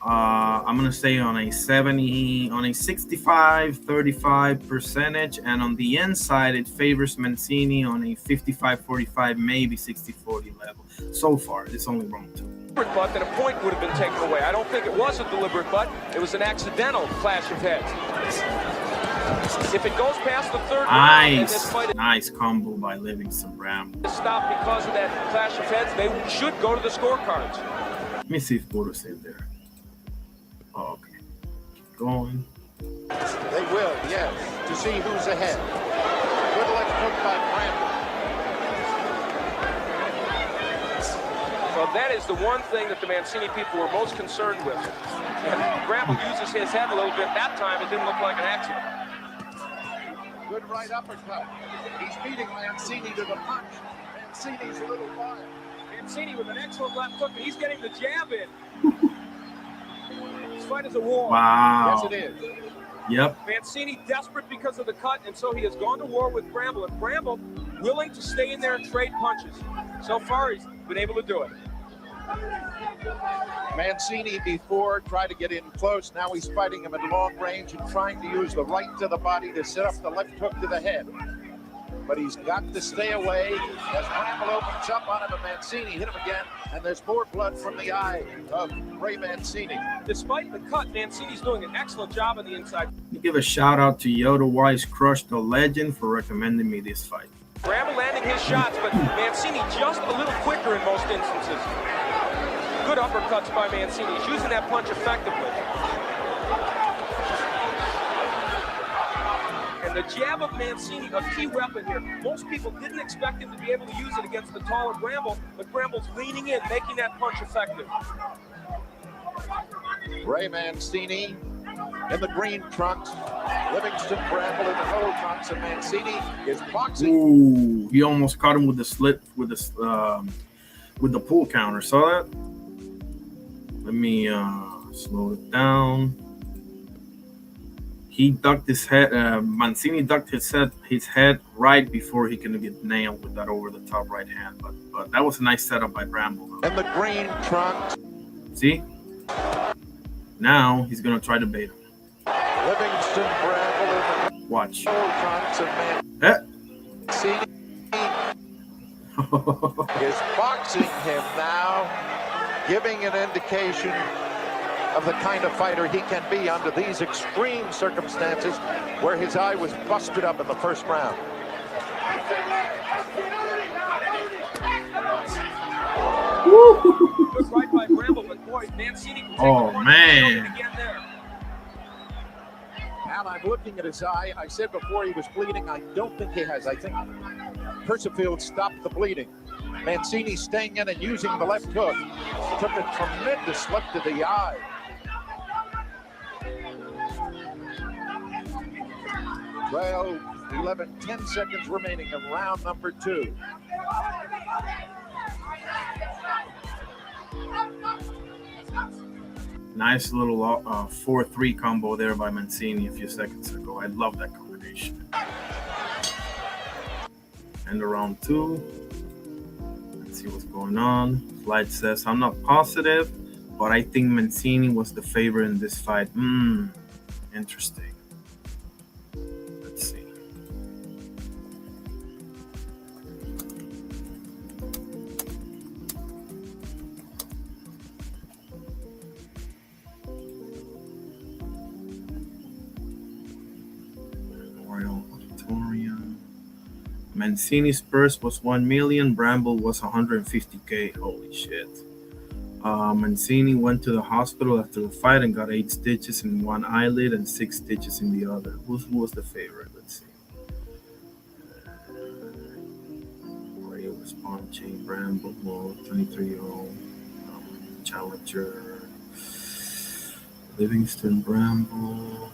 I'm gonna say on a 65-35 percentage, and on the inside it favors Mancini on a 55-45, maybe 60-40 level. So far, it's only round 2. Butt, then a point would have been taken away. I don't think it was a deliberate butt. It was an accidental clash of heads. If it goes past the third round, this fight nice combo by Livingston Bramble. is stopped because of that clash of heads, they should go to the scorecards. Let me see if Bodo's in there. Oh, okay. Keep going. They will, yes, to see who's ahead. Good left hook by Bramble. So that is the one thing that the Mancini people were most concerned with. And Bramble uses his head a little bit. That time it didn't look like an accident. Good right uppercut. He's beating Mancini to the punch. Mancini's a little wild. Mancini with an excellent left hook, and he's getting the jab in. This fight is a war. Wow. Yes, it is. Yep. Mancini desperate because of the cut, and so he has gone to war with Bramble. And Bramble willing to stay in there and trade punches. So far, he's been able to do it. Mancini before tried to get in close. Now he's fighting him at long range and trying to use the right to the body to set up the left hook to the head. But he's got to stay away as Bramble opens up on him, and Mancini hit him again, and there's more blood from the eye of Ray Mancini. Despite the cut, Mancini's doing an excellent job on the inside. Let me give a shout out to Yoda Wise Crush the Legend for recommending me this fight. Bramble landing his shots, but Mancini just a little quicker in most instances. Good uppercuts by Mancini. He's using that punch effectively. And the jab of Mancini, a key weapon here. Most people didn't expect him to be able to use it against the taller Bramble, but Bramble's leaning in, making that punch effective. Ray Mancini in the green trunks, Livingston Bramble in the yellow trunks, and Mancini is boxing. Ooh, he almost caught him with the slip, with the pull counter. Saw that? Let me slow it down. He ducked his head. Mancini ducked his head right before he can get nailed with that over the top right hand. But that was a nice setup by Bramble. In the green trunks. See? Now he's gonna try to bait him. Livingston Bramble in the Watch. yellow trunks, and Mancini is boxing him now, giving an indication of the kind of fighter he can be under these extreme circumstances where his eye was busted up in the first round. Good right by Bramble, but boy, Mancini can take Oh, man. again there. And I'm looking at his eye. I said before he was bleeding. I don't think he has. I think Percival stopped the bleeding. Mancini staying in and using the left hook. Took a tremendous lift to the eye. Well, 10 seconds remaining in round number 2. Nice little 4-3 combo there by Mancini a few seconds ago. I love that combination. And round 2. Let's see what's going on. Flight says, I'm not positive, but I think Mancini was the favorite in this fight. Interesting. Let's see. Mancini's purse was 1 million. Bramble was 150K. Holy shit. Mancini went to the hospital after the fight and got 8 stitches in one eyelid and 6 stitches in the other. Who was the favorite? Let's see. Ray was punching. Bramble, 23-year-old challenger. Livingston, Bramble.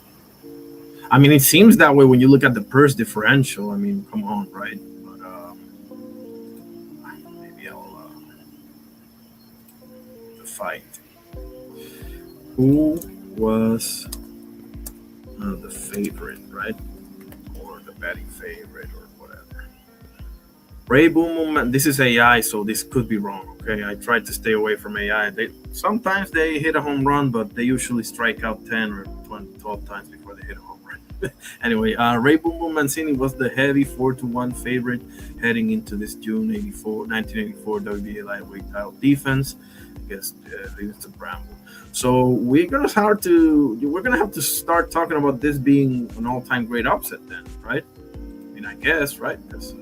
I mean, it seems that way when you look at the purse differential. I mean, come on, right? But maybe I'll the fight. Who was the favorite, right? Or the betting favorite, or whatever. Ray Boom. This is AI, so this could be wrong. Okay, I tried to stay away from AI. Sometimes they hit a home run, but they usually strike out 10 or 12 times before they hit a home run. Anyway, Ray Boom Mancini was the heavy 4-1 favorite heading into this June 1984 WBA lightweight title defense against Livingston Bramble. So we're gonna have to start talking about this being an all-time great upset then, right? I mean, I guess, right? Because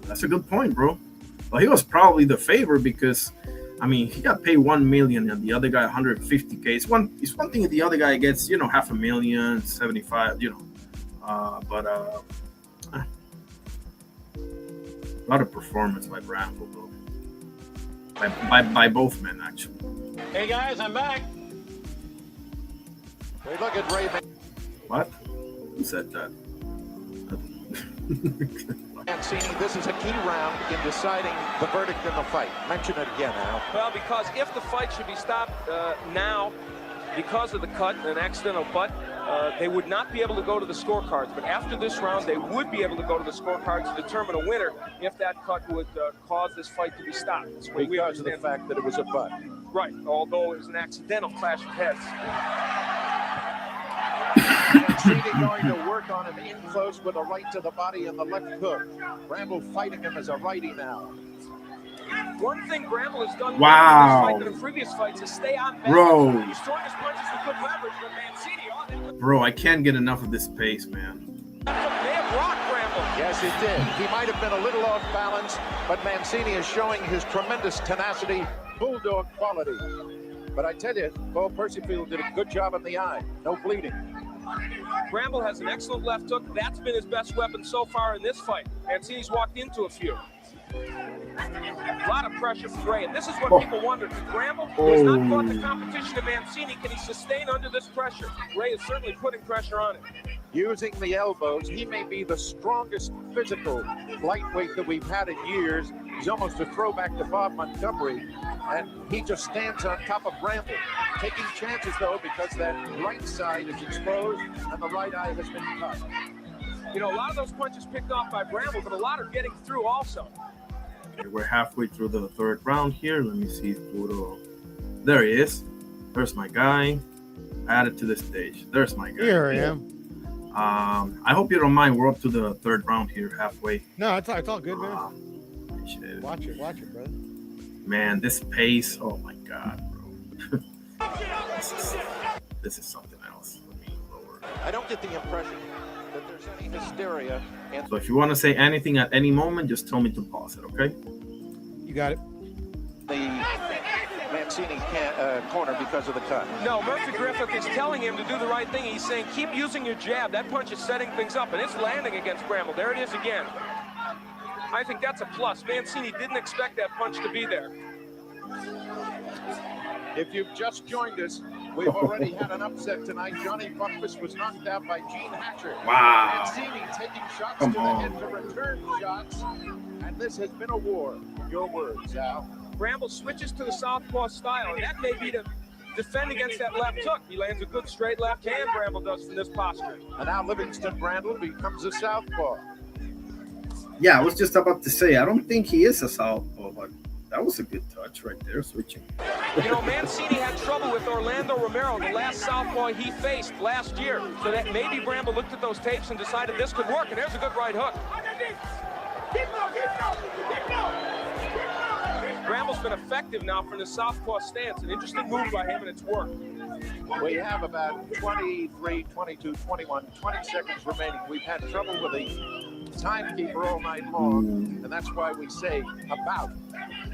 that's a good point, bro. Well, he was probably the favorite because, I mean, he got paid 1 million and the other guy 150K. It's one thing if the other guy gets, $500,000, 75, but a lot of performance by Bramble, though. By both men, actually. Hey guys, I'm back. We look at Ray. What? Who said that? Mancini, this is a key round in deciding the verdict in the fight. Mention it again, Al. Well, because if the fight should be stopped now because of the cut, an accidental butt, they would not be able to go to the scorecards. But after this round, they would be able to go to the scorecards to determine a winner if that cut would cause this fight to be stopped. Because of the fact that it was a butt. Right, although it was an accidental clash of heads. Mancini going to work on him in close with a right to the body and the left hook. Bramble fighting him as a righty now. One thing Bramble has done Wow. in this fight than in previous fights is stay on balance. Bro. He's throwing his punches with good leverage, but Mancini Bro, I can't get enough of this pace, man. may have rocked Bramble. Yes, it did. He might have been a little off balance, but Mancini is showing his tremendous tenacity bulldog quality. But I tell you, Paul Percyfield did a good job on the eye. No bleeding. Bramble has an excellent left hook. That's been his best weapon so far in this fight. Mancini's walked into a few. A lot of pressure from Gray, and this is what people wonder. Bramble has not fought the competition of Mancini. Can he sustain under this pressure? Gray is certainly putting pressure on him. Using the elbows, he may be the strongest physical lightweight that we've had in years. He's almost a throwback to Bob Montgomery, and he just stands on top of Bramble, taking chances though because that right side is exposed and the right eye has been cut. You know, a lot of those punches picked off by Bramble, but a lot are getting through also. Okay, we're halfway through the third round here. Let me see Puro. There he is. There's my guy. Added to the stage. There's my guy. Here I am. I hope you don't mind. We're up to the third round here, halfway. No, it's all good, man. Watch it, brother. Man, this pace. Oh my God, bro. this is something else. Let me lower. I don't get the impression that there's any hysteria. And So if you want to say anything at any moment, just tell me to pause it, okay? You got it. the Mancini corner because of the cut. No, Murphy Griffith is telling him to do the right thing. He's saying, keep using your jab. That punch is setting things up, and it's landing against Bramble. There it is again. I think that's a plus. Mancini didn't expect that punch to be there. If you've just joined us, we've already had an upset tonight. Johnny Buckfast was knocked out by Gene Hatcher. Wow. Mancini taking shots to the head to return shots, and this has been a war. Your words, Al. Bramble switches to the southpaw style, and that may be to defend against that left hook. He lands a good straight left hand, Bramble does, from this posture. And now Livingston Bramble becomes a southpaw. Yeah, I was just about to say, I don't think he is a southpaw, but that was a good touch right there, switching. You know, Mancini had trouble with Orlando Romero, the last southpaw he faced last year. So that maybe Bramble looked at those tapes and decided this could work, and there's a good right hook. Bramble's been effective now from the southpaw stance. An interesting move by him, and it's worked. We have about 23, 22, 21, 20 seconds remaining. We've had trouble with the timekeeper all night long, and that's why we say about.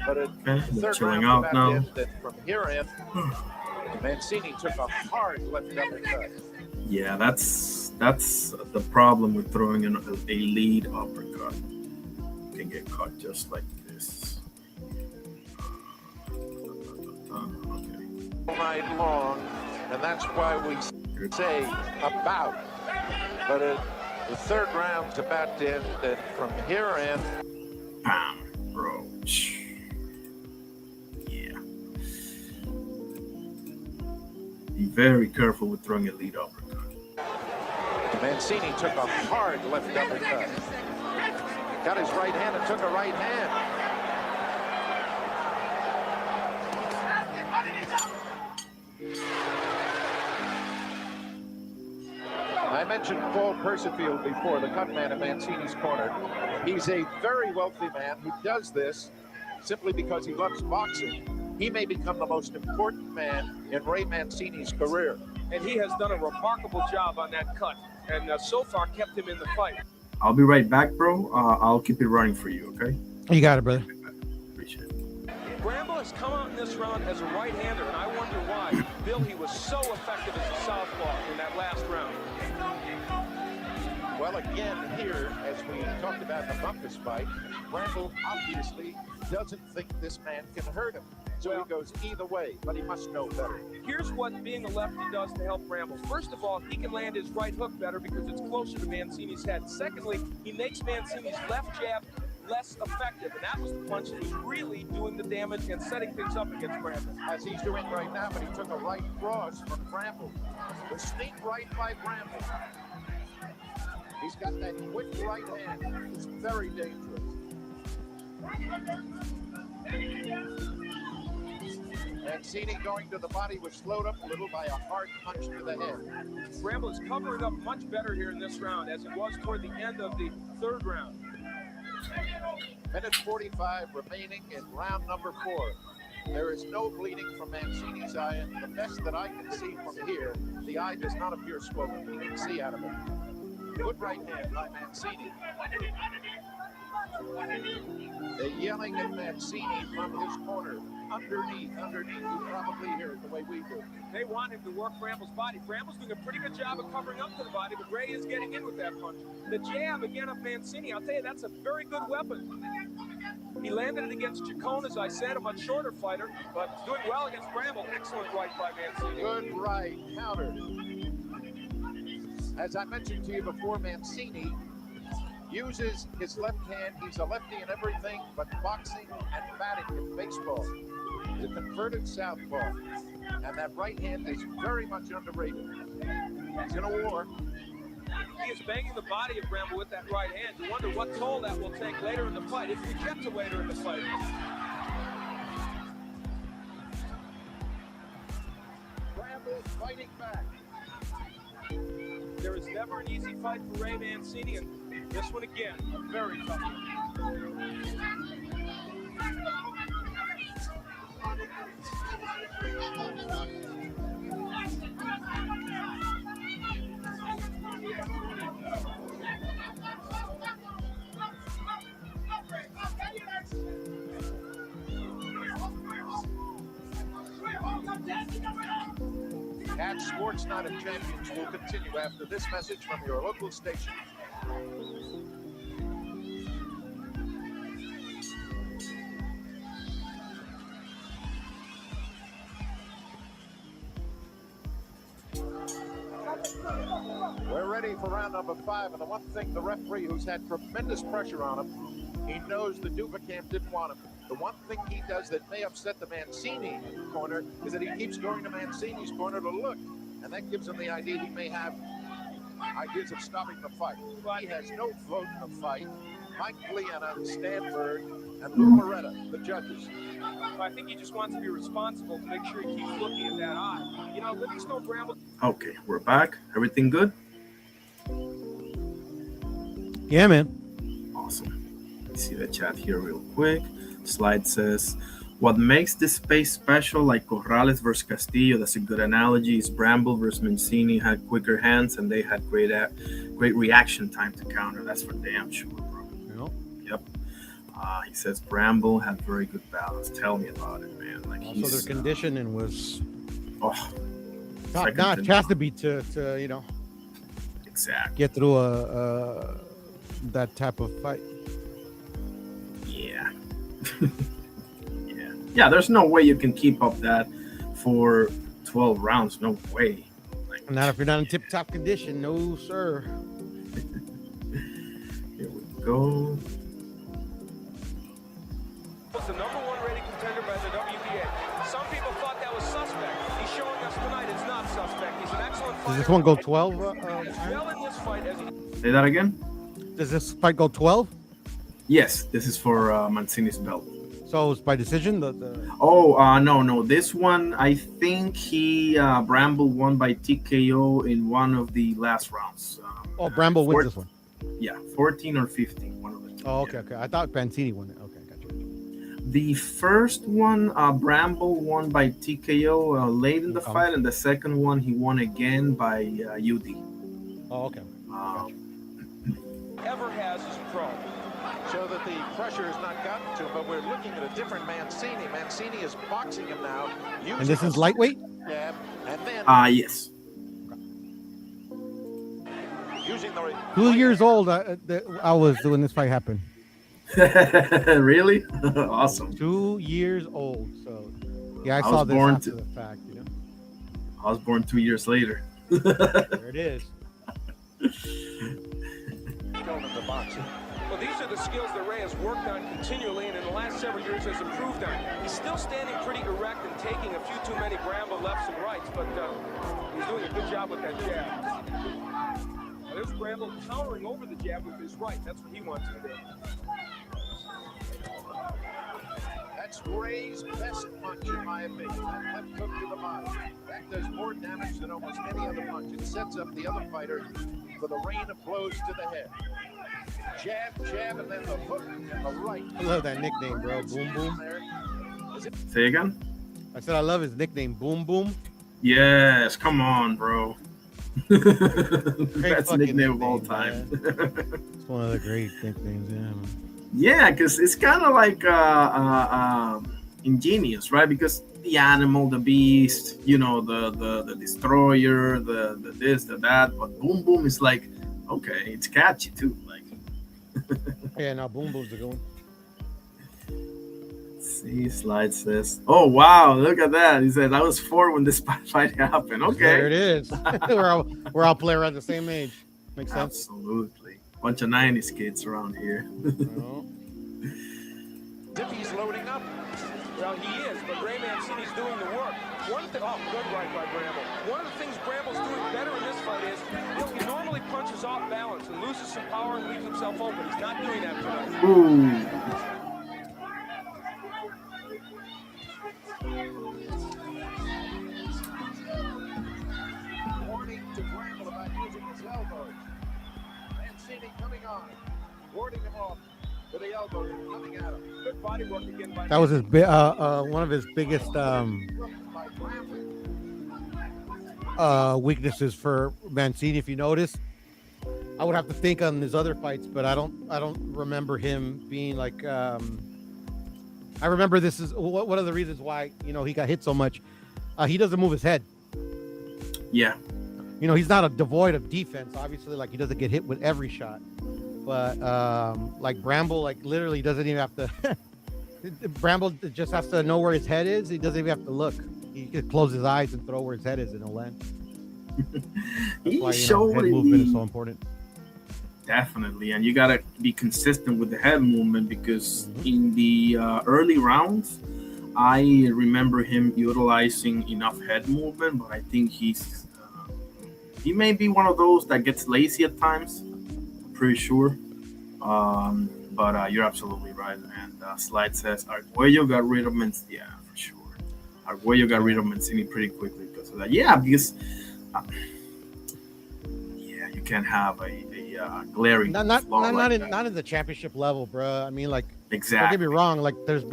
But at third chilling round, out now. that from here in, Mancini took a hard left uppercut. Yeah, that's the problem with throwing a lead uppercut. You can get caught just like this. All night long, and that's why we say about. But the third round's about to end, and from here in, bam, bro. Yeah. Be very careful with throwing a lead uppercut. Mancini took a hard left uppercut. Got his right hand and took a right hand. I mentioned Paul Percyfield before, the cut man at Mancini's corner. He's a very wealthy man who does this simply because he loves boxing. He may become the most important man in Ray Mancini's career. And he has done a remarkable job on that cut, and so far kept him in the fight. I'll be right back, bro. I'll keep it running for you, okay? You got it, brother. Appreciate it. Bramble has come out in this round as a right-hander, and I wonder why. Bill, he was so effective as a southpaw in that last round. Well, again, here, as we talked about in the Bumpus fight, Bramble obviously doesn't think this man can hurt him. So he goes either way, but he must know better. Here's what being a lefty does to help Bramble. First of all, he can land his right hook better because it's closer to Mancini's head. Secondly, he makes Mancini's left jab less effective, and that was the punch that was really doing the damage and setting things up against Bramble. As he's doing right now, but he took a right cross from Bramble. The sneak right by Bramble. He's got that quick right hand. It's very dangerous. Mancini going to the body was slowed up a little by a hard punch to the head. Bramble is covering up much better here in this round as it was toward the end of the third round. Minute 45 remaining in round number 4. There is no bleeding from Mancini's eye, and the best that I can see from here, the eye does not appear swollen. You can see out of it. Good right hand by Mancini. They're yelling at Mancini from his corner. Underneath. You probably hear it the way we do. They want him to work Bramble's body. Bramble's doing a pretty good job of covering up to the body, but Ray is getting in with that punch. The jab again of Mancini, I'll tell you, that's a very good weapon. He landed it against Chacon, as I said, a much shorter fighter, but doing well against Bramble. Excellent right by Mancini. Good right, countered. As I mentioned to you before, Mancini uses his left hand. He's a lefty in everything but boxing and batting in baseball. He's a converted southpaw. And that right hand is very much underrated. He's in a war. He is banging the body of Bramble with that right hand. You wonder what toll that will take later in the fight, if we get to later in the fight. Bramble fighting back. There is never an easy fight for Ray Mancini, and this one again, a very tough At Sports Night of Champions will continue after this message from your local station. We're ready for round number 5, and the one thing the referee, who's had tremendous pressure on him, he knows the Duvacamp didn't want him. The one thing he does that may upset the Mancini corner is that he keeps going to Mancini's corner to look, and that gives him the idea he may have ideas of stopping the fight. He has no vote in the fight. Mike Leanna, Stanford, and Lou Moretta, the judges. I think he just wants to be responsible to make sure he keeps looking at that eye. You know, Livingstone Bramble. Okay, we're back. Everything good? Yeah, man. Awesome. Let me see the chat here real quick. Slide says, what makes this space special, like Corrales versus Castillo, that's a good analogy, is Bramble versus Mancini had quicker hands and they had great reaction time to counter. That's for damn sure, bro. Yep. He says Bramble had very good balance. Tell me about it, man. Like also, their conditioning was top notch. Has to be to you know, exactly get through that type of fight. Yeah. Yeah, there's no way you can keep up that for 12 rounds. No way. Like, not if you're not in tip-top condition. No, sir. Here we go. Was the #1 rated contender by the WBA. Some people thought that was suspect. He's showing us tonight it's not suspect. He's an excellent fighter. Does this one go 12? Well in this fight as he... Say that again? Does this fight go 12? Yes, this is for Mancini's belt. So it's by decision? No. This one, I think Bramble won by TKO in one of the last rounds. Bramble wins this one. Yeah, 14 or 15, one of the two. Oh, okay. I thought Mancini won it. Okay, gotcha. The first one, Bramble won by TKO late in the fight, and the second one, he won again by UD. Oh, okay. Ever has as a pro. So that the pressure has not gotten to him, but we're looking at a different Mancini. Mancini is boxing him now. And this is lightweight? Jab, and then yes. Using the 2 years old, I was when this fight happened. Really? Awesome. 2 years old. So, yeah, I I saw was this born after the fact, you know. I was born 2 years later. There it is. Going into boxing. Well, these are the skills that Ray has worked on continually and in the last several years has improved on. He's still standing pretty erect and taking a few too many Bramble lefts and rights, but he's doing a good job with that jab. Now, there's Bramble countering over the jab with his right. That's what he wants to do. That's Ray's best punch, in my opinion. That left hook to the body. That does more damage than almost any other punch. It sets up the other fighter for the rain of blows to the head. Jab, and then the hook and the right. I love that nickname, bro. Boom Boom. Say again? I said I love his nickname, Boom Boom. Yes, come on, bro. Best nickname of all time. It's one of the great nicknames, yeah. Yeah, because it's kind of like ingenious, right? Because the animal, the beast, you know, the destroyer, the this, the that, but Boom Boom is like, okay, it's catchy too. Like, Yeah, now Boom Boom's the good one. see, Slide says, "Oh wow, look at that." He said, "I was 4 when this fight happened." Okay, There it is. we're all play around the same age. Makes sense. Absolutely, bunch of '90s kids around here. Dippy's loading up. Well, he is, but Ray Mancini's doing the work. Good right by Bramble. One of the things Bramble's doing better in this fight is he normally punches off balance and loses some power and leaves himself open. He's not doing that tonight. Ooh. Warning to Bramble about using his elbows. Mancini coming on, warding him off with the elbows coming at him. Good body work again by That was his one of his biggest weaknesses for Mancini. If you notice, I would have to think on his other fights, but I don't remember him being like. I remember this is one of the reasons why he got hit so much. He doesn't move his head. Yeah. He's not a devoid of defense. Obviously, like he doesn't get hit with every shot, but like Bramble, like literally doesn't even have to. Bramble just has to know where his head is. He doesn't even have to look. He can close his eyes and throw where his head is, and it'll land. That's why head movement is so important. Definitely, and you gotta be consistent with the head movement because in the early rounds, I remember him utilizing enough head movement, but I think he may be one of those that gets lazy at times. Pretty sure, but you're absolutely right. And Slide says Arguello got rid of Mancini. Yeah, for sure. Arguello got rid of Mancini pretty quickly because of that. Yeah, because you can't have a glaring not flaw not in the championship level, bro. I mean, like, exactly. Don't get me wrong. Like, there's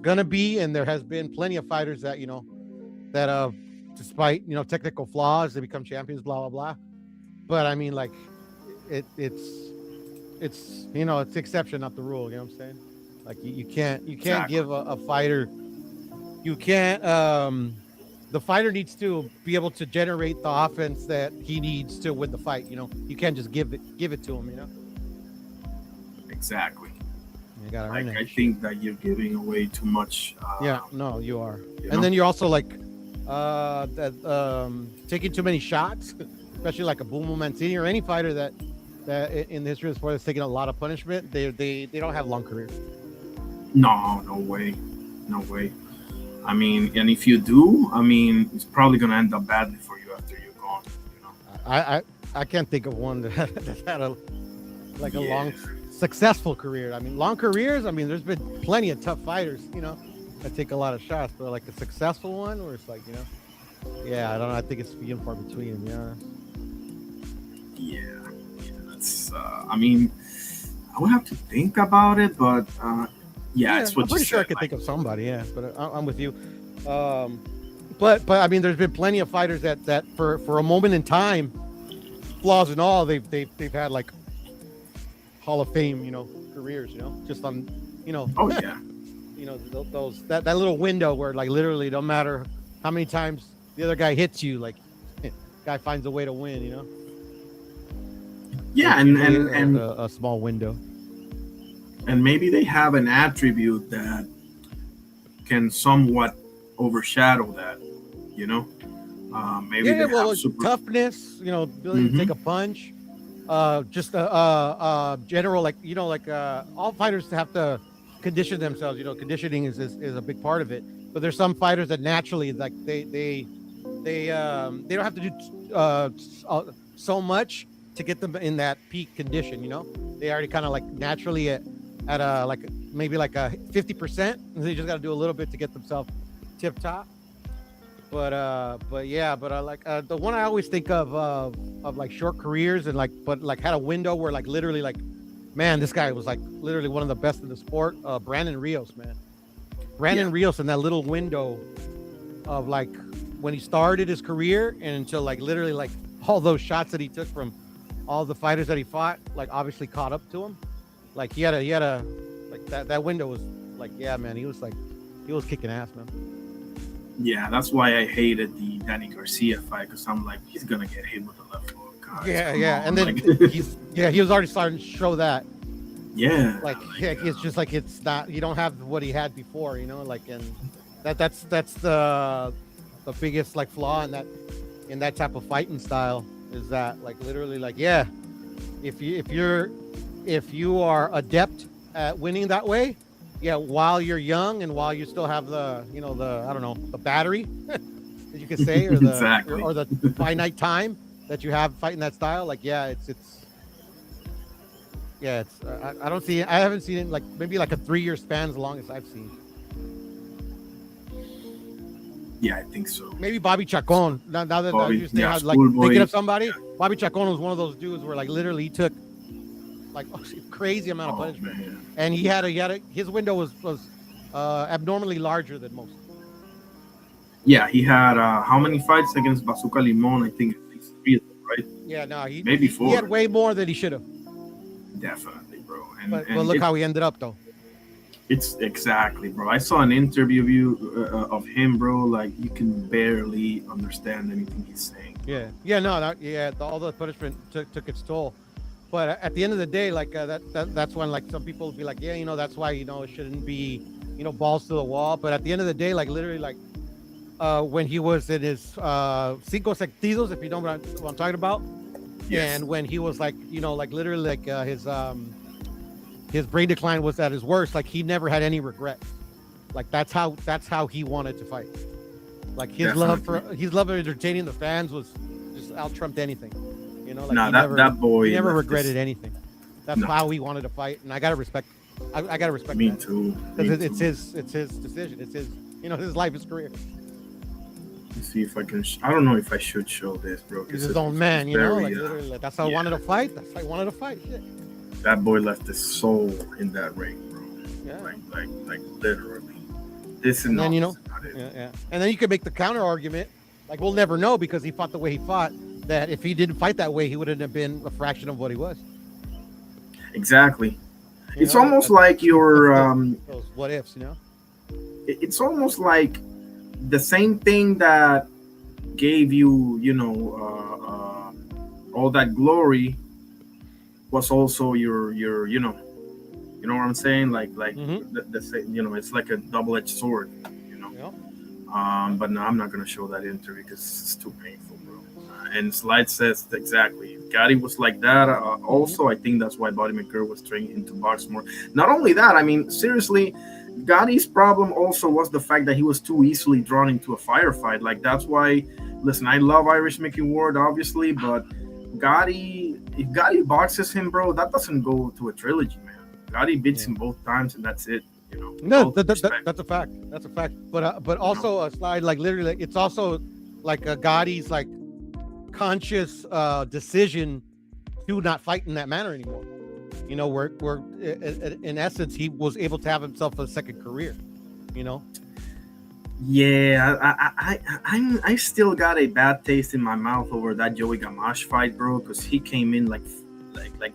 gonna be, and there has been plenty of fighters that that despite technical flaws, they become champions. Blah blah blah. But I mean, like, it's the exception, not the rule. You know what I'm saying? Like, you can't Exactly. give a fighter. You can't. The fighter needs to be able to generate the offense that he needs to win the fight. You can't just give it to him. Exactly. You gotta earn Like, it. I think that you're giving away too much. Yeah, no, you are. you And know? then you're also like taking too many shots, especially like a Boom Mancini or any fighter that in the history of the sport is taking a lot of punishment. They don't have long careers. No way. I mean, and if you do, I mean, it's probably gonna end up badly for you after you're gone. I can't think of one that had a long successful career. I mean, long careers. I mean, there's been plenty of tough fighters, that take a lot of shots, but like a successful one where it's like, yeah, I don't know. I think it's few and far between. Yeah, that's. I mean, I would have to think about it, but it's what I'm pretty you sure I said, could like, think of somebody. Yeah, but I'm with you. But I mean, there's been plenty of fighters that for a moment in time, flaws and all, they've had like Hall of Fame, careers, just on, Oh yeah. those that little window where like literally no matter how many times the other guy hits you, like guy finds a way to win, Yeah, It's and usually a small window. And maybe they have an attribute that can somewhat overshadow that, maybe they have toughness, ability to take a punch, just general, like, all fighters have to condition themselves. Conditioning is a big part of it, but there's some fighters that naturally, like, they don't have to do so much to get them in that peak condition. They already kind of like naturally at a like maybe like a 50%. They just got to do a little bit to get themselves tip top. But I like the one I always think of like short careers and but had a window where like literally like, man, this guy was like literally one of the best in the sport. Brandon Rios, man. Rios in that little window of like when he started his career and until like literally like all those shots that he took from all the fighters that he fought, like obviously caught up to him. Like he had a like that window was like, yeah, man, he was kicking ass, man. Yeah, that's why I hated the Danny Garcia fight, because I'm like, he's gonna get hit with the left hook. God, Yeah, and then like, he was already starting to show that. Yeah, It's just like it's not, you don't have what he had before, you know, like, and that's the biggest like flaw in that type of fighting style is that like literally like, yeah, if you are adept at winning that way, yeah, while you're young and while you still have the, you know, the, I don't know, the battery that you could say, or the Exactly. or the finite time that you have fighting that style, like, yeah, I haven't seen it like maybe like a 3-year span as long as I've seen. Yeah, I think so. Maybe Bobby Chacon. Now that Bobby, you're saying, yeah, like Schoolboy. thinking of somebody, Bobby Chacon was one of those dudes where like literally he took like crazy amount of punishment, and he had his window was abnormally larger than most. Yeah, he had how many fights against Bazooka Limon? I think at least 3 of them, right? Yeah, no, maybe 4. He had way more than he should have. Definitely, bro. But look how he ended up, though. It's exactly, bro. I saw an interview of him, bro. Like, you can barely understand anything he's saying. Yeah, all the punishment took its toll. But at the end of the day, like that's when like some people will be like, yeah, you know, that's why, you know, it shouldn't be, you know, balls to the wall. But at the end of the day, like literally, like when he was in his cinco sentidos, if you know what I'm talking about, yes. And when he was like, you know, like literally, like his brain decline was at his worst. Like he never had any regrets. Like that's how he wanted to fight. Like his love for entertaining the fans was just out trumped anything. You know, like that boy he never regretted anything. That's how he wanted to fight, and I gotta respect. I gotta respect. Me that. too. Because it's his decision. It's his, you know, his life, his career. Let's see if I can. I don't know if I should show this, bro. He's his own man, you know. Like literally, like, that's how he wanted to fight. That's how he wanted to fight. Shit. That boy left his soul in that ring, bro. Yeah. Like literally. This is not. You know. Yeah. And then you could make the counter argument, like we'll never know because he fought the way he fought. That if he didn't fight that way, he wouldn't have been a fraction of what he was. Exactly. It's almost like your those what ifs, you know. It's almost like the same thing that gave you, you know, all that glory was also your, you know what I'm saying? Like the same, you know, it's like a double-edged sword, you know. Yeah. But no, I'm not gonna show that interview because it's too painful, bro. And Slide says exactly. Gotti was like that. Also, I think that's why Buddy McGirt was training to box more. Not only that, I mean, seriously, Gotti's problem also was the fact that he was too easily drawn into a firefight. Like, that's why, listen, I love Irish Mickey Ward, obviously, but Gotti, if Gotti boxes him, bro, that doesn't go to a trilogy, man. Gotti beats him both times, and that's it. You know. No, that's a fact. That's a fact. But also a Slide, like literally, it's also like a Gotti's like conscious decision to not fight in that manner anymore. You know, where in essence he was able to have himself a second career. You know. Yeah, I still got a bad taste in my mouth over that Joey Gamache fight, bro, because he came in like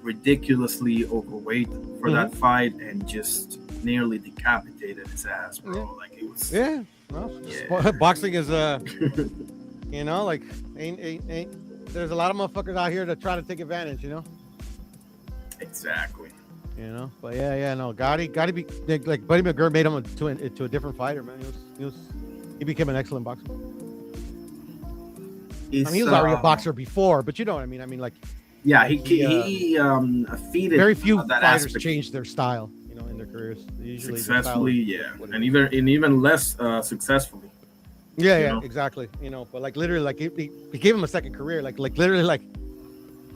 ridiculously overweight for that fight and just nearly decapitated his ass, bro. Yeah. Like it was. Yeah. Well, boxing is you know, like ain't there's a lot of motherfuckers out here that try to take advantage, you know. Exactly. You know, but no, Gotti be like Buddy McGirt made him into a different fighter, man. He became an excellent boxer. I mean, he was already a boxer before, but you know what I mean. I mean, like, yeah, he feeded very few that fighters aspect. Changed their style, you know, in their careers. Usually Successfully, yeah, and even less successfully. Yeah, exactly. You know, but like literally, like he gave him a second career. Like literally, like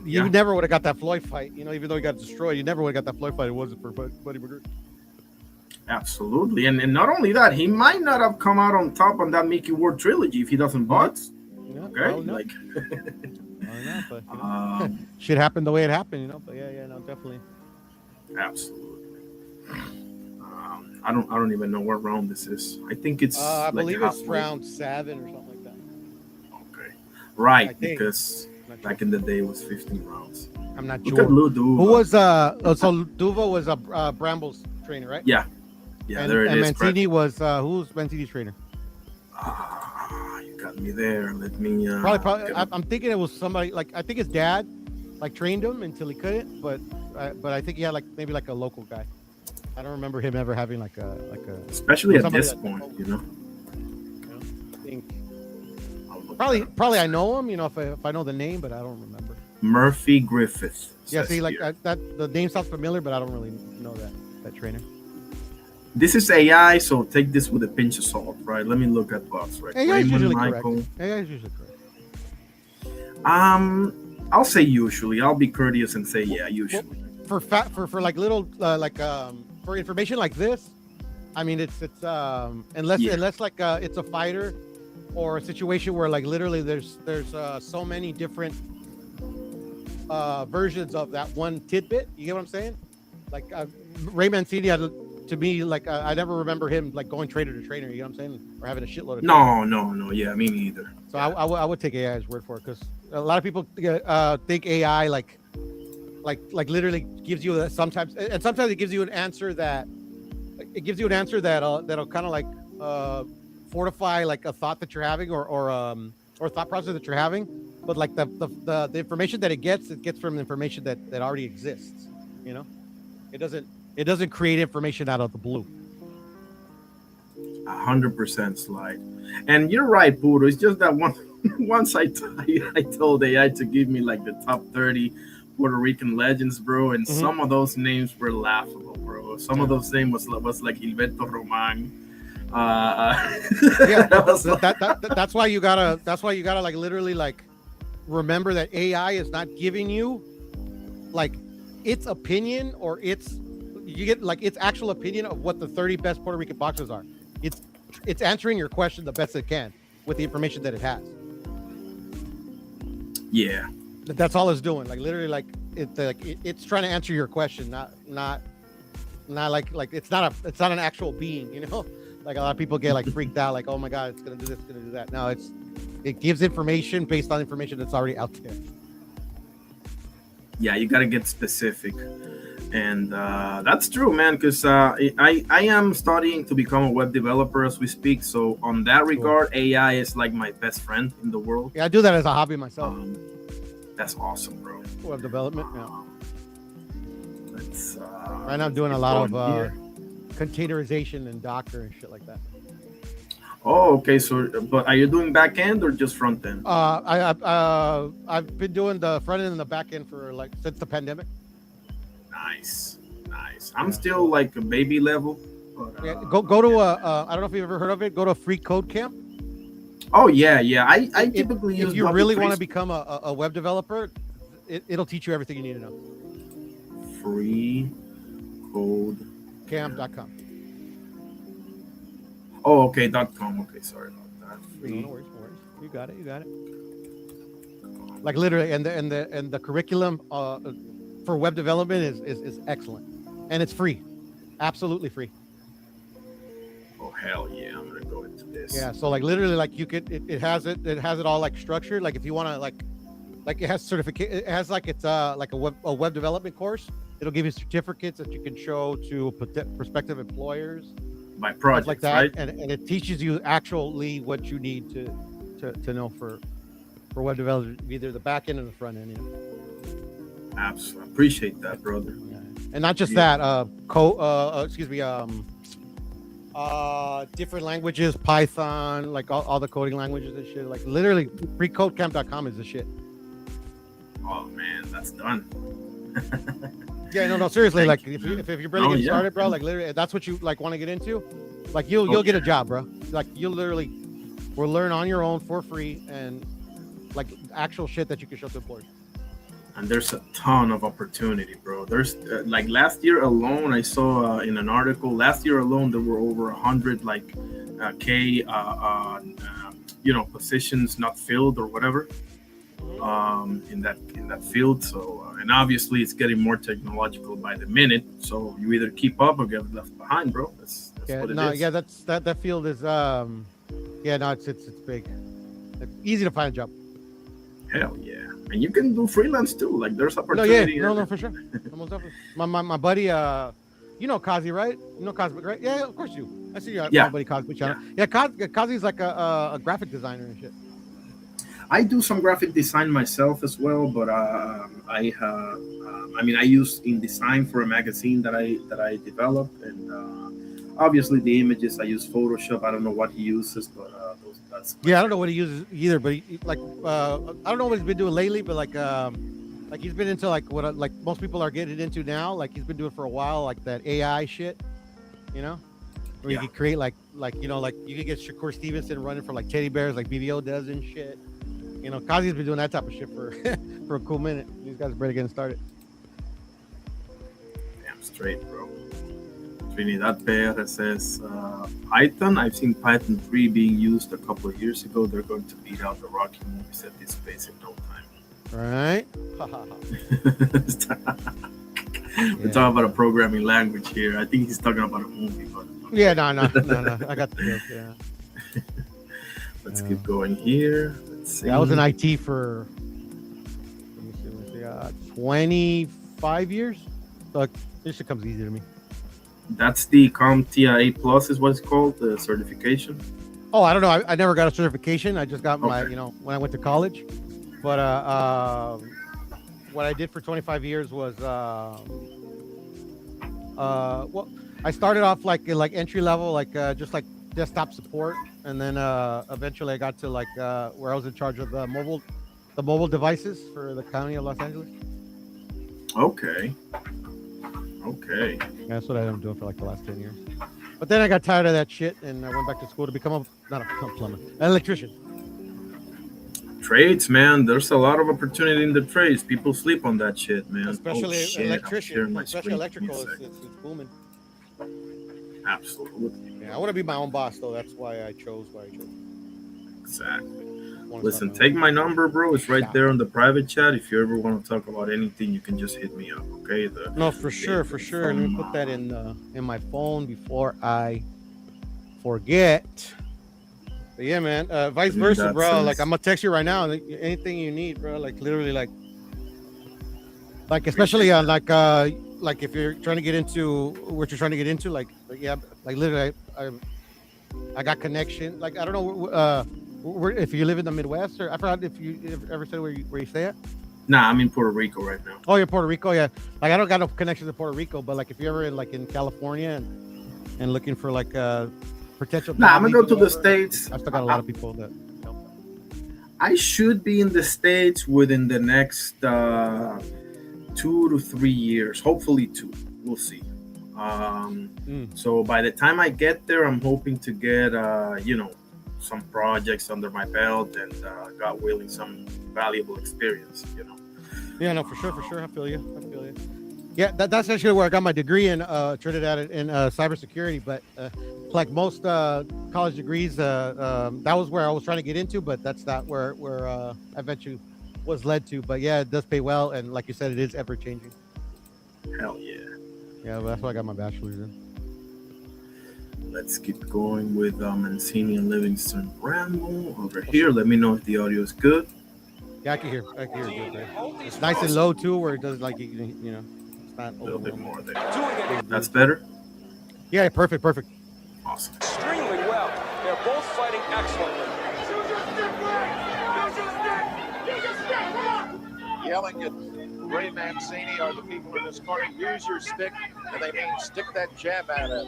you never would have got that Floyd fight. You know, even though he got destroyed, you never would have got that Floyd fight. It wasn't for Buddy McGirt. Absolutely, and not only that, he might not have come out on top on that Mickey Ward trilogy if he doesn't box. Yeah, okay, no. like but, you know, shit happened the way it happened, you know. But no, definitely. Absolutely. I don't even know what round this is. I think it's. I believe it's round 7 or something like that. Right, I think. because back in the day it was 15 rounds. I'm not Look sure. at Lou Duva. Who was so Duva was Bramble's trainer, right? Yeah. Yeah, and, there it and is. Mancini was who's Mancini's trainer? You got me there. Let me. Probably. I'm thinking it was somebody like I think his dad, like trained him until he couldn't. But I think he had like maybe like a local guy. I don't remember him ever having like a. Especially at this point, you know. I think probably I know him. You know, if I know the name, but I don't remember. Murphy Griffith. Yeah, see, like that the name sounds familiar, but I don't really know that trainer. This is AI, so take this with a pinch of salt, right? Let me look at bots, right? AI is usually Michael. correct. AI is usually correct. I'll say usually. I'll be courteous and say yeah, usually. Well, for like little for information like this, I mean it's unless like it's a fighter or a situation where like literally there's so many different versions of that one tidbit. You get what I'm saying? Like Ray Mancini, to me, like I never remember him like going trainer to trainer. You know what I'm saying? Or having a shitload of. No. Yeah, me neither. So I would take AI's word for it because a lot of people think AI like literally gives you sometimes it gives you an answer that'll kind of like fortify like a thought that you're having or thought process that you're having, but like the information that it gets from information that already exists. You know, it doesn't create information out of the blue. 100% slide, and you're right, Pudo. It's just that once I told AI to give me like the top 30 Puerto Rican legends, bro, and some of those names were laughable, bro. Some of those names was like Gilberto Roman. Yeah, that's why you gotta like literally like remember that AI is not giving you like its opinion or its actual opinion of what the 30 best Puerto Rican boxers are. It's answering your question the best it can with the information that it has. Yeah, that's all it's doing. Like literally, like it's trying to answer your question, not like it's not an actual being. You know, like a lot of people get like freaked out, like, oh my god, it's gonna do this, it's gonna do that. No, it gives information based on information that's already out there. Yeah, you gotta get specific. And that's true, man, because I am studying to become a web developer as we speak. So on that regard, AI is like my best friend in the world. Yeah, I do that as a hobby myself. That's awesome, bro. Web development, yeah. Right now I'm doing a lot of containerization and Docker and shit like that. Oh, okay. So, but are you doing back end or just front end? I've been doing the front end and the back end for like since the pandemic. Nice. I'm still like a baby level. But, yeah, go to I don't know if you've ever heard of it. Go to Free Code Camp. Oh yeah. I typically use. If you really want to become a web developer, it'll teach you everything you need to know. Freecodecamp.com. Oh, okay. .com. Okay, sorry about that. No worries. You got it. Like literally, and the curriculum for web development is excellent, and it's free, absolutely free. Oh hell yeah, I'm gonna go into this. Yeah, so like literally, like you could it has it all like structured. Like if you want to like it has certificate, it has like it's like a web development course. It'll give you certificates that you can show to prospective employers. By projects, like that, right? And it teaches you actually what you need to know for web development, either the back end or the front end. You know? Absolutely, appreciate that, brother. Yeah. And not just that, different languages, Python, like all the coding languages and shit. Like literally, freecodecamp.com is the shit. Oh man, that's done. Yeah, no, seriously. Like if you're really getting started, bro, like literally, that's what you like want to get into. Like you'll get a job, bro. Like you'll literally will learn on your own for free and like actual shit that you can show to employers. And there's a ton of opportunity, bro. There's like last year alone, I saw in an article. Last year alone, there were over 100 like positions not filled or whatever in that field. So and obviously it's getting more technological by the minute. So you either keep up or get left behind, bro. That's what it is. Yeah, that field is it's big. It's easy to find a job. Hell yeah. And you can do freelance too. Like there's No, opportunity. yeah, no, for sure. Almost definitely. My buddy, you know Kazi, right? You know Cosmic, right? Yeah, of course you. I see you. Yeah. My buddy Cosmic channel. Yeah, Kazi's like a graphic designer and shit. I do some graphic design myself as well, but I mean, I use InDesign for a magazine that I developed, and obviously the images I use Photoshop. I don't know what he uses, but that's Yeah, I don't know what he uses either, but I don't know what he's been doing lately, but like he's been into like what like most people are getting into now. Like he's been doing for a while, like that AI shit, you know, where you can create like you know, like you can get Shakur Stevenson running for like teddy bears, like BBO does and shit. You know, Kazi's been doing that type of shit for for a cool minute. These guys are ready getting started. damn straight, bro. Trinidad PR says Python. I've seen Python 3 being used a couple of years ago. They're going to beat out the Rocky movies at this pace in no time. Right? We're talking about a programming language here. I think he's talking about a movie, but Yeah, no. I got the joke. Yeah. let's keep going here. Let's see. Yeah, I was in IT for 25 years. So this shit comes easy to me. That's the CompTIA A Plus is what it's called, the certification. Oh, I don't know. I never got a certification. I just got my, Okay. you know, when I went to college. But what I did for 25 years was, well, I started off like entry level, like just like desktop support, and then eventually I got to like where I was in charge of the mobile devices for the county of Los Angeles. Okay. Okay. Yeah, that's what I've been doing for like the last 10 years. But then I got tired of that shit and I went back to school to become not a plumber, an electrician. Trades, man. There's a lot of opportunity in the trades. People sleep on that shit, man. Especially Oh, shit. I'm electrician, sharing my especially screen. electrical. Give me a It's booming. second. Absolutely. Yeah, I want to be my own boss though. That's why I chose what I chose. Exactly. Wanna Listen, start my take my number, bro. It's right there on the private chat. If you ever want to talk about anything, you can just hit me up, okay? No, for sure. Let me put that in my phone before I forget. But yeah, man. Vice versa, bro. Like I'm gonna text you right now. Like, anything you need, bro. Like literally, like especially on like if you're trying to get into what you're trying to get into, like yeah, like literally, I got connection. Like I don't know. Where, if you live in the Midwest, or I forgot if you ever said where you stay at. Nah, I'm in Puerto Rico right now. Oh, you're Puerto Rico, yeah. Like I don't got no connections to Puerto Rico, but like if you're ever in California and looking for like potential. Nah, I'm gonna go to the whatever, States. I still got a lot of people that. I should be in the States within the next 2 to 3 years. Hopefully 2. We'll see. So by the time I get there, I'm hoping to get some projects under my belt and God willing, some valuable experience, Yeah, no, for sure. I feel you. Yeah, that's actually where I got my degree in Trinidad in cybersecurity. But like most college degrees, that was where I was trying to get into, but that's not where I eventually was led to. But yeah, it does pay well, and like you said, it is ever changing. Hell yeah. Yeah, well, that's why I got my bachelor's in. Let's keep going with Mancini and Livingston Bramble over here. Let me know if the audio is good. Yeah, I can hear it good, right? It's nice and low too, where it does like it's not a little bit more there. That's better. Yeah, perfect. Awesome. Extremely well. They're both fighting excellently. Yelling at Ray Mancini are the people in this corner. Use your stick, and they mean stick that jab at it.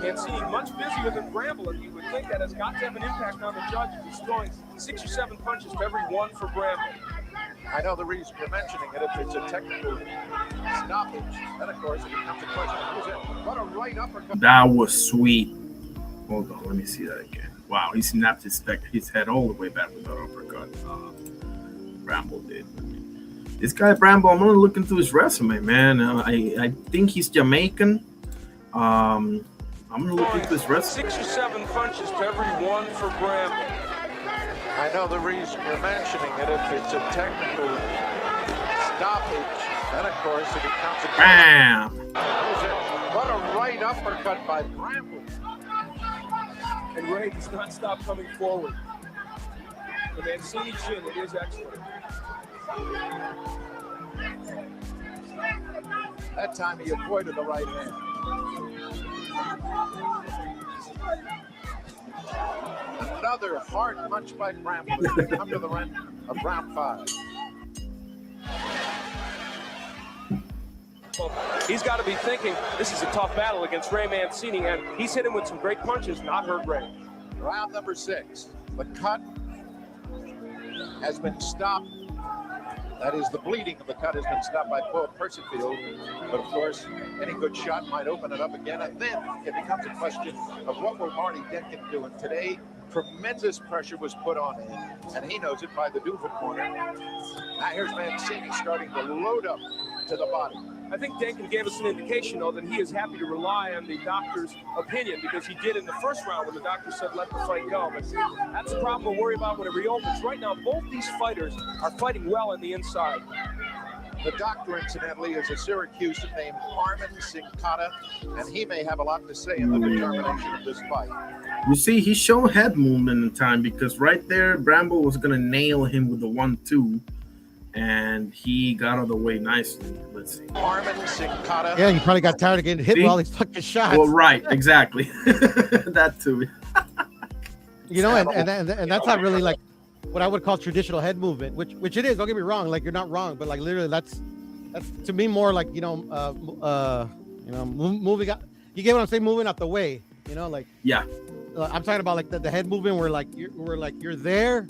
Mancini much busier than Bramble, and you would think that has got to have an impact on the judge. He's throwing 6 or 7 punches to every one for Bramble. I know the reason you're mentioning it. If it's a technical stoppage, then of course it becomes a question of who's in. What a right uppercut. That was sweet. Hold on, let me see that again. Wow, he snapped his head all the way back with that uppercut. Bramble did. This guy Bramble, I'm gonna look into his resume, man. I think he's Jamaican. I'm gonna look into his resume. 6 or 7 punches to every one for Bramble. I know the reason you're mentioning it. If it's a technical stoppage, then of course it becomes a bam. What a right uppercut by Bramble. And Ray does not stop coming forward. The Mancini chin, it is excellent. That time he avoided the right hand. Another hard punch by Bramble. Come to the round of round 5. Well, he's got to be thinking this is a tough battle against Ray Mancini, and he's hit him with some great punches, not hurt Ray. Round number 6. The cut has been stopped. That is, the bleeding of the cut has been stopped by Paul Percival. But of course, any good shot might open it up again. And then it becomes a question of what will Marty Denkin do. And today, tremendous pressure was put on him. And he knows it by the Duva corner. Now here's Mancini starting to load up to the body. I think Denkin gave us an indication, though, that he is happy to rely on the doctor's opinion, because he did in the first round when the doctor said let the fight go. But that's the problem we'll worry about when it reopens. Right now, both these fighters are fighting well on the inside. The doctor, incidentally, is a Syracusan named Armin Sinkata, and he may have a lot to say in the determination of this fight. You see, he showed head movement in time, because right there, Bramble was going to nail him with the 1-2. And he got out of the way nicely. Let's see. Armin Sinkata. Yeah, he probably got tired of getting hit with all these fucking shots. Well, right, exactly. That too. You know, and that's not really like what I would call traditional head movement, which it is. Don't get me wrong. Like, you're not wrong, but like literally, that's to me more like moving out. You get what I'm saying? Moving out the way. You know, like yeah. I'm talking about like the head movement where you're there,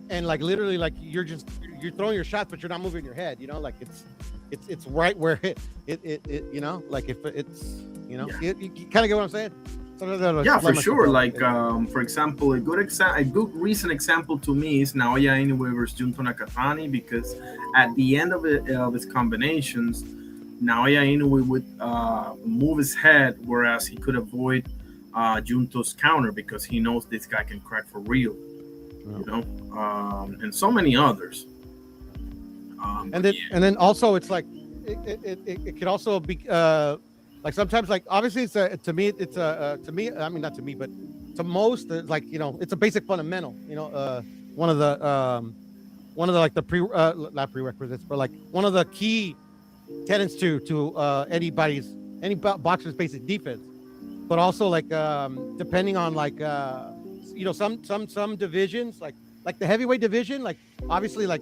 and like literally like you're throwing your shots, but you're not moving your head. You know, like it's right where it you know, like if it's, you know, you kind of get what I'm saying. Yeah, for sure. Like for example, a good recent example to me is Naoya Inoue versus Junto Nakatani, because at the end of his combinations, Naoya Inoue would move his head, whereas he could avoid Junto's counter, because he knows this guy can crack for real. You know, and so many others. And then also it's like it could also be like sometimes, like obviously it's to me I mean not to me but to most, like, you know, it's a basic fundamental, you know, one of the like the not prerequisites, but like one of the key tenets to any boxer's basic defense. But also like depending on like you know, some divisions, like the heavyweight division, like obviously like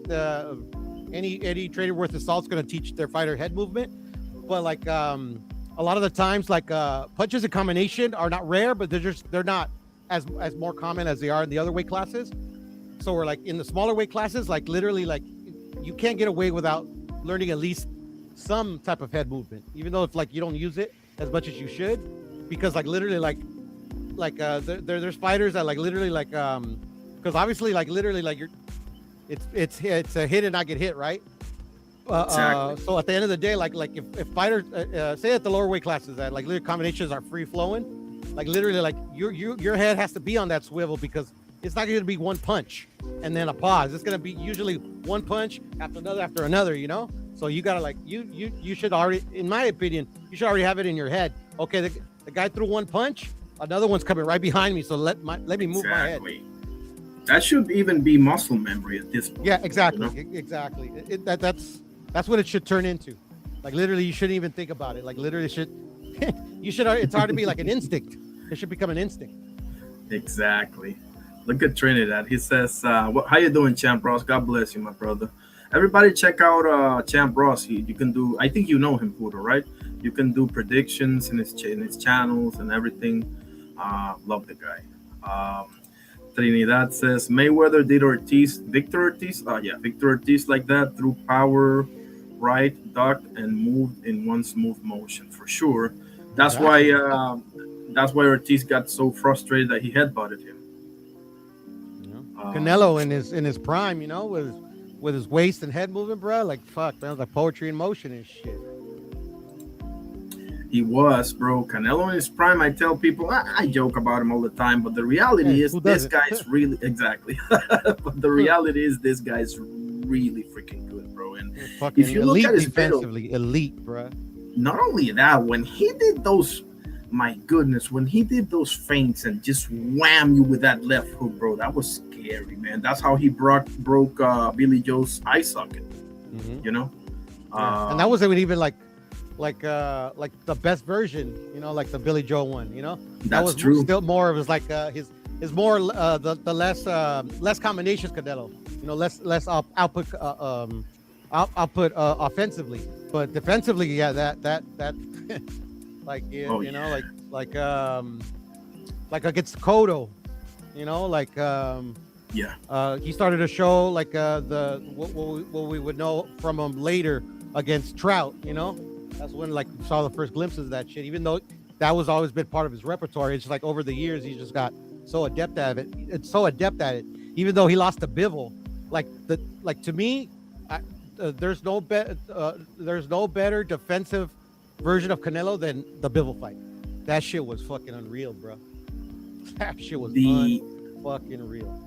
any trader worth his salt's going to teach their fighter head movement, but like a lot of the times, like punches in combination are not rare, but they're not as more common as they are in the other weight classes. So we're like in the smaller weight classes, like literally like you can't get away without learning at least some type of head movement, even though if like you don't use it as much as you should, because like literally like there's fighters that like literally like because obviously like literally like it's a hit and not get hit, right? Exactly. So at the end of the day, like if fighters say at the lower weight classes that like literally combinations are free flowing, like literally like your head has to be on that swivel, because it's not going to be one punch and then a pause. It's going to be usually one punch after another, you know. So you gotta like you should already, in my opinion, you should already have it in your head. Okay, the guy threw one punch, another one's coming right behind me, so let me move my head. That should even be muscle memory at this point. Yeah, exactly, you know? exactly. That's what it should turn into. Like literally, you shouldn't even think about it. Like literally, it's hard to be like an instinct. It should become an instinct. Exactly. Look at Trinidad. He says, how you doing, Champ Ross? God bless you, my brother. Everybody check out Champ Ross. You can do, I think you know him, Puro, right? You can do predictions in his channels and everything. Love the guy. Trinidad says, Mayweather did Victor Ortiz? Victor Ortiz like that, threw power, right, ducked, and moved in one smooth motion, for sure. That's why Ortiz got so frustrated that he headbutted him. Canelo in his prime, you know, with his waist and head movement, bro. Like fuck, man, it was like poetry in motion and shit. He was, bro. Canelo in his prime. I tell people, I joke about him all the time, but the reality is this guy's really exactly. But the reality is this guy's really freaking good, bro. And if you look at his defensively, elite, bro. Not only that, when he did those my goodness, when he did those feints and just wham you with that left hook, bro, that was scary, man. That's how he broke Billy Joe's eye socket. You know, and that wasn't even like the best version, you know, like the Billy Joe one, you know. That That's was true. Still more. It was like his more the less combinations Canelo, you know, less output offensively, but defensively, yeah, that like you know, like against Cotto, you know, like he started to show like what we would know from him later against Trout, you know. That's when like we saw the first glimpses of that shit, even though that was always been part of his repertoire. It's just like over the years he just got so adept at it. Even though he lost to Bivol, like to me, there's no better defensive version of Canelo than the Bivol fight. That shit was fucking unreal, bro. That shit was fucking real.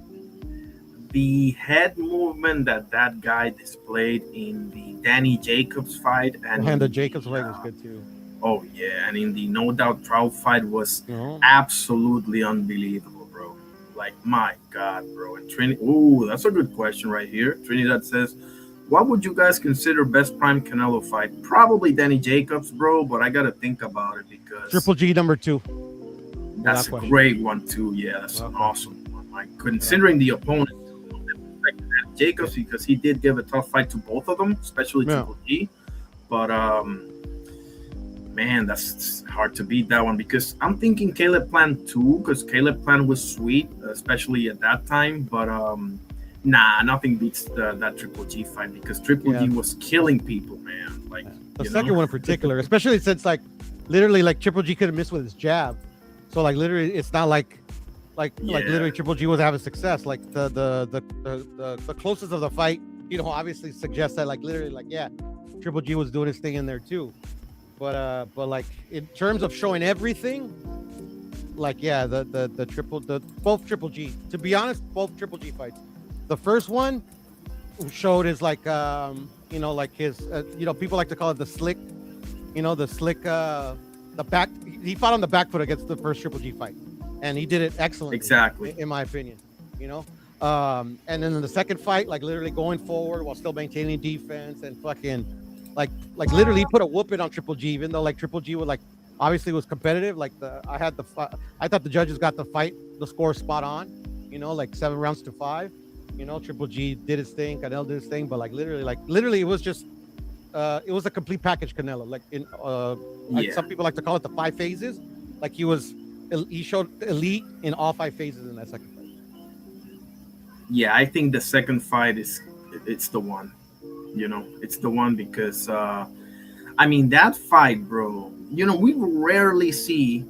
The head movement that guy displayed in the Danny Jacobs fight and the Jacobs fight was good too. Oh yeah, and in the No Doubt Trout fight was absolutely unbelievable, bro. Like my God, bro. And ooh, that's a good question right here. Trinidad says, what would you guys consider best prime Canelo fight? Probably Danny Jacobs, bro, but I gotta think about it because Triple G #2. That's a great one too. Yeah, that's an awesome one. Like considering the opponent, like Danny Jacobs, because he did give a tough fight to both of them, especially Triple G. But man, that's hard to beat that one because I'm thinking Caleb Plant too, because Caleb Plant was sweet, especially at that time. But nothing beats that Triple G fight because Triple G was killing people, man. Like the second one in particular, especially since like literally like Triple G couldn't miss with his jab, so like literally it's not like literally Triple G was having success. Like the closest of the fight, you know, obviously suggests that like literally like Triple G was doing his thing in there too. But like in terms of showing everything, like both Triple G. To be honest, both Triple G fights. The first one showed his like you know, like his you know, people like to call it the slick, you know, the back. He fought on the back foot against the first Triple G fight, and he did it excellently. Exactly, in my opinion. You know, and then in the second fight, like literally going forward while still maintaining defense and fucking. Like literally put a whooping on Triple G, even though like Triple G was like obviously was competitive. Like I thought the judges got the score spot on, you know, like 7 rounds to 5. You know, Triple G did his thing, Canelo did his thing, but like literally it was just it was a complete package, Canelo. Like in like some people like to call it the 5 phases. Like he showed elite in all 5 phases in that second fight. Yeah, I think the second fight it's the one. You know, it's the one because I mean that fight, bro, you know, we rarely see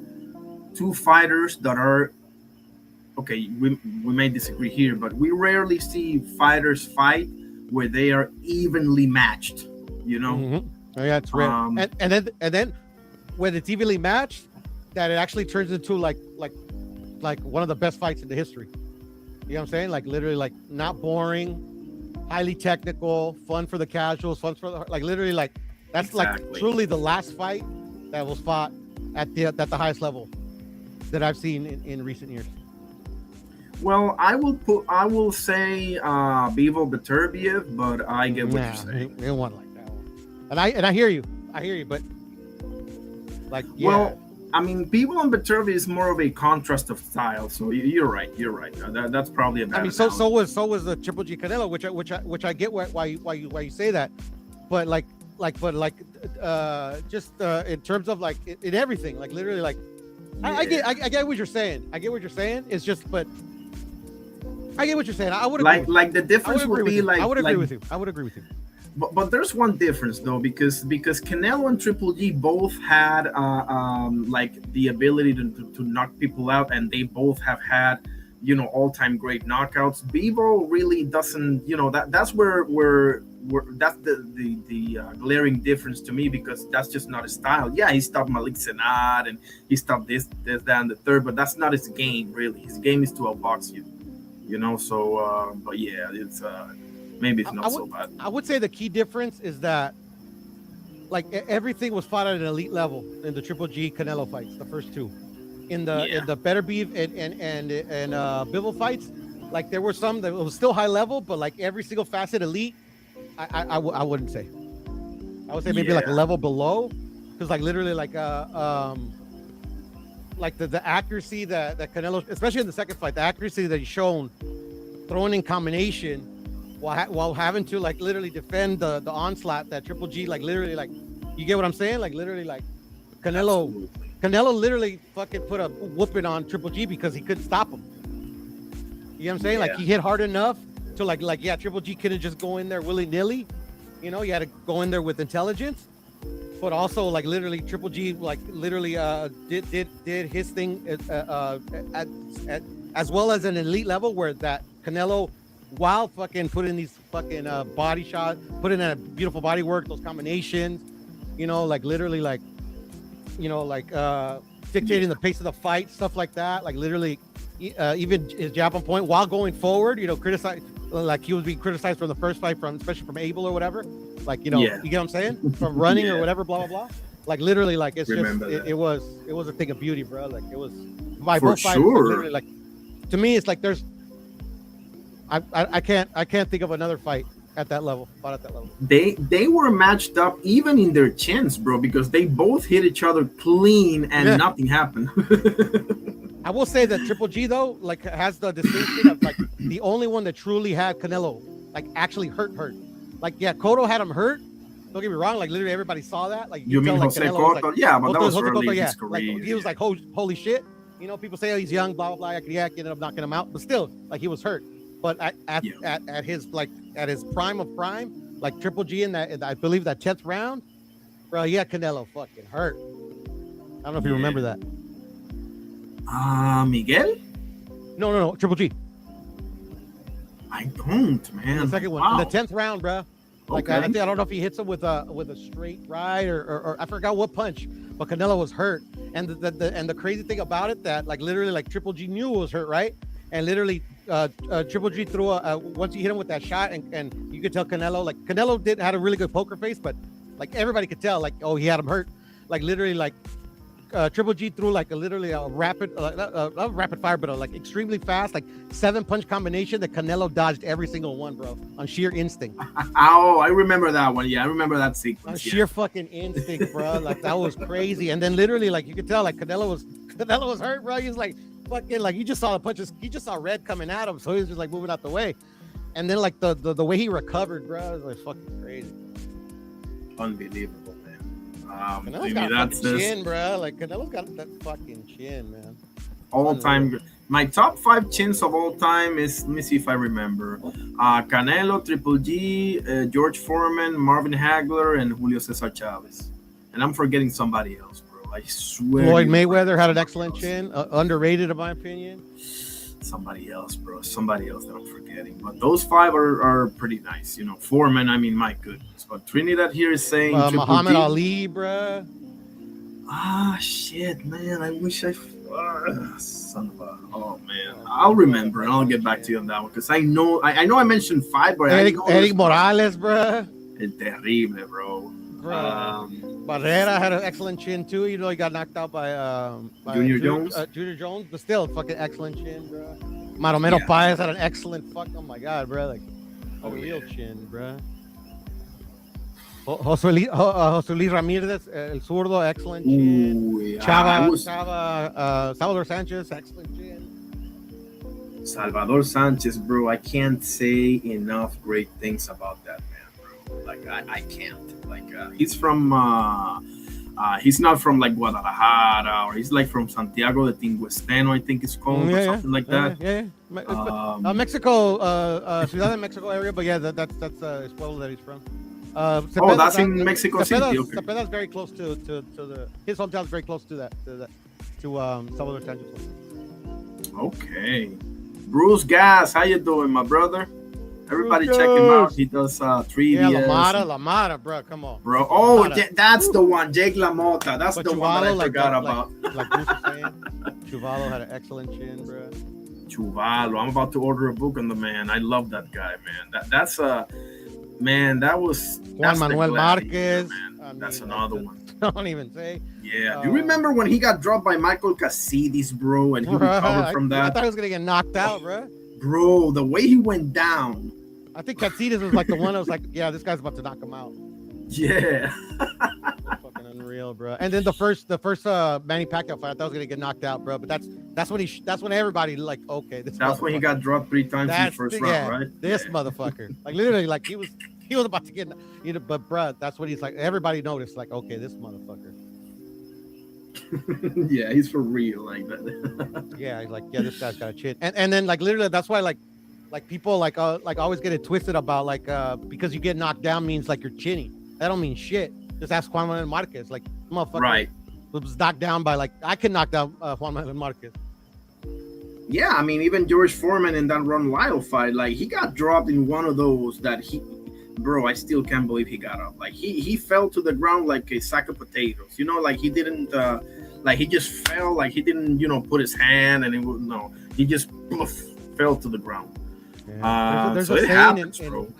two fighters that are okay, we may disagree here, but we rarely see fighters fight where they are evenly matched, you know. Oh, yeah, it's rare. And then when it's evenly matched, that it actually turns into like one of the best fights in the history. You know what I'm saying? Like literally like not boring, highly technical, fun for the casuals, fun for the, like literally like that's like truly the last fight that was fought at the highest level that I've seen in recent years. Well, I will say Bivol Beterbiev, but I get what you're saying. It wasn't like that one. And I hear you, but like well, I mean, Bivol and Beterbiev is more of a contrast of style. So you're right. That's probably a bad. I mean, so was the Triple G Canelo, which I get why you say that, but just in terms of like in everything, like literally like I get what you're saying. I get what you're saying. It's just, but I get what you're saying. I would like the difference would be like I would agree with you. I would agree with you. But there's one difference though, because Canelo and Triple G both had like the ability to knock people out, and they both have had, you know, all-time great knockouts. Bivol really doesn't, you know, that's where that's the glaring difference to me, because that's just not his style. Yeah, he stopped Malik Senat and he stopped this, that, and the third, but that's not his game really. His game is to outbox you, you know. So, but yeah, it's maybe it's not so bad. I would say the key difference is that everything was fought at an elite level in the Triple G Canelo fights, the first two. In the Better Beef and Bivol fights, like there were some that was still high level, but like every single facet elite. I wouldn't say. I would say maybe like a level below, because like literally like the accuracy that Canelo, especially in the second fight, the accuracy that he's shown throwing in combination while having to like literally defend the onslaught that Triple G, like literally, like, you get what I'm saying? Like literally, like Canelo literally fucking put a whooping on Triple G because he couldn't stop him. You know what I'm saying? Like he hit hard enough to like Triple G couldn't just go in there willy-nilly. You know, you had to go in there with intelligence. But also, like literally, Triple G like literally did his thing as well as an elite level, where that Canelo, while fucking putting these fucking body shots, putting in a beautiful body work, those combinations, you know, like literally, like, you know, like dictating the pace of the fight, stuff like that. Like literally, even his jab on point while going forward, you know, criticize, like he was being criticized from the first fight, especially from Abel or whatever. Like, you know, you get what I'm saying? From running or whatever, blah, blah, blah. Like literally, like it's it was a thing of beauty, bro. Like it was by For both fights, sure. literally, like, to me, it's like there's I can't think of another fight at that level, fought at that level. They were matched up even in their chins, bro, because they both hit each other clean and nothing happened. I will say that Triple G though, like, has the distinction of like the only one that truly had Canelo like actually hurt. Like, yeah, Cotto had him hurt. Don't get me wrong, like literally everybody saw that. Like you mean tell, Jose like, Cotto? like, yeah, but that was Jose early Cotto, in yeah. his career. Like, he was like, holy shit. You know, people say, oh, he's young, blah blah blah. He ended up knocking him out, but still, like, he was hurt. But at his prime of prime, like Triple G in that, I believe that 10th round, bro, yeah, Canelo fucking hurt. I don't know if you remember that. Miguel? No, Triple G. I don't, man. The second one, in the 10th round, bro. Like, Okay. I don't know if he hits him with a straight right or I forgot what punch, but Canelo was hurt. And the crazy thing about it, that like literally, like, Triple G knew it was hurt, right? And literally, Triple G threw once he hit him with that shot, and you could tell Canelo had a really good poker face, but like everybody could tell, like, oh, he had him hurt. Like literally, like Triple G threw like a rapid, not rapid fire, but like extremely fast, like 7-punch combination that Canelo dodged every single one, bro, on sheer instinct. Oh, I remember that one. Yeah, I remember that sequence. On sheer fucking instinct, bro. Like that was crazy. And then literally, like, you could tell, like, Canelo was hurt, bro. He was like fucking, like, you just saw the punches. You just saw red coming at him, so he was just like moving out the way. And then like the way he recovered, bro, was like fucking crazy. Unbelievable, man. Canelo's got a fucking chin, bro. Like, Canelo's got that fucking chin, man. All time. My top 5 chins of all time is, let me see if I remember. Canelo, Triple G, George Foreman, Marvin Hagler, and Julio Cesar Chavez. And I'm forgetting somebody else, bro. I swear. Floyd Mayweather had an excellent chin, underrated in my opinion. Somebody else, bro. Somebody else that I'm forgetting. But those 5 are pretty nice. You know, Foreman, I mean, my goodness. But Trinidad here is saying Muhammad Ali, bro. Shit, man. I wish I... son of a... Oh, man. I'll remember, and I'll get back to you on that one. Because I know I mentioned 5, but Eric Morales, bro. Es terrible, bro. Barrera had an excellent chin too. You know, he got knocked out by Junior Jones. Junior Jones, but still, fucking excellent chin, bro. Maromero Paez had an excellent Oh my god, bro, like a real chin, bro. Jose Luis Ramirez, El Zurdo, excellent chin. Salvador Sanchez, excellent chin. Salvador Sanchez, bro. I can't say enough great things about that man, bro. Like I can't. Like he's from he's not from like Guadalajara, or he's like from Santiago de Tinguesteno, I think it's called, or something like that. Mexico, Ciudad de Mexico area, but yeah, that's Pueblo that he's from. Cepeda, that's in Mexico City. Okay. Cepeda's very close to his hometown's very close to Salvador Sanchez. Okay, Bruce Gas, how you doing, my brother? Everybody check him out. He does trivia. Yeah, LaMotta, bro. Come on, bro. Oh, that's the one, Jake LaMotta. That's the one that I forgot about. Like Bruce was saying, Chuvalo had an excellent chin, bro. Chuvalo. I'm about to order a book on the man. I love that guy, man. That's a man. That was Juan Manuel Marquez. That's another one. Don't even say. Yeah. Do you remember when he got dropped by Michael Cassidis, bro, and he recovered from that? I thought he was gonna get knocked out, bro. Bro, the way he went down. I think Cassidis was like the one that was like, yeah, this guy's about to knock him out. Yeah. Fucking unreal, bro. And then the first Manny Pacquiao fight, I thought I was gonna get knocked out, bro. But that's when everybody like, okay, that's when he got dropped 3 times in the first round, right? This motherfucker, like literally, like he was about to get, but bro, that's what he's like. Everybody noticed, like, okay, this motherfucker. Yeah, he's for real, like that. Yeah, he's like, yeah, this guy's got a chin, and then like literally, that's why like people like always get it twisted about like because you get knocked down means like you're chinny. That don't mean shit. Just ask Juan Manuel Marquez, like motherfucker, right? Was knocked down by like I can knock down Juan Manuel Marquez. Yeah, I mean, even George Foreman in that Ron Lyle fight, like he got dropped in one of those that bro, I still can't believe he got up. Like he fell to the ground like a sack of potatoes. You know, like he didn't, like he just fell, like he didn't, put his hand and he just fell to the ground. Yeah. There's so a it saying happens, bro.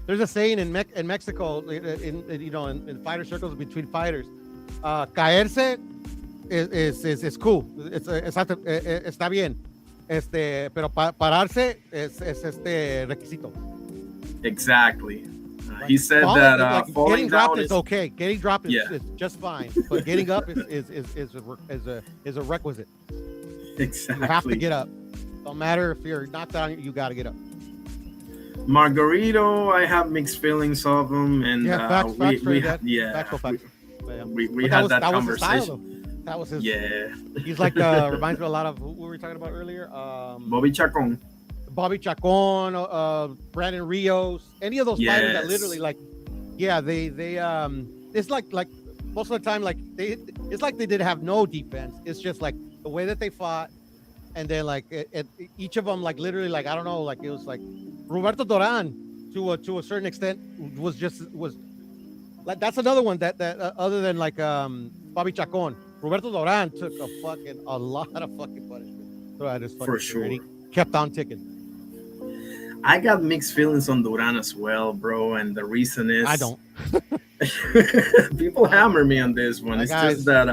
There's a saying in Mexico, in fighter circles between fighters, caerse is cool. Está bien. Pero pararse es requisito. Exactly. He said that falling getting dropped down is okay. Getting dropped is just fine, but getting up is a requisite. Exactly. You have to get up. Don't matter if you're knocked down, you got to get up. Margarito, I have mixed feelings of him, and facts we facts. we had that conversation. That was his. Yeah. He's like reminds me a lot of who we were talking about earlier. Bobby Chacon, Brandon Rios, any of those fighters that literally like, yeah, they it's like most of the time like it's like they didn't have no defense. It's just like the way that they fought, and then like each of them like literally like I don't know, like it was like Roberto Duran to a certain extent was like that's another one that other than like Bobby Chacon, Roberto Duran took a lot of fucking punishment throughout his fucking for sure. He kept on ticking. I got mixed feelings on Duran as well, bro, and the reason is I don't. People hammer me on this one. It's just that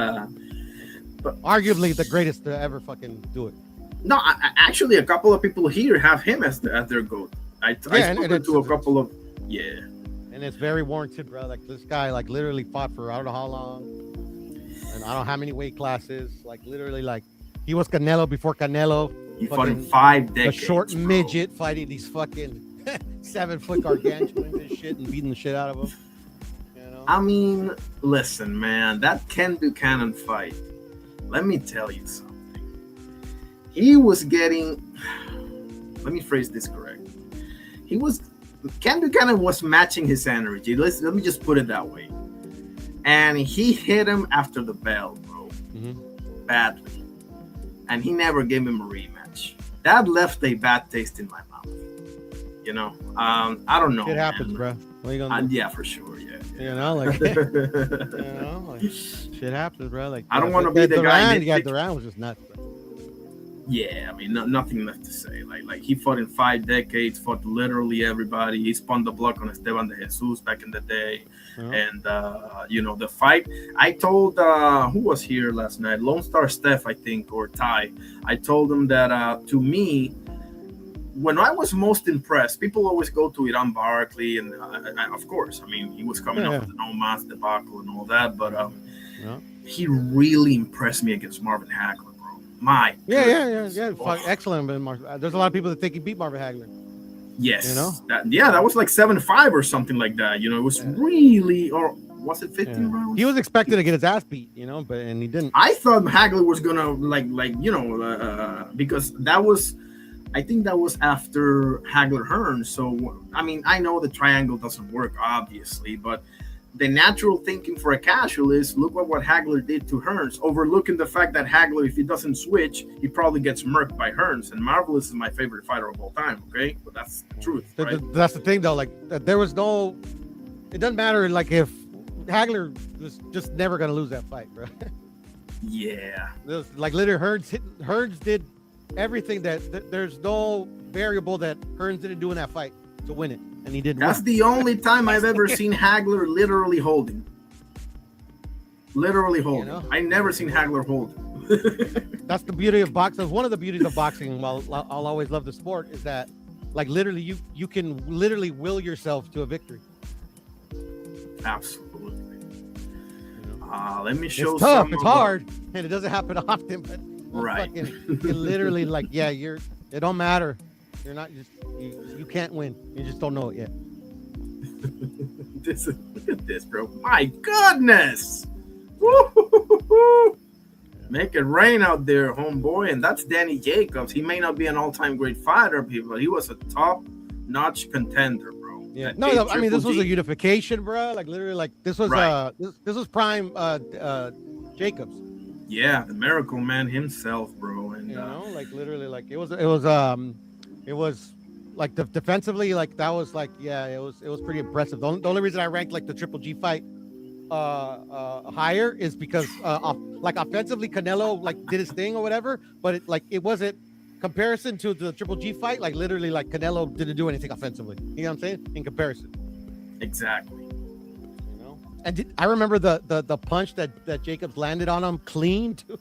arguably the greatest to ever fucking do it. No, actually, a couple of people here have him as their GOAT. I spoke to a couple of and it's very warranted, bro. Like this guy, like literally fought for I don't know how long, and I don't know how many weight classes. Like literally, like he was Canelo before Canelo. He fought in 5 decades. A short midget fighting these fucking 7-foot gargantuans and shit and beating the shit out of them. You know? I mean, listen, man, that Ken Buchanan fight. Let me tell you something. He was getting. Let me phrase this correct. Ken Buchanan was matching his energy. Let me just put it that way. And he hit him after the bell, bro. Mm-hmm. Badly. And he never gave him a rematch. That left a bad taste in my mouth. You know? I don't know. It happens, bro. What are you gonna do? Yeah, for sure. Yeah. You know, like, shit happens, bro. Like, I don't want to be the guy. Duran was just nuts, bro. Yeah, I mean, nothing left to say. Like he fought in 5 decades, fought literally everybody. He spun the block on Esteban de Jesus back in the day. And, the fight, I told, who was here last night? Lone Star Steph, I think, or Ty. I told him that, to me, when I was most impressed, people always go to Iran Barkley, and of course, I mean, he was coming up with the no mask debacle and all that, but he really impressed me against Marvin Hagler. My excellent. There's a lot of people that think he beat Marvin Hagler. Yes, you know that was like 7-5 or something like that. You know, it was really, or was it 15 rounds? He was expected to get his ass beat, and he didn't. I thought Hagler was gonna because I think that was after Hagler Hearns. So I mean, I know the triangle doesn't work, obviously, but the natural thinking for a casual is look what Hagler did to Hearns, overlooking the fact that Hagler, if he doesn't switch, he probably gets murked by Hearns. And Marvelous is my favorite fighter of all time, okay? But that's the truth, right? That's the thing, though. Like, there was no... It doesn't matter, like, if Hagler was just never going to lose that fight, bro. Yeah. Like, literally, Hearns did everything that there's no variable that Hearns didn't do in that fight to win it. And he didn't. That's the only time I've ever seen Hagler literally holding. Literally hold him. I never seen Hagler hold. That's the beauty of boxing. One of the beauties of boxing, while I'll always love the sport, is that like literally you can literally will yourself to a victory. Absolutely. Let me show. It's tough. It's hard, and it doesn't happen often. But right. It literally like it don't matter. You're not just you can't win. You just don't know it yet. Look at this, bro. My goodness. Woo-hoo-hoo-hoo. Make it rain out there, homeboy. And that's Danny Jacobs. He may not be an all-time great fighter, people. He was a top-notch contender, bro. Yeah. No, I mean this was a unification, bro. Like literally, like this was this was prime Jacobs. Yeah, the Miracle Man himself, bro. And like literally, like it was like defensively, like that was like it was pretty impressive. The only reason I ranked like the Triple G fight higher is because like offensively Canelo like did his thing or whatever, but it wasn't comparison to the Triple G fight. Like literally, like Canelo didn't do anything offensively. You know what I'm saying? In comparison. Exactly. And I remember the punch that Jacobs landed on him clean too.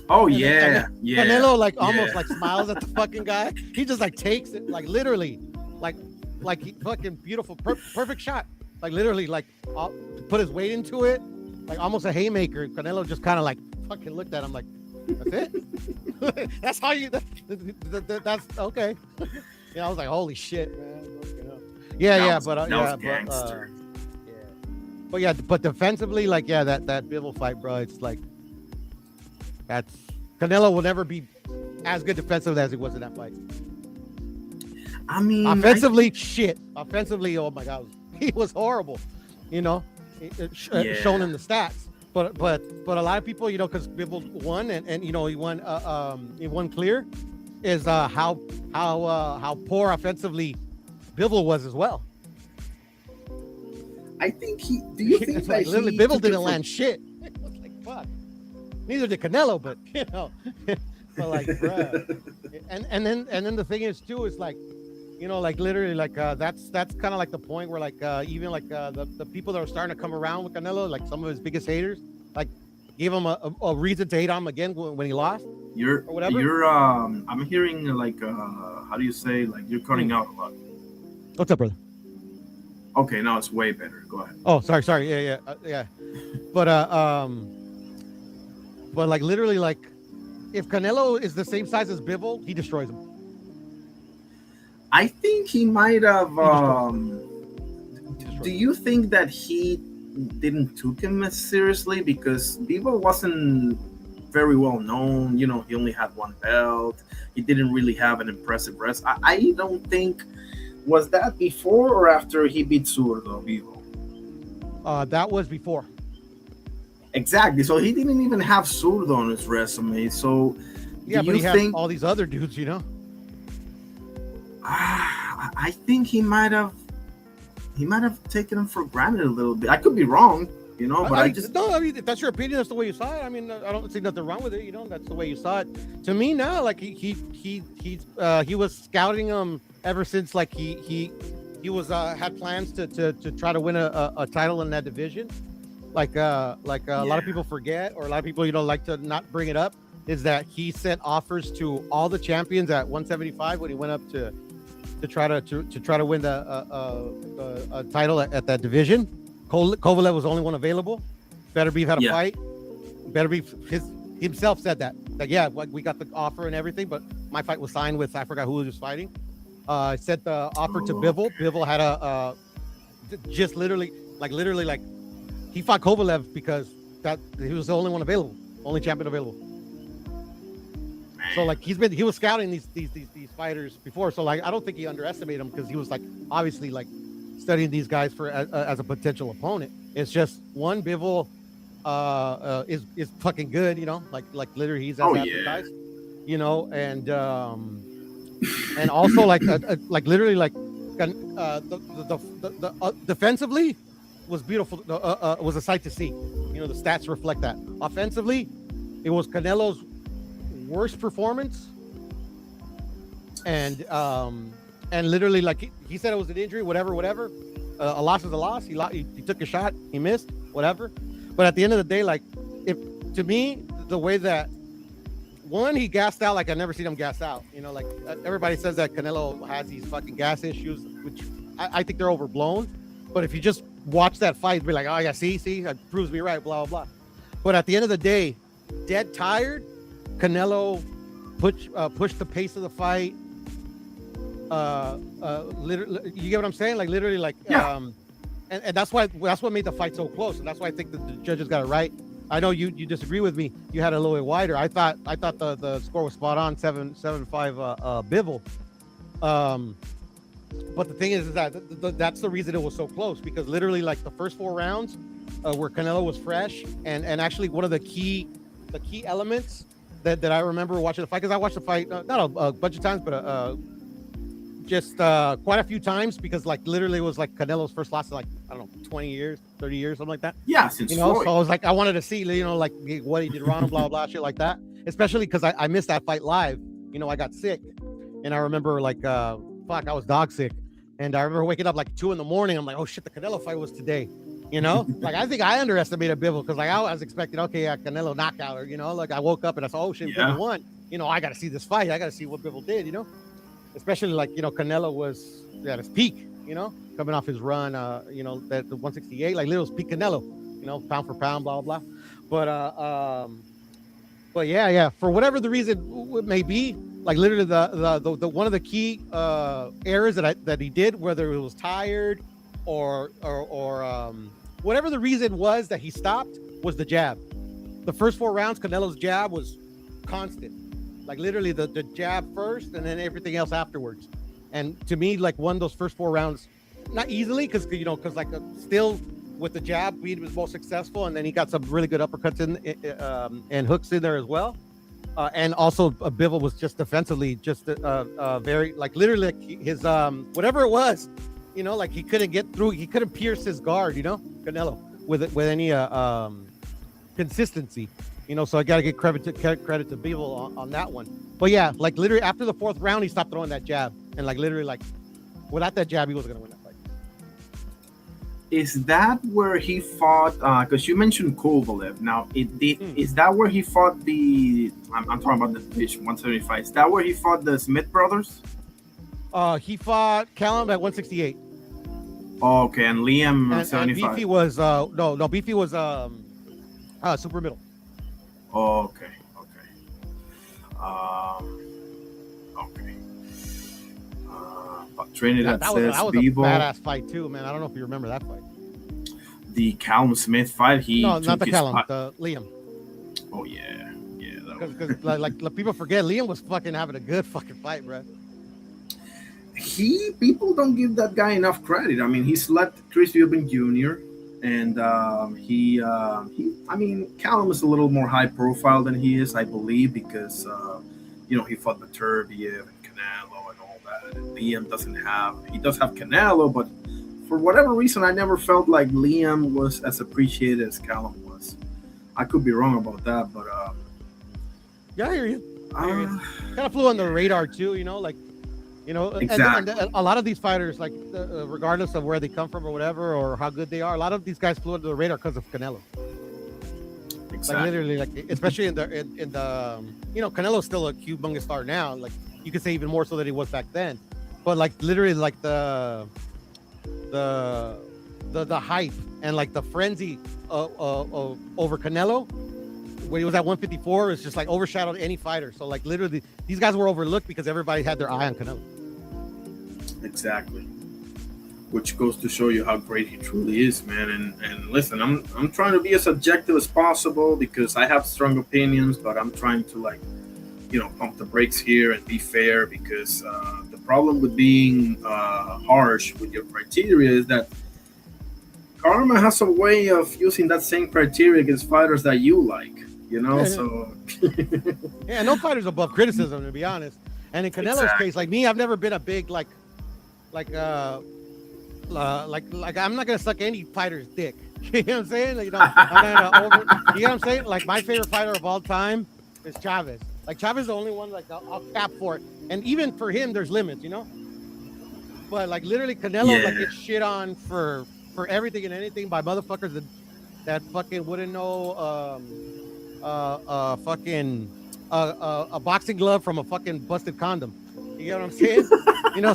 Oh yeah. Canelo like almost like smiles at the fucking guy. He just like takes it like literally, like he fucking beautiful, perfect shot. Like literally, like put his weight into it, like almost a haymaker. Canelo just kind of like fucking looked at him like, that's it. That's how you. That's okay. I was like, holy shit, man. But defensively, like that Bivol fight, bro. It's like that's Canelo will never be as good defensively as he was in that fight. I mean, offensively, Offensively, oh my god, he was horrible. Shown in the stats. But a lot of people, because Bivol won and he won clear, is how poor offensively Bivol was as well. I think do you think that like literally Bivol didn't land shit? It was like fuck. Neither did Canelo, but but like bruh. And then the thing is too is like, like literally like that's kind of like the point where like even like the people that are starting to come around with Canelo, like some of his biggest haters, like gave him a reason to hate on him again when he lost. I'm hearing like how do you say, like you're cutting out a lot. What's up, brother? Okay, now it's way better. Go ahead. Oh, sorry. Yeah. But like literally, like if Canelo is the same size as Bivol, he destroys him. I think he might have. Do you think that he didn't took him as seriously because Bivol wasn't very well known? He only had one belt. He didn't really have an impressive rest. I don't think. Was that before or after he beat Zurdo, Bivol? That was before. Exactly. So he didn't even have Zurdo on his resume. So yeah, but he had all these other dudes, I think he might have taken him for granted a little bit. I could be wrong, but I mean, if that's your opinion, that's the way you saw it. I mean, I don't see nothing wrong with it. That's the way you saw it. To me now, like he was scouting him ever since like he was had plans to try to win a title in that division. Like a lot of people forget, or a lot of people like to not bring it up, is that he sent offers to all the champions at 175 when he went up to try to win a title at that division. Kovalev was the only one available. Beterbiev had a fight. Beterbiev himself said that. Like, yeah, we got the offer and everything, but my fight was signed with, I forgot who was fighting. I sent the offer to Bivol. Bivol had a just literally like he fought Kovalev because that he was the only one available, only champion available. So like he was scouting these fighters before. So like I don't think he underestimated them, because he was like obviously like studying these guys for as a potential opponent. It's just one, Bivol is fucking good, like literally he's as advertised, and also like literally like the defensively was beautiful, was a sight to see. The stats reflect that. Offensively, it was Canelo's worst performance, and literally like he said it was an injury, whatever. A loss is a loss. He took a shot, he missed, whatever. But at the end of the day, like, if to me, the way that one, he gassed out like I've never seen him gas out. You know, like everybody says that Canelo has these fucking gas issues, which I think they're overblown. But if you just watch that fight, be like, oh yeah, see, that proves me right, blah blah blah. But at the end of the day, dead tired, Canelo pushed the pace of the fight. Literally, you get what I'm saying? Like literally, like and that's what made the fight so close, and that's why I think that the judges got it right. I know you disagree with me. You had it a little bit wider. I thought the score was spot on, 7-5 Bivol. But the thing is that that's the reason it was so close, because literally like the first 4 rounds where Canelo was fresh, and actually one of the key elements that I remember watching the fight, because I watched the fight not a bunch of times, but just quite a few times, because like literally it was like Canelo's first loss in like, I don't know, 20 years, 30 years, something like that. Yeah, since you know, Floyd. so I was like, I wanted to see, you know, like what he did wrong and blah, blah, shit like that. Especially because I missed that fight live. You know, I got sick. And I remember like, I was dog sick. And I remember waking up like 2 a.m. I'm like, oh shit, the Canelo fight was today. You know, like I think I underestimated Bivol, because like I was expecting, okay, yeah, Canelo knockout, or, you know, like I woke up and I saw, oh shit, Bivol won. You know, I got to see this fight. I got to see what Bivol did, you know. Especially like, you know, Canelo was at his peak, you know, coming off his run, you know, that the 168, like little peak Canelo, you know, pound for pound, blah, blah, blah. But yeah, for whatever the reason it may be, like literally the one of the key errors that he did, whether it was tired or whatever the reason was that he stopped, was the jab. The first 4 rounds, Canelo's jab was constant. Like literally the jab first and then everything else afterwards. And to me, like won those first 4 rounds, not easily, because like still with the jab, he was most successful, and then he got some really good uppercuts and hooks in there as well. And also Bivol was just defensively just very, like literally like his whatever it was, you know, like he couldn't get through, he couldn't pierce his guard, you know, Canelo with any consistency. You know, so I got to give credit to Bivol on that one. But yeah, like literally after the 4th round, he stopped throwing that jab, and like literally like without that jab, he wasn't gonna win that fight. Is that where he fought? Because you mentioned Kovalev. Now, is that where he fought the? I'm talking about the division 175. Is that where he fought the Smith brothers? He fought Callum at 168. Oh, okay, and Liam and 75. Beefy was no Beefy was super middle. Oh, okay. But Trinidad that says was Bivol, a badass fight too, man. I don't know if you remember that fight. The Callum Smith fight. No, not the Callum, the Liam. Oh yeah. Because like people forget, Liam was fucking having a good fucking fight, bro. People don't give that guy enough credit. I mean, he slapped Chris Eubank Jr. And I mean, Callum is a little more high profile than he is, I believe, because you know, he fought Beterbiev and Canelo and all that. And Liam does have Canelo, but for whatever reason, I never felt like Liam was as appreciated as Callum was. I could be wrong about that, but yeah, I hear you. Kind of flew on the radar too, you know, like. You know, exactly. and a lot of these fighters, like regardless of where they come from or whatever, or how good they are, a lot of these guys flew under the radar because of Canelo. Exactly. Like literally, like especially in the you know, Canelo's still a humongous star now. Like you could say even more so than he was back then. But like literally, like the hype and like the frenzy over Canelo when he was at 154 is just like overshadowed any fighter. So like literally, these guys were overlooked because everybody had their eye on Canelo. Exactly, which goes to show you how great he truly is, man. And listen, I'm trying to be as objective as possible because I have strong opinions, but I'm trying to, like, you know, pump the brakes here and be fair, because the problem with being harsh with your criteria is that karma has a way of using that same criteria against fighters that you like, you know. So yeah, no fighter's above criticism, to be honest. And in Canelo's case, like me, I've never been a big like I'm not gonna suck any fighter's dick. You know what I'm saying? Like, you know, I'm not gonna you know what I'm saying? Like my favorite fighter of all time is Chavez. Like Chavez is the only one like I'll cap for it. And even for him, there's limits, you know. But like literally, Canelo like gets shit on for everything and anything by motherfuckers that fucking wouldn't know a boxing glove from a fucking busted condom. You get what I'm saying?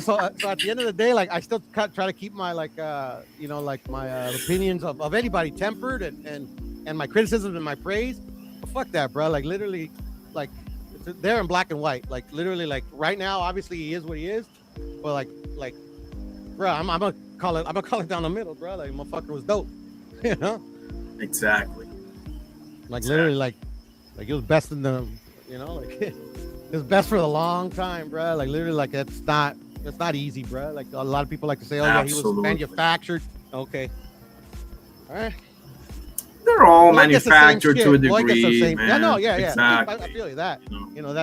So at the end of the day, like I still try to keep my like my opinions of anybody tempered and my criticism and my praise. But fuck that, bro. Like literally, like they're in black and white. Like literally, like right now, obviously he is what he is. But like, bro, I'm gonna call it down the middle, bro. Like motherfucker was dope. Exactly. Like literally, like it was best in the, like it was best for a long time, bro. Like literally, like it's not easy, bro. Like a lot of people like to say, oh yeah, he was manufactured. Okay, all right. They're all manufactured to a degree, man. Yeah, no, yeah. Exactly. I feel you that.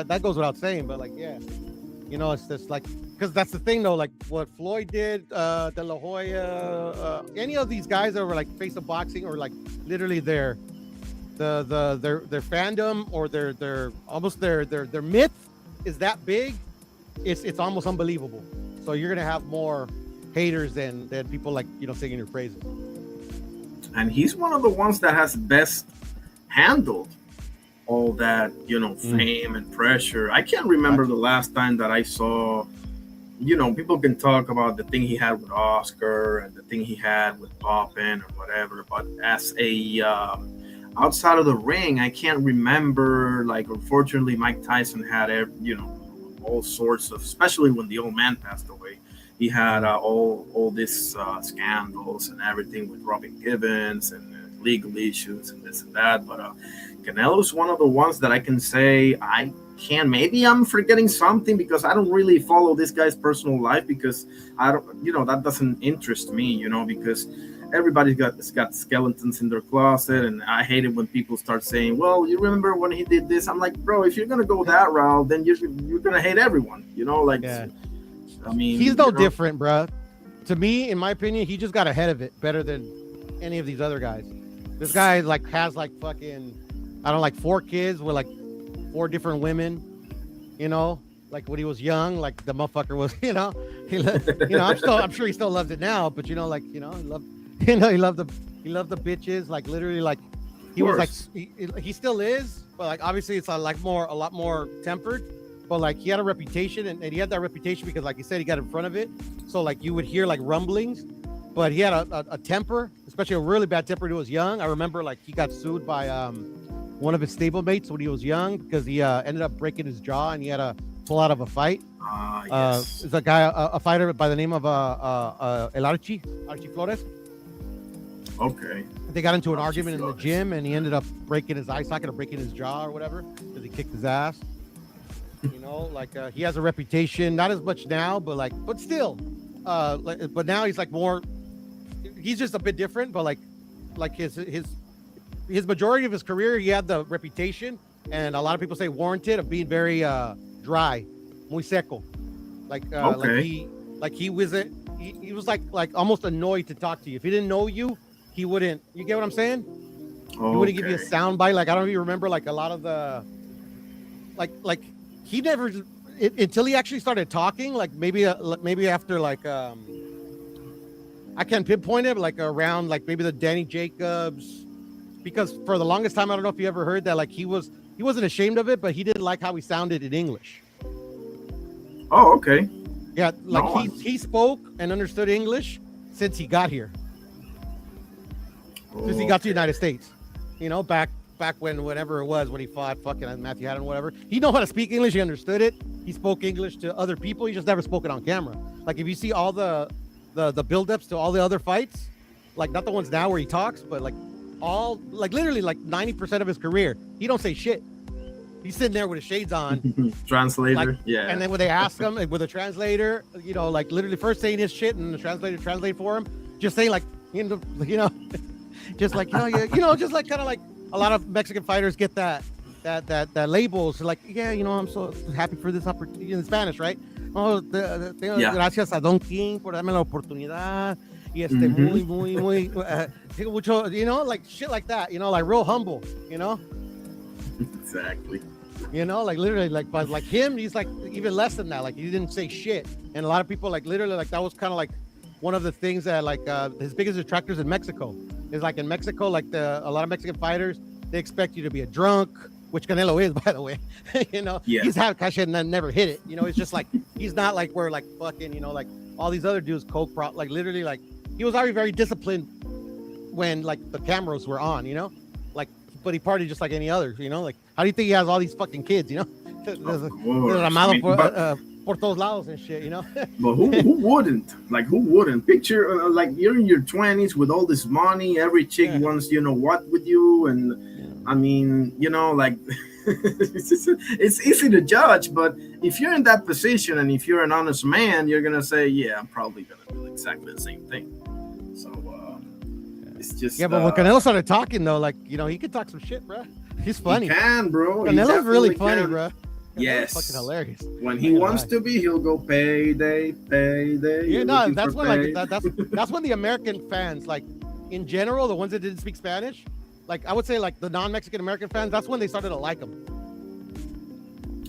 That goes without saying, but like, yeah, it's just like, because that's the thing though, like what Floyd did, De La Hoya, any of these guys that were like face of boxing or like literally their fandom or their almost their myth is that big, it's almost unbelievable. So you're gonna have more haters than people like singing your praises. And he's one of the ones that has best handled all that fame and pressure. I can't remember the last time that I saw. People can talk about the thing he had with Oscar and the thing he had with Poppin or whatever, but as a outside of the ring, I can't remember. Like, unfortunately, Mike Tyson had all sorts of, especially when the old man passed away. He had all these scandals and everything with Robin Givens and legal issues and this and that. But Canelo's one of the ones that I can say I can. Maybe I'm forgetting something because I don't really follow this guy's personal life because I don't, that doesn't interest me, because everybody's got skeletons in their closet, and I hate it when people start saying, "Well, you remember when he did this?" I'm like, bro, if you're gonna go that route, then you're gonna hate everyone, Yeah. I mean, he's no different, bro. To me, in my opinion, he just got ahead of it better than any of these other guys. This guy like has like fucking, I don't know, like 4 kids with like 4 different women. Like when he was young, like the motherfucker was, I'm sure he still loves it now, but he loved the bitches, like literally, like he was like he still is, but like obviously it's a lot more tempered. But like he had a reputation, and he had that reputation because, like you said, he got in front of it. So like you would hear like rumblings, but he had a temper, especially a really bad temper when he was young. I remember like he got sued by one of his stablemates when he was young because he ended up breaking his jaw and he had to pull out of a fight. Yes. It's a guy, a fighter by the name of Archie Flores. Okay. They got into an argument in the gym, and he ended up breaking his eye socket or breaking his jaw or whatever because he kicked his ass. He has a reputation, not as much now, but still, but now he's like more, he's just a bit different, but like his majority of his career, he had the reputation, and a lot of people say warranted, of being very dry, muy seco, he was like almost annoyed to talk to you. If he didn't know you, he wouldn't. You get what I'm saying? He wouldn't give you a sound bite. Like I don't even remember like a lot of the like. He never, until he actually started talking, like maybe after like I can't pinpoint it, but like around like maybe the Danny Jacobs, because for the longest time, I don't know if you ever heard that, like he wasn't ashamed of it, but he didn't like how he sounded in English. Oh, okay. Yeah, like he spoke and understood English since he got here. Since he got to the United States, back whenever it was when he fought fucking Matthew Haddon, whatever. He knew how to speak English. He understood it. He spoke English to other people. He just never spoke it on camera. Like if you see all the build-ups to all the other fights, like not the ones now where he talks, but like all, like literally like 90% of his career, he don't say shit. He's sitting there with his shades on. Translator, yeah. And then when they ask him, like, with a translator, like literally first saying his shit and the translator translate for him, just saying like, just like, just like kind of like, a lot of Mexican fighters get that label. So like, yeah, I'm so happy for this opportunity in Spanish, right? Oh, gracias a Don King por darme la oportunidad. Y muy, tengo mucho, like shit like that, like real humble, Exactly. Like literally, but like him, he's like even less than that. Like he didn't say shit, and a lot of people like literally like that was kind of like one of the things that like his biggest detractors in Mexico. is like in Mexico, like a lot of Mexican fighters, they expect you to be a drunk, which Canelo is, by the way. You know, Yeah. he's had cash and never hit it. You know, it's just like he's not like we're like fucking, you know, like all these other dudes coke prop, like literally like he was already very disciplined when like the cameras were on, you know, like but he partied just like any other, you know, like how do you think he has all these fucking kids, you know? There's por todos lados and shit, you know. But who wouldn't? Like, who wouldn't? Picture like you're in your 20s with all this money. Every chick wants, you know what, with you, and I mean, you know, like it's easy to judge. But if you're in that position and if you're an honest man, you're gonna say, yeah, I'm probably gonna do exactly the same thing. So it's just but when Canelo started talking though, like you know, he could talk some shit, bro. He's funny. He can, bro. Canelo's really funny, can. bro. Yes, fucking hilarious. When he wants to be, he'll go payday. Yeah, no, that's when like that's when the American fans, like in general, the ones that didn't speak Spanish, like I would say like the non-Mexican American fans, that's when they started to like him.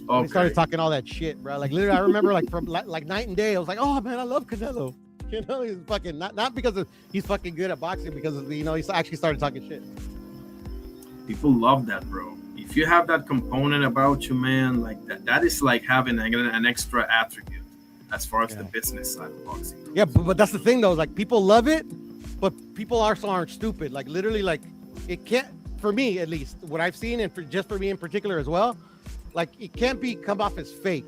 Okay. They started talking all that shit, bro. Like literally, I remember like from like night and day, I was like, oh man, I love Canelo. You know, he's fucking not because he's fucking good at boxing, because of, you know, he's actually started talking shit. People love that, bro. If you have that component about you, man, like that is like having an extra attribute as far as the business side of boxing. Yeah, but that's the thing though, like people love it, but people also aren't stupid. Like literally, like it can't, for me at least, what I've seen, and just for me in particular as well, like it can't come off as fake.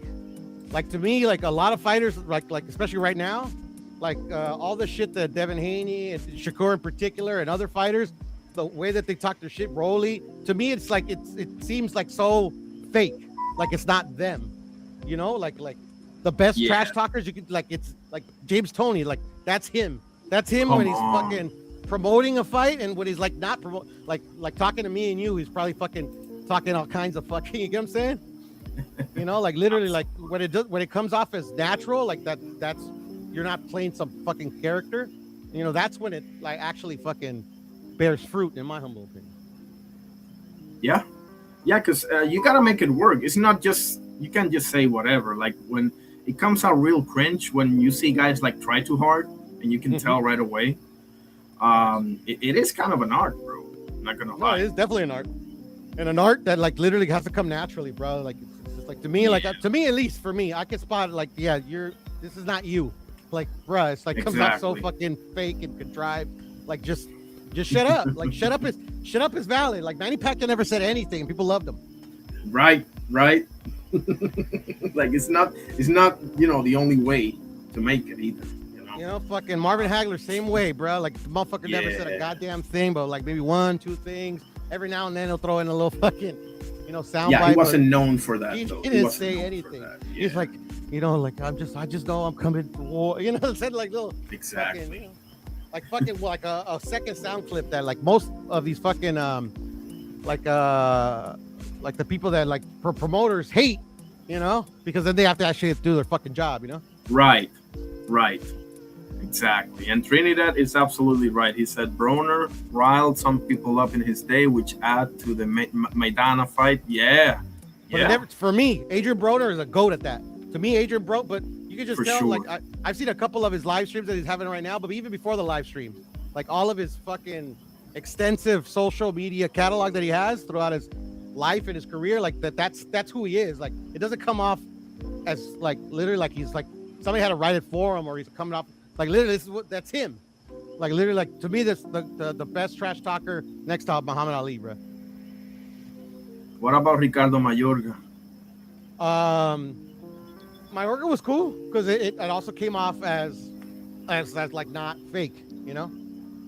Like to me, like a lot of fighters, like especially right now, like all the shit that Devin Haney and Shakur in particular and other fighters, the way that they talk their shit, Rolly, to me it's like it seems like so fake, like it's not them, you know, like the best trash talkers you could, like it's like James Toney, like that's him when he's fucking promoting a fight, and when he's like not promote, like talking to me and you, he's probably fucking talking all kinds of fucking, you get what I'm saying? You know, like literally, like when it comes off as natural, like that's you're not playing some fucking character, you know, that's when it like actually fucking bears fruit, in my humble opinion. Yeah, because you gotta make it work. It's not just, you can't just say whatever. Like when it comes out real cringe when you see guys like try too hard, and you can tell right away. It is kind of an art, bro. I'm not gonna lie. No, it is definitely an art, and an art that like literally has to come naturally, bro. Like it's just like to me, like to me at least, for me, I can spot like, yeah, this is not you. Like, bro, it's like comes out so fucking fake and contrived. Like just shut up. Like shut up is valid. Like Manny Pacquiao never said anything and people loved him. Right. Like it's not, you know, the only way to make it either. You know, fucking Marvin Hagler, same way, bro. Like the motherfucker never said a goddamn thing, but like maybe 1-2 things. Every now and then he'll throw in a little fucking, you know, sound bite. Yeah, he wasn't known for that. He didn't say anything. Yeah. He's like, you know, like I just know I'm coming for war. You know, said like little fucking, you know, like fucking like a second sound clip that like most of these fucking like the people that like promoters hate, you know, because then they have to actually do their fucking job, you know. Right. Exactly. And Trinidad is absolutely right. He said Broner riled some people up in his day, which add to the Maidana fight. Yeah. But for me, Adrian Broner is a goat at that. To me, Adrian Broner, but you can just tell, like, I've seen a couple of his live streams that he's having right now, but even before the live streams, like all of his fucking extensive social media catalog that he has throughout his life and his career, like that's who he is. Like, it doesn't come off as like literally like he's like somebody had to write it for him, or he's coming off like literally that's him. Like literally, like to me, this the best trash talker next to Muhammad Ali, bro. What about Ricardo Mayorga? Mayorga was cool because it also came off as like not fake, you know,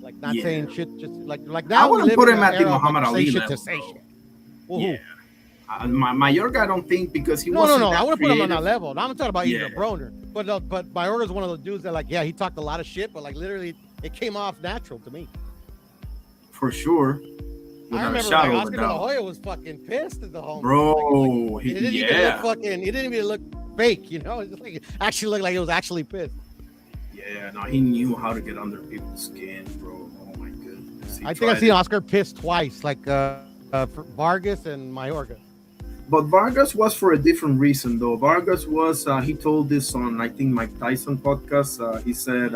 like not saying shit, just like now. I wouldn't put him at the Muhammad Ali level. to say shit. Well, yeah. Mayorga, I don't think, because he no. I would put him on that level. Now I'm talking about Adrian Broner, but Mayorga's one of those dudes that like, yeah, he talked a lot of shit, but like literally it came off natural to me. For sure. I remember like, Oscar De La Hoya was fucking pissed at the home. Bro, like, it didn't even look fucking. It didn't even look fake, you know. It just like actually looked like it was actually pissed. Yeah, no, he knew how to get under people's skin, bro. Oh my goodness. I think I've seen Oscar pissed twice, like for Vargas and Mayorga. But Vargas was for a different reason, though. Vargas was, he told this on, I think, Mike Tyson podcast. He said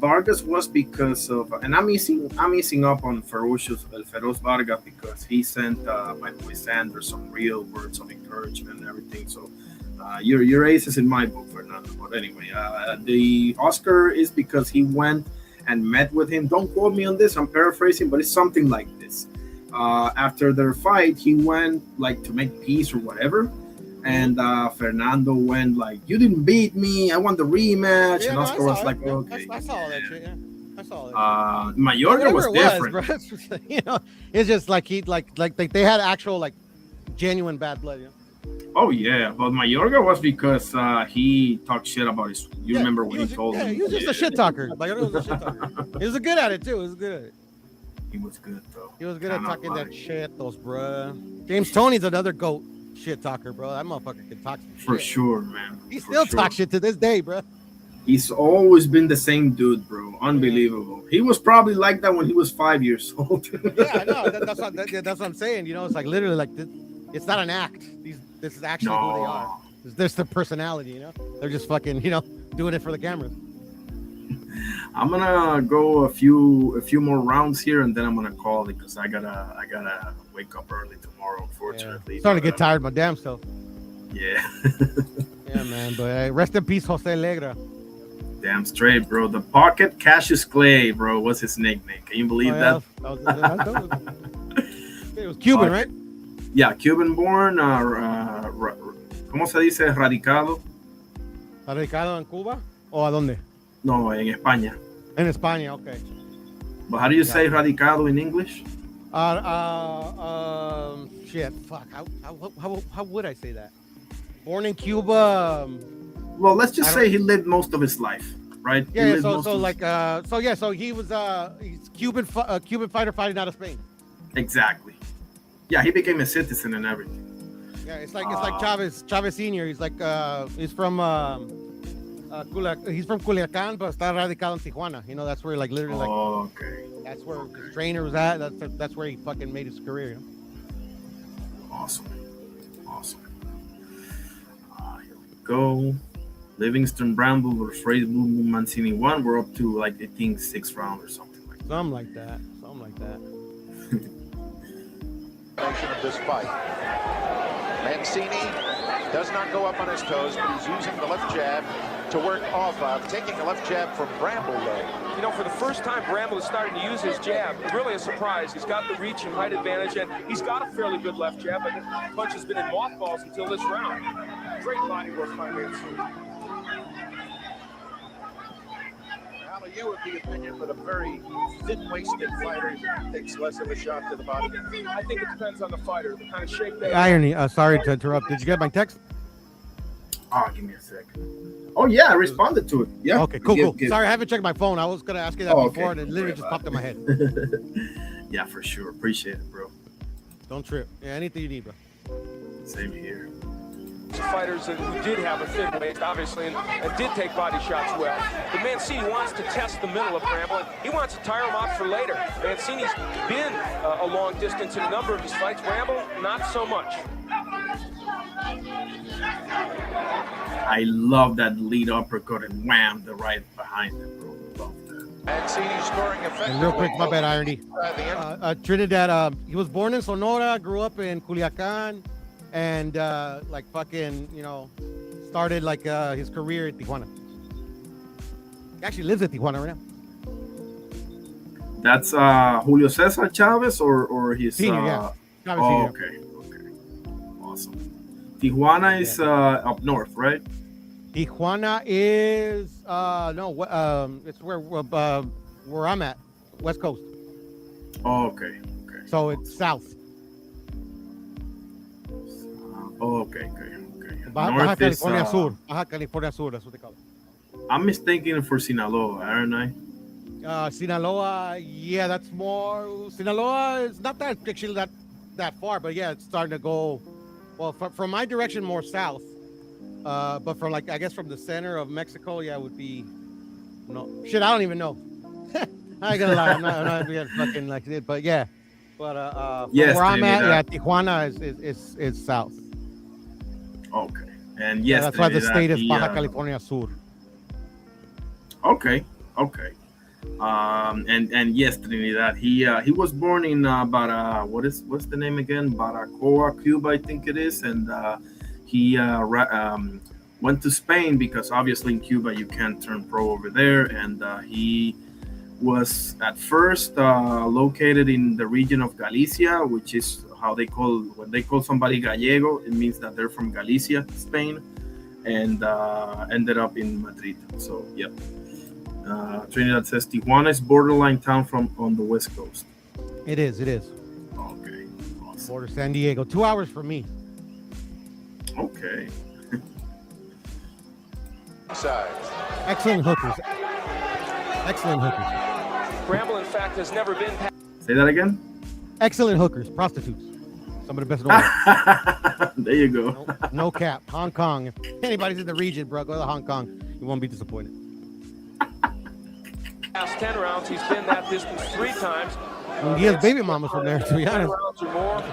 Vargas was because of, and I'm missing up on El Feroz Vargas because he sent my boy Sanders some real words of encouragement and everything. So your ace is in my book, Fernando. But anyway, the Oscar is because he went and met with him. Don't quote me on this. I'm paraphrasing, but it's something like this. After their fight, he went like to make peace or whatever. And Fernando went like, "You didn't beat me. I want the rematch." And Oscar was like, "Okay." I saw all that shit. Yeah, I saw that. Mayorga was different. Bro. You know, it's just like he like they had actual like genuine bad blood. You know? Oh yeah, but Mayorga was because he talked shit about his. You remember what he told him? He was just a shit talker. Mayorga was a shit talker. He was good at it too. He was good at it. He was good though. He was good at talking that shit, those bruh. James Toney's another goat. Shit talker, bro. That motherfucker can talk some shit. For sure, man. He still talks shit to this day, bro. He's always been the same dude, bro. Unbelievable. He was probably like that when he was 5 years old. Yeah, no, that's what I'm saying. You know, it's like literally like this, it's not an act. This is actually who they are. This is their personality. You know, they're just fucking, you know, doing it for the cameras. I'm gonna go a few more rounds here, and then I'm gonna call it because I gotta wake up early tomorrow. Unfortunately, Starting to get tired of my damn self. Yeah. Yeah, man. But rest in peace, Jose Legra. Damn straight, bro. The Pocket Cassius Clay, bro, was his nickname. Can you believe that? It was Cuban, right? Yeah, Cuban born. ¿Cómo se dice radicado? ¿Radicado en Cuba o a dónde? No, en España. En España, okay. But how do you say radicado in English? Shit, fuck. How would I say that? Born in Cuba. Well, let's just say he lived most of his life, right? Yeah. So he was he's Cuban fighter fighting out of Spain. Exactly. Yeah, he became a citizen and everything. Yeah, it's like Chavez Senior. He's like he's from Culiacán, but está radicado en Tijuana. You know, that's where like literally like. Oh, okay. That's where his trainer was at. That's where he fucking made his career. You know? Awesome. Here we go. Livingston Bramble versus Bramble Mancini 1. We're up to like I think 6th round or something like that. Something like that. Of this fight. Mancini does not go up on his toes, but he's using the left jab to work off of, taking the left jab from Bramble, though. You know, for the first time, Bramble is starting to use his jab. Really a surprise. He's got the reach and height advantage, and he's got a fairly good left jab, but the punch has been in mothballs until this round. Great body work by Mancini. How you with the opinion that a very thin-waisted fighter takes less of a shot to the body? I think it depends on the fighter, the kind of shape they Irony. Sorry to interrupt. Did you get my text? Oh, give me a second. Oh yeah, I responded to it. Yeah. Okay, cool. Sorry, I haven't checked my phone. I was gonna ask you that before, and it literally just popped in my head. Yeah, for sure. Appreciate it, bro. Don't trip. Yeah, anything you need, bro. Same here. Fighters who did have a thin waist, obviously, and did take body shots well. But Mancini wants to test the middle of Bramble, and he wants to tire him out for later. Mancini's been a long distance in a number of his fights. Bramble, not so much. I love that lead uppercut and wham, the right behind him, bro. Love that. Mancini scoring effectively. Real quick, my bad, Irony. Trinidad, he was born in Sonora, grew up in Culiacan, and like fucking, you know, started like his career in Tijuana. He actually lives in Tijuana right now. That's Julio Cesar Chavez or his Senior, yeah. Chavez Senior. Okay. Awesome. Tijuana is up north, right? Tijuana is it's where I'm at, West Coast. Oh, okay. So it's south. Okay. Baja California Sur. Baja California Sur, that's what they call it. I'm mistaken for Sinaloa, aren't I? Sinaloa, yeah, that's more. Sinaloa is not that actually that far, but yeah, it's starting to go. Well, from my direction, more south. But from like I guess from the center of Mexico, yeah, it would be. No shit, I don't even know. I ain't gonna lie, I'm not being fucking like it, but yeah. But yes, where I'm at, Tijuana is south. Okay, and yes, that's why the state is Baja California Sur. Okay. And yes, Trinidad. He was born in what's the name again? Baracoa, Cuba, I think it is, and he went to Spain because obviously in Cuba you can't turn pro over there, and he was at first located in the region of Galicia, which is how when they call somebody Gallego, it means that they're from Galicia, Spain, and ended up in Madrid. So, yep. Trinidad says Tijuana is borderline town on the West Coast. It is. Okay. Awesome. Border San Diego, 2 hours from me. Okay. Excellent hookers. Bramble, in fact, has never been. Say that again. Excellent hookers, prostitutes. Some of the best in the world. There you go. No cap. Hong Kong. If anybody's in the region, bro, go to Hong Kong. You won't be disappointed. Last 10 rounds, he's been that distance 3 times. Munguia's baby mama's from there, to be honest. Rounds or more.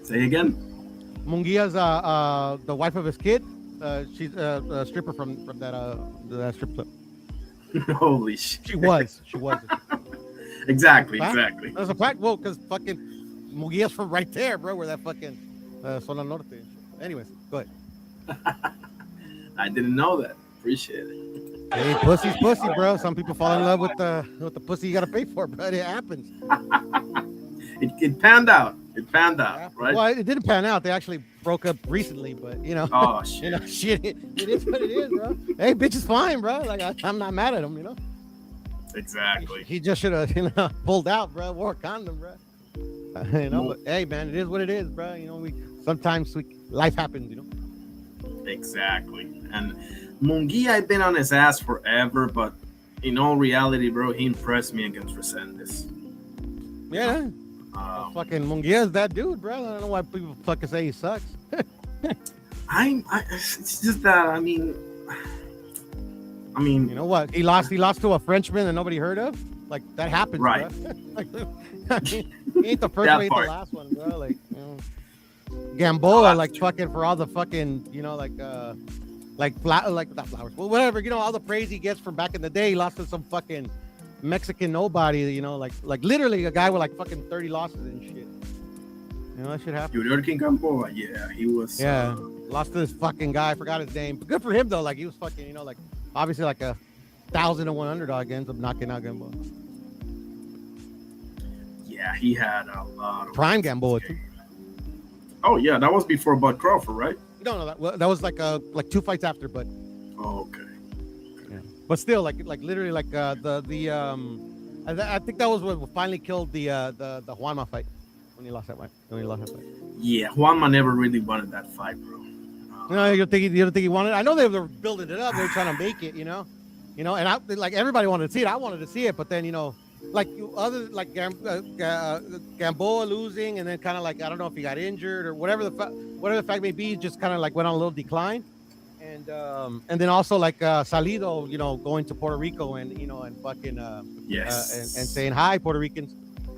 Say again. Munguia's the wife of his kid. She's a stripper from that strip club. Holy shit. She was. Exactly. There's a fact. Well, because fucking Munguia's from right there, bro, where that fucking Zona Norte. Anyways, go ahead. I didn't know that. Appreciate it. Hey, pussy's pussy, bro. Some people fall in love with the pussy you gotta pay for, but it happens. It panned out. Right? Well, it didn't pan out. They actually broke up recently, but you know. Oh shit. You know, shit. It is what it is, bro. Hey, bitch is fine, bro. Like I'm not mad at him, you know. Exactly. He just should have, pulled out, bro. Wore a condom, bro. But hey, man, it is what it is, bro. You know, sometimes life happens, you know. Exactly. And Munguia, I've been on his ass forever, but in all reality, bro, he impressed me against Resendez. Yeah. Fucking Munguia's that dude, bro. I don't know why people fucking say he sucks. It's just that I mean, you know what? He lost to a Frenchman that nobody heard of. Like that happens, right? Bro. He ain't the first one, he ain't the last one, bro. Like, you know, Gamboa, like fucking for all the fucking, you know, like not flowers, well, whatever, you know, all the praise he gets from back in the day. He lost to some fucking Mexican nobody, you know, like literally a guy with like fucking 30 losses and shit. You know, that shit happened. Yuriorkin Gamboa, yeah, he was. Yeah, lost to this fucking guy. I forgot his name. But good for him though. Like he was fucking, you know, like obviously like a 1,000-to-1 underdog ends up knocking out Gamboa. Yeah, he had a lot of prime Gamboa too. Oh yeah, that was before Bud Crawford, right? No, that was like 2 fights after, but. Oh, okay. Yeah. But still, like literally, like I think that was what finally killed the Juanma fight when he lost that fight. Yeah, Juanma never really wanted that fight, bro. No, you don't think he wanted it? I know they were building it up. They were trying to make it, you know, and like everybody wanted to see it. I wanted to see it, but then like Gamboa losing, and then kind of like I don't know if he got injured or whatever the fact may be, just kind of like went on a little decline, and then also like Salido, you know, going to Puerto Rico and and fucking yes, and saying hi Puerto Ricans,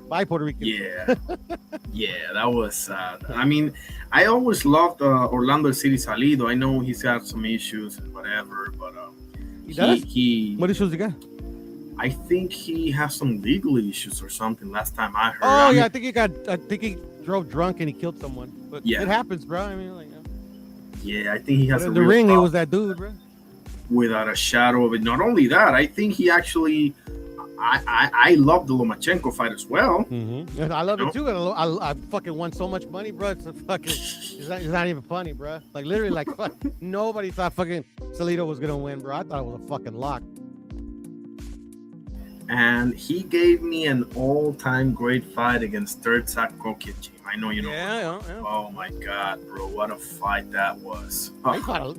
bye Puerto Ricans. Yeah, yeah, that was I mean, I always loved Orlando City Salido. I know he's got some issues and whatever, but he does. What issues he got? I think he has some legal issues or something. Last time I heard. Oh yeah, I think he drove drunk and he killed someone. But yeah, it happens, bro. I mean, like. Yeah, I think he has. In the ring, he was that dude, bro. Without a shadow of it. Not only that, I think he actually. I love the Lomachenko fight as well. Mm-hmm. I love it too. I fucking won so much money, bro. It's not even funny, bro. Like literally, like nobody thought fucking Salido was gonna win, bro. I thought it was a fucking lock. And he gave me an all-time great fight against Third Zach Kokiachim. I know you know. Yeah. Oh my god, bro, what a fight that was!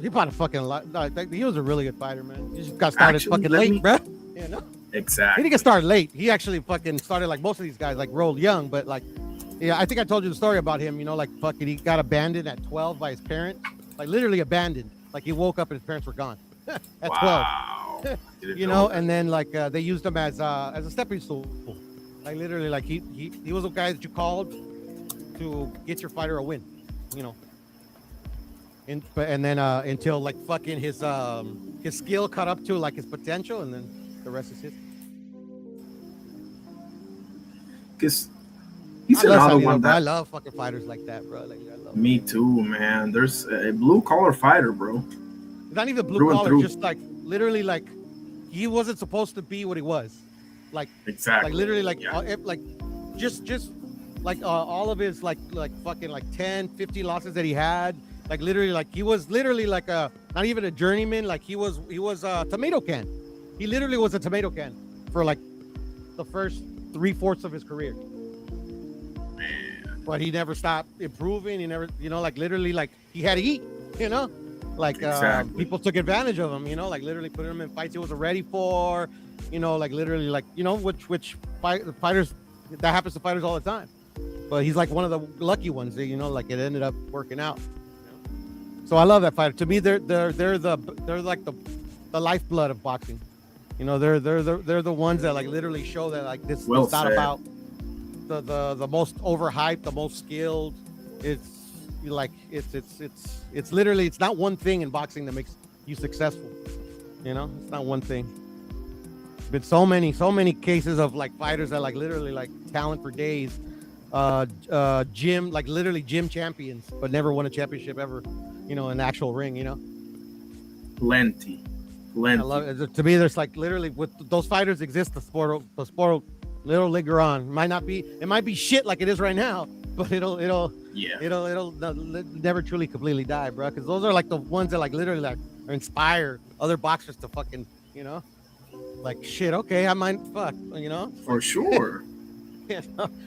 He fought a fucking lot. He was a really good fighter, man. He just got started fucking late, bro. Yeah, no. Exactly. He didn't get started late. He actually fucking started like most of these guys, like rolled young. But like, yeah, I think I told you the story about him. You know, like fucking, he got abandoned at 12 by his parents, like literally abandoned. Like he woke up and his parents were gone at 12. You know, and then like they used him as a stepping stool. Like literally, like he was a guy that you called to get your fighter a win. You know, and then until like fucking his skill caught up to like his potential, and then the rest is history. because he's I love another Salido, one bro. I that. love fucking fighters like that, bro. Like, I love Me too, man. There's a blue collar fighter, bro. It's not even blue Through and collar, through. just like literally like he wasn't supposed to be what he was. Like Exactly. like literally like Yeah. just like all of his like fucking like 10, 15 losses that he had. Like literally like he was literally like a not even a journeyman, like he was a tomato can. He literally was a tomato can for like the first 3/4 of his career. But he never stopped improving. He never, like literally, like he had to eat, like Exactly. people took advantage of him, like literally putting him in fights he wasn't ready for, like literally, like which fighters that happens to fighters all the time. But he's like one of the lucky ones, like it ended up working out. So I love that fighter. To me, they're like the lifeblood of boxing. They're the ones that like literally show that like this Well is not said. about the most overhyped, the most skilled. It's like it's literally it's not one thing in boxing that makes you successful. It's not one thing. Been so many cases of like fighters that like literally like talent for days, gym like literally gym champions, but never won a championship ever. An actual ring. Plenty. I love it. To me, there's like literally with those fighters exist. The sport little Legra on it might be shit like it is right now, but it'll never truly completely die, bro. Because those are like the ones that like literally like inspire other boxers to fucking like shit. Okay, I might fuck, For sure.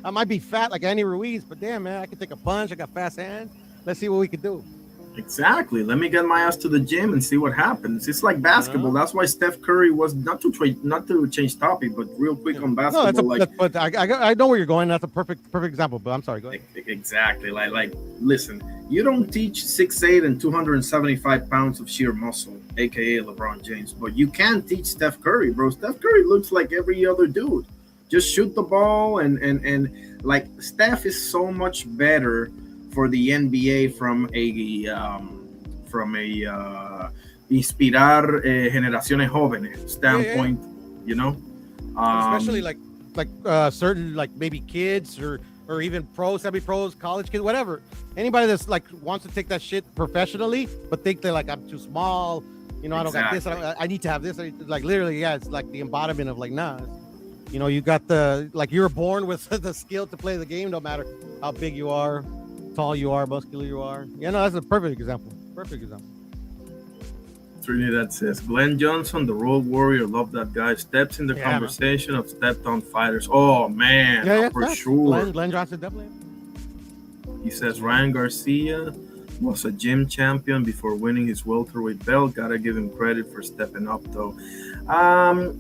I might be fat like Andy Ruiz, but damn man, I can take a punch. I got fast hands. Let's see what we can do. Exactly. Let me get my ass to the gym and see what happens. It's like basketball. That's why Steph Curry was not to change topic, but real quick on basketball. But I know where you're going. That's a perfect example. But I'm sorry. Go ahead. Exactly. Like, listen. You don't teach 6'8" and 275 pounds of sheer muscle, aka LeBron James, but you can teach Steph Curry, bro. Steph Curry looks like every other dude. Just shoot the ball and like Steph is so much better for the NBA from a inspirar generaciones jóvenes standpoint, especially like certain like maybe kids or even pros, semi-pros, college kids, whatever. Anybody that's like wants to take that shit professionally, but think they're like I'm too small, I don't got this. I need to have this. Like literally, yeah, it's like the embodiment of like nah. You got the like you're born with the skill to play the game, no matter how big you are, tall you are, muscular you are. That's a perfect example. Trinidad says Glenn Johnson, the Road Warrior, love that guy. Steps in the conversation of stepped on fighters. Oh man, for sure. Glenn Johnson definitely. He says Ryan Garcia was a gym champion before winning his welterweight belt. Gotta give him credit for stepping up though.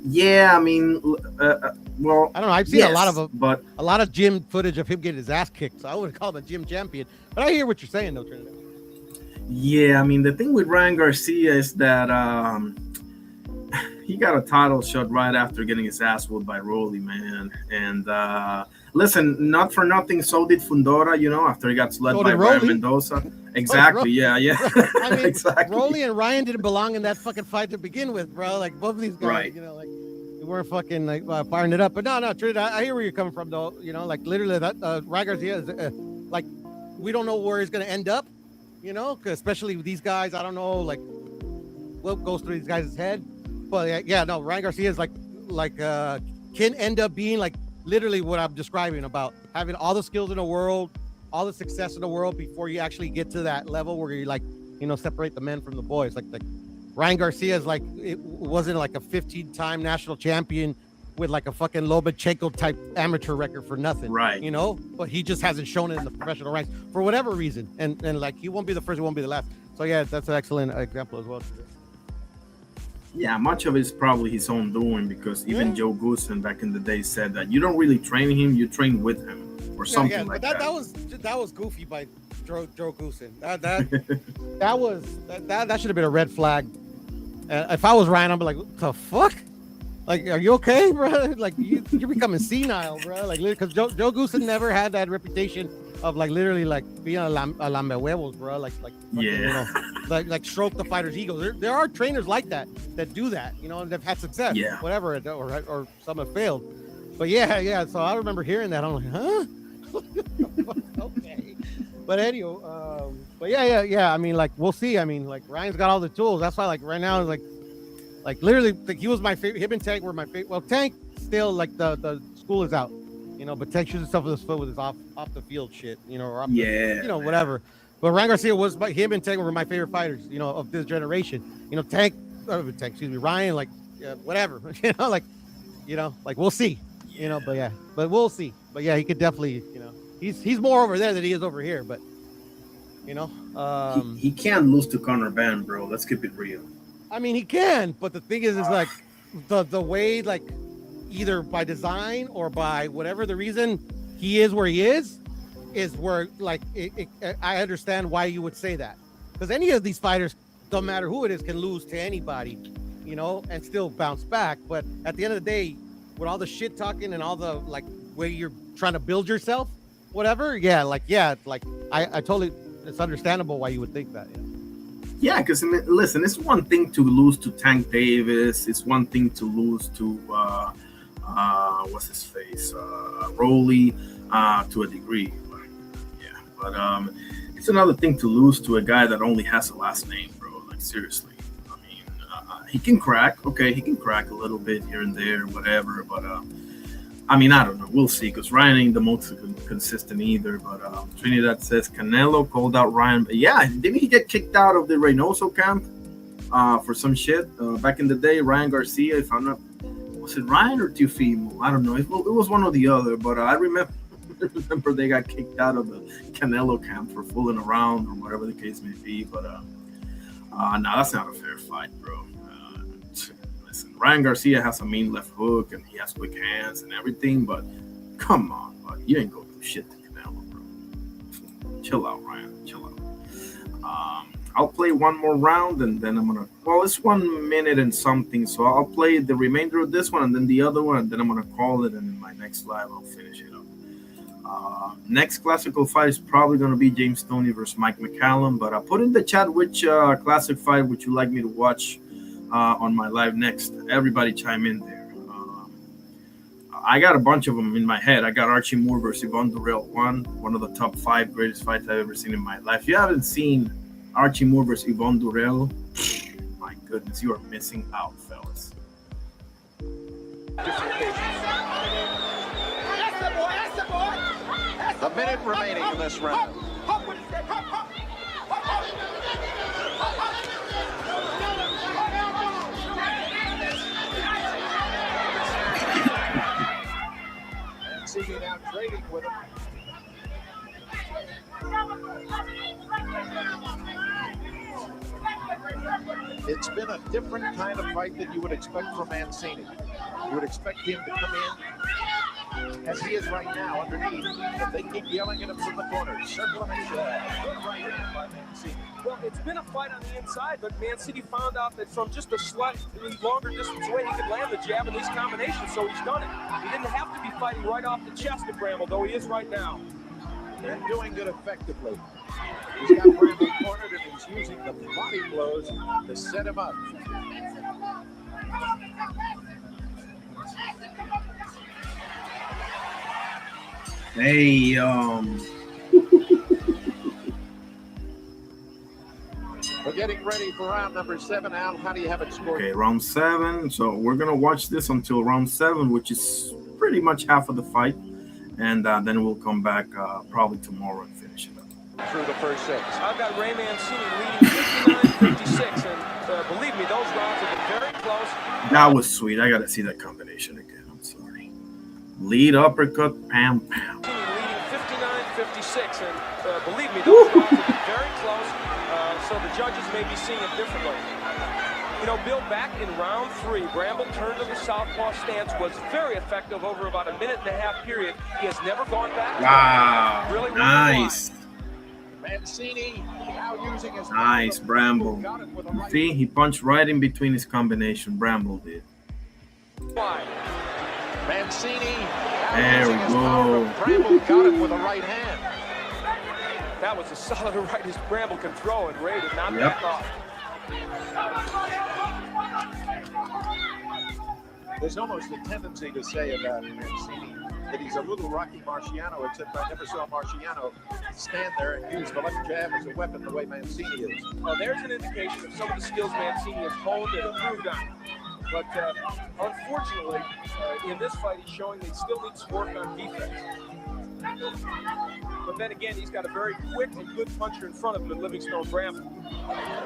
Yeah, I mean, well, I don't know. I've seen a lot of gym footage of him getting his ass kicked, so I wouldn't call him a gym champion. But I hear what you're saying, though, Trinidad. Yeah, I mean, the thing with Ryan Garcia is that he got a title shot right after getting his ass whooped by Rolly, man. And listen, not for nothing, so did Fundora, after he got slept by Ryan Mendoza. Exactly, yeah. I mean, exactly. Rolly and Ryan didn't belong in that fucking fight to begin with, bro. Like, both of these guys, Right. like, they weren't fucking, like, firing it up. But no, Trinidad, I hear where you're coming from, though. Like, literally, that Ryan Garcia is, like, we don't know where he's going to end up, 'cause especially with these guys. I don't know, like, what goes through these guys' head. But, yeah, no, Ryan Garcia is, can end up being, like, literally what I'm describing about having all the skills in the world, all the success in the world before you actually get to that level where you, like, separate the men from the boys. Like Ryan Garcia is, like, it wasn't like a 15-time national champion with like a fucking Lomachenko type amateur record for nothing, right? But he just hasn't shown it in the professional ranks for whatever reason, and like he won't be the first, he won't be the last. So yeah, that's an excellent example as well. Yeah, much of it's probably his own doing, because even Joe Goosen back in the day said that you don't really train him, you train with him, or something like that. That was goofy by Joe Goosen. That should have been a red flag. If I was Ryan, I'd be like, what the fuck? Like, are you okay, bro? Like, you're becoming senile, bro. Like, because Joe Goosen never had that reputation of, like, literally, like, being a lambe huevos, bro. Like, yeah. Like stroke the fighter's ego. There are trainers like that do that, and they've had success. Yeah. Whatever, or some have failed. But yeah. So I remember hearing that. I'm like, huh? Okay. But anyway, but yeah. I mean, like, we'll see. I mean, like, Ryan's got all the tools. That's why, like, right now, like literally, like, he was my favorite. Him and Tank were my favorite. Well, Tank still, like, the school is out, you know, but Tank shoots himself with his foot with his off the field shit, you know, or off Yeah, the, you know, whatever. But Ryan Garcia was him and Tank were my favorite fighters, you know, of this generation. You know, Ryan, like, whatever, you know, like, we'll see, you know, but we'll see. But yeah, he could definitely, you know, he's more over there than he is over here, but you know, he can't lose to Conor Benn, bro. Let's keep it real. I mean, he can, but the thing is like the way, like, either by design or by whatever the reason he is where he is where, like, I understand why you would say that, because any of these fighters, don't matter who it is, can lose to anybody, you know, and still bounce back. But at the end of the day, with all the shit talking and all the, like, way you're trying to build yourself, whatever, I totally, it's understandable why you would think that. Yeah, because listen, it's one thing to lose to Tank Davis. It's one thing to lose to what's his face, Rolly, to a degree. But it's another thing to lose to a guy that only has a last name, bro. Like, seriously. I mean, he can crack. Okay, he can crack a little bit here and there, whatever. But I mean, I don't know. We'll see, because Ryan ain't the most consistent either. But Trinidad says Canelo called out Ryan. But yeah, didn't he get kicked out of the Reynoso camp for some shit back in the day? Ryan Garcia, if I'm not, was it Ryan or Teofimo? I don't know. It was one or the other. But I remember they got kicked out of the Canelo camp for fooling around or whatever the case may be. But no, that's not a fair fight, bro. Listen, Ryan Garcia has a mean left hook and he has quick hands and everything, but come on, buddy, you ain't gonna do shit to Canelo, bro. Chill out, Ryan. Chill out. I'll play one more round and then I'm gonna. Well, it's 1 minute and something, so I'll play the remainder of this one and then the other one, and then I'm gonna call it. And in my next live, I'll finish it up. Next classical fight is probably going to be James Toney versus Mike McCallum, but put in the chat which classic fight would you like me to watch on my live next. Everybody chime in there. I got a bunch of them in my head. I got Archie Moore versus Yvonne Durrell, one of the top 5 greatest fights I've ever seen in my life. If you haven't seen Archie Moore versus Yvonne Durrell, my goodness, you are missing out, fellas. A minute remaining in this round. Mancini now trading with him. It's been a different kind of fight than you would expect from Mancini. You would expect him to come in as he is right now underneath, but they keep yelling at him from the corners. Circle him and good right hand by Mancini. Well, it's been a fight on the inside, but Mancini found out that from just a slightly longer distance away, he could land the jab in these combinations, so he's done it. He didn't have to be fighting right off the chest of Bramble, though he is right now. They're doing it effectively. He's got Bramble cornered, and he's using the body blows to set him up. Hey, We're getting ready for round number 7. Al, how do you have it scored? Okay, round 7. So we're gonna watch this until round 7, which is pretty much half of the fight, and then we'll come back probably tomorrow and finish it up. Through the first 6. I've got Ray Mancini leading 59-56, and believe me, those rounds have been very close. That was sweet. I gotta see that combination again. I'm sorry. Lead uppercut, pam, pam. Leading 59-56, and believe me, those rounds have been very close. So the judges may be seeing it differently. You know, Bill, back in round 3, Bramble turned to the southpaw stance, was very effective over about a 1.5-minute period. He has never gone back. Wow, really nice. Mancini now using his nice, Bramble. See, he punched right in between his combination. Bramble did. Mancini. There we go. Bramble got it with a right hand. That was as solid a right as Bramble can throw, and Ray did not back off. There's almost a tendency to say about Mancini that he's a little Rocky Marciano, except I never saw Marciano stand there and use the left jab as a weapon the way Mancini is. Well, there's an indication of some of the skills Mancini has honed and improved on. But unfortunately, in this fight, he's showing that he still needs to work on defense. But then again, he's got a very quick and good puncher in front of him in Livingstone Bramble.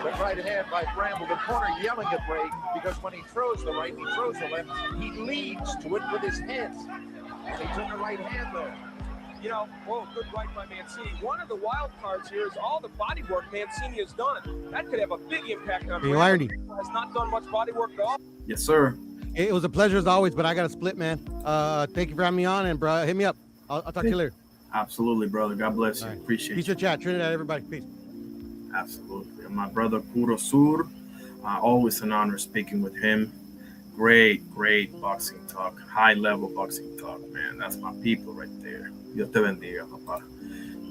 The right hand by Bramble, the corner yelling at Ray, because when he throws the right, he throws the left, he leads to it with his head. And he took the right hand there. You know, good right by Mancini. One of the wild cards here is all the body work Mancini has done. That could have a big impact on Bramble. Lardy. Has not done much body work at all. Yes, sir. It was a pleasure as always, but I got to split, man. Thank you for having me on, and bro, hit me up. I'll talk to you later. Absolutely, brother. God bless you. Right. Appreciate Peace you. of chat. Trinidad, everybody. Peace. Absolutely. And my brother Puro Sur, always an honor speaking with him. Great boxing talk. High level boxing talk, man. That's my people right there. Dios te bendiga, papá.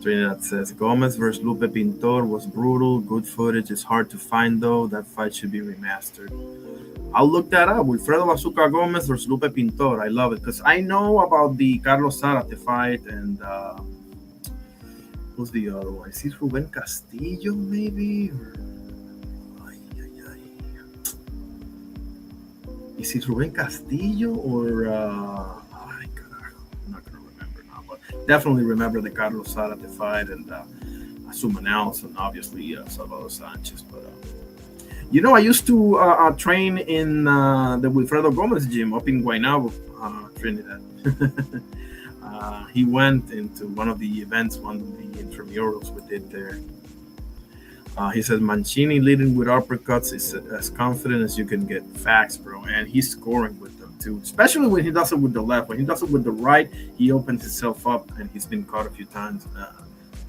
Trinidad says, Gomez versus Lupe Pintor was brutal. Good footage. It's hard to find, though. That fight should be remastered. I'll look that up. Wilfredo Bazooka Gomez versus Lupe Pintor. I love it because I know about the Carlos Zárate fight and who's the other one? Is it Ruben Castillo, maybe? Is it Ruben Castillo or I'm not gonna remember now, but definitely remember the Carlos Zárate fight and Asuma Nelson, obviously Salvador Sanchez, but. You know, I used to train in the Wilfredo Gomez gym up in Guaynabo, Trinidad. He went into one of the events, one of the intramurals we did there. He says, Mancini leading with uppercuts is as confident as you can get. Facts, bro. And he's scoring with them, too. Especially when he does it with the left. When he does it with the right, he opens himself up, and he's been caught a few times.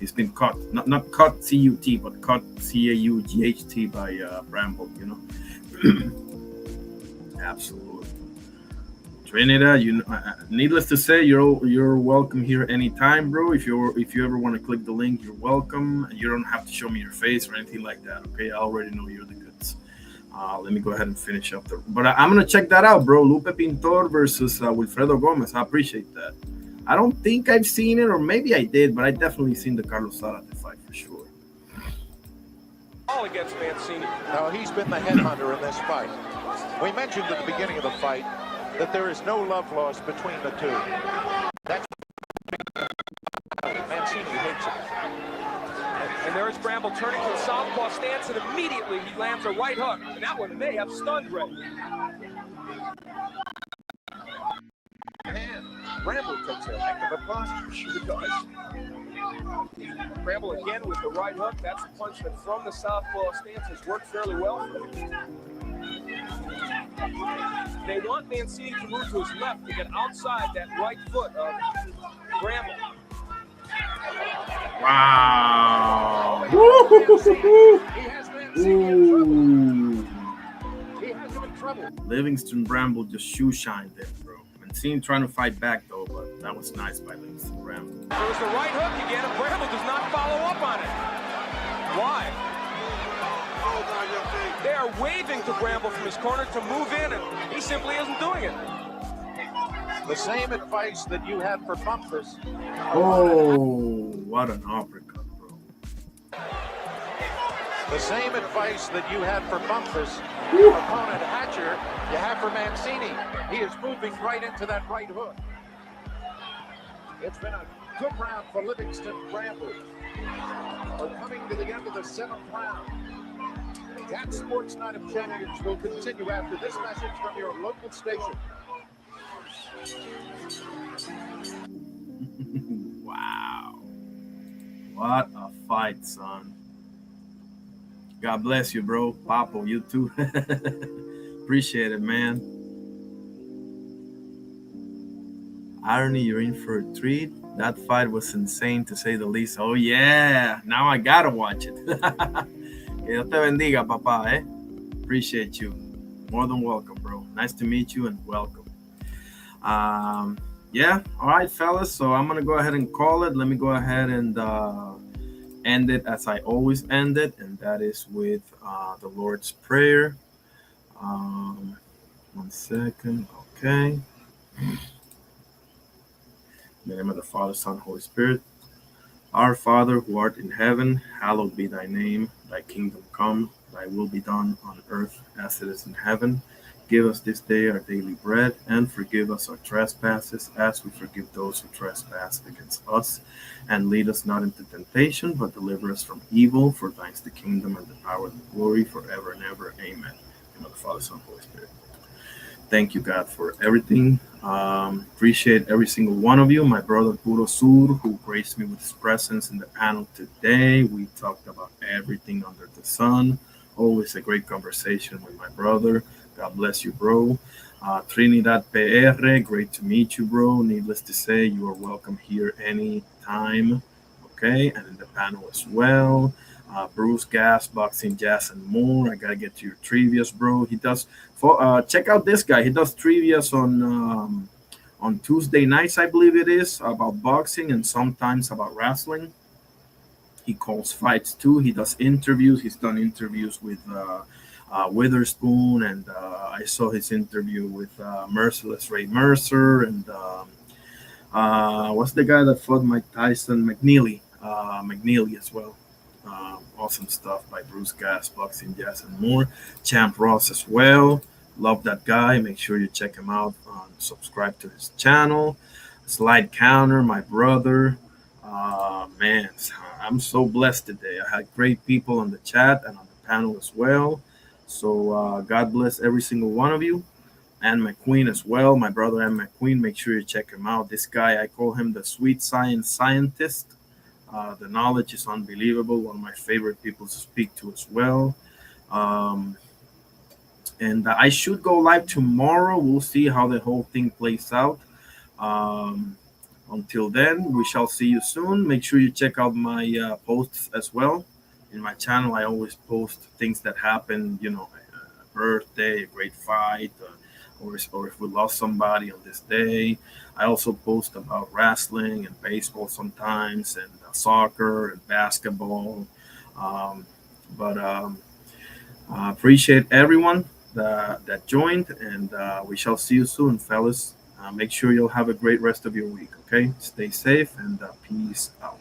He's been caught, not caught C-U-T, but caught C-A-U-G-H-T by Bramble, you know. Absolutely. Trinidad, needless to say, you're welcome here anytime, bro. If you ever want to click the link, you're welcome. You don't have to show me your face or anything like that, okay? I already know you're the goods. Let me go ahead and finish up but I'm going to check that out, bro. Lupe Pintor versus Wilfredo Gomez. I appreciate that. I don't think I've seen it, or maybe I did, but I definitely seen the Carlos Zárate fight for sure. All against Mancini. Now, he's been the headhunter in this fight. We mentioned at the beginning of the fight that there is no love lost between the two. That's Mancini hates it. And there is Bramble turning to the southpaw stance, and immediately he lands a right hook. And that one may have stunned Ray. Bramble takes a heck of a posture. Sure does. Bramble again with the right hook. That's a punch that from the southpaw stance has worked fairly well for him. They want Mancini to move to his left to get outside that right foot of Bramble. Wow. He has Mancini in trouble. He has him in trouble. Livingston Bramble just shoe shined there, bro. Mancini trying to fight back, though, but that was nice by Livingston Bramble. There's the right hook again, and Bramble does not follow up on it. Why? They are waving to Bramble from his corner to move in, and he simply isn't doing it. The same advice that you had for Bumpus. Oh, what an uppercut, bro. The same advice that you had for Bumpus, your opponent Hatcher, you have for Mancini. He is moving right into that right hook. It's been a good round for Livingston Bramble. We're coming to the end of the 7th round. That Sports Night of Champions will continue after this message from your local station. Wow. What a fight, son. God bless you, bro. Papo, you too. Appreciate it, man. Irony, you're in for a treat. That fight was insane, to say the least. Oh, yeah. Now I gotta watch it. Que Dios te bendiga, papá, eh? Appreciate you. More than welcome, bro. Nice to meet you and welcome. Yeah. All right, fellas. So I'm going to go ahead and call it. Let me go ahead and end it as I always end it, and that is with the Lord's Prayer. 1 second. Okay. In the name of the Father, Son, Holy Spirit. Our Father, who art in heaven, hallowed be thy name. Thy kingdom come, thy will be done on earth as it is in heaven. Give us this day our daily bread, and forgive us our trespasses, as we forgive those who trespass against us. And lead us not into temptation, but deliver us from evil. For thine is the kingdom, and the power, and the glory, forever and ever. Amen. In the name of the Father, Son, Holy Spirit. Thank you, God, for everything. Appreciate every single one of you. My brother Puro Sur, who graced me with his presence in the panel today. We talked about everything under the sun. Always a great conversation with my brother. God bless you, bro. Trinidad PR, great to meet you, bro. Needless to say, you are welcome here anytime. Okay, and in the panel as well. Bruce Gas, Boxing Jazz, and more. I gotta get to your trivias, bro. He does. Check out this guy. He does trivias on Tuesday nights, I believe it is, about boxing and sometimes about wrestling. He calls fights too. He does interviews. He's done interviews with Witherspoon, and I saw his interview with Merciless Ray Mercer, and what's the guy that fought Mike Tyson? McNeely. McNeely as well. Awesome stuff by Bruce Gas, Boxing Jazz, and more. Champ Ross as well. Love that guy. Make sure you check him out. Subscribe to his channel. Slide Counter, my brother. Man, I'm so blessed today. I had great people on the chat and on the panel as well. So God bless every single one of you. And McQueen as well, my brother Ann McQueen. Make sure you check him out. This guy, I call him the sweet science scientist. The knowledge is unbelievable. One of my favorite people to speak to as well. And I should go live tomorrow. We'll see how the whole thing plays out. Until then, we shall see you soon. Make sure you check out my posts as well. In my channel, I always post things that happen, a birthday, a great fight, or if we lost somebody on this day. I also post about wrestling and baseball sometimes, and soccer and basketball. Appreciate everyone that joined, and we shall see you soon, fellas. Make sure you'll have a great rest of your week, okay? Stay safe, and peace out.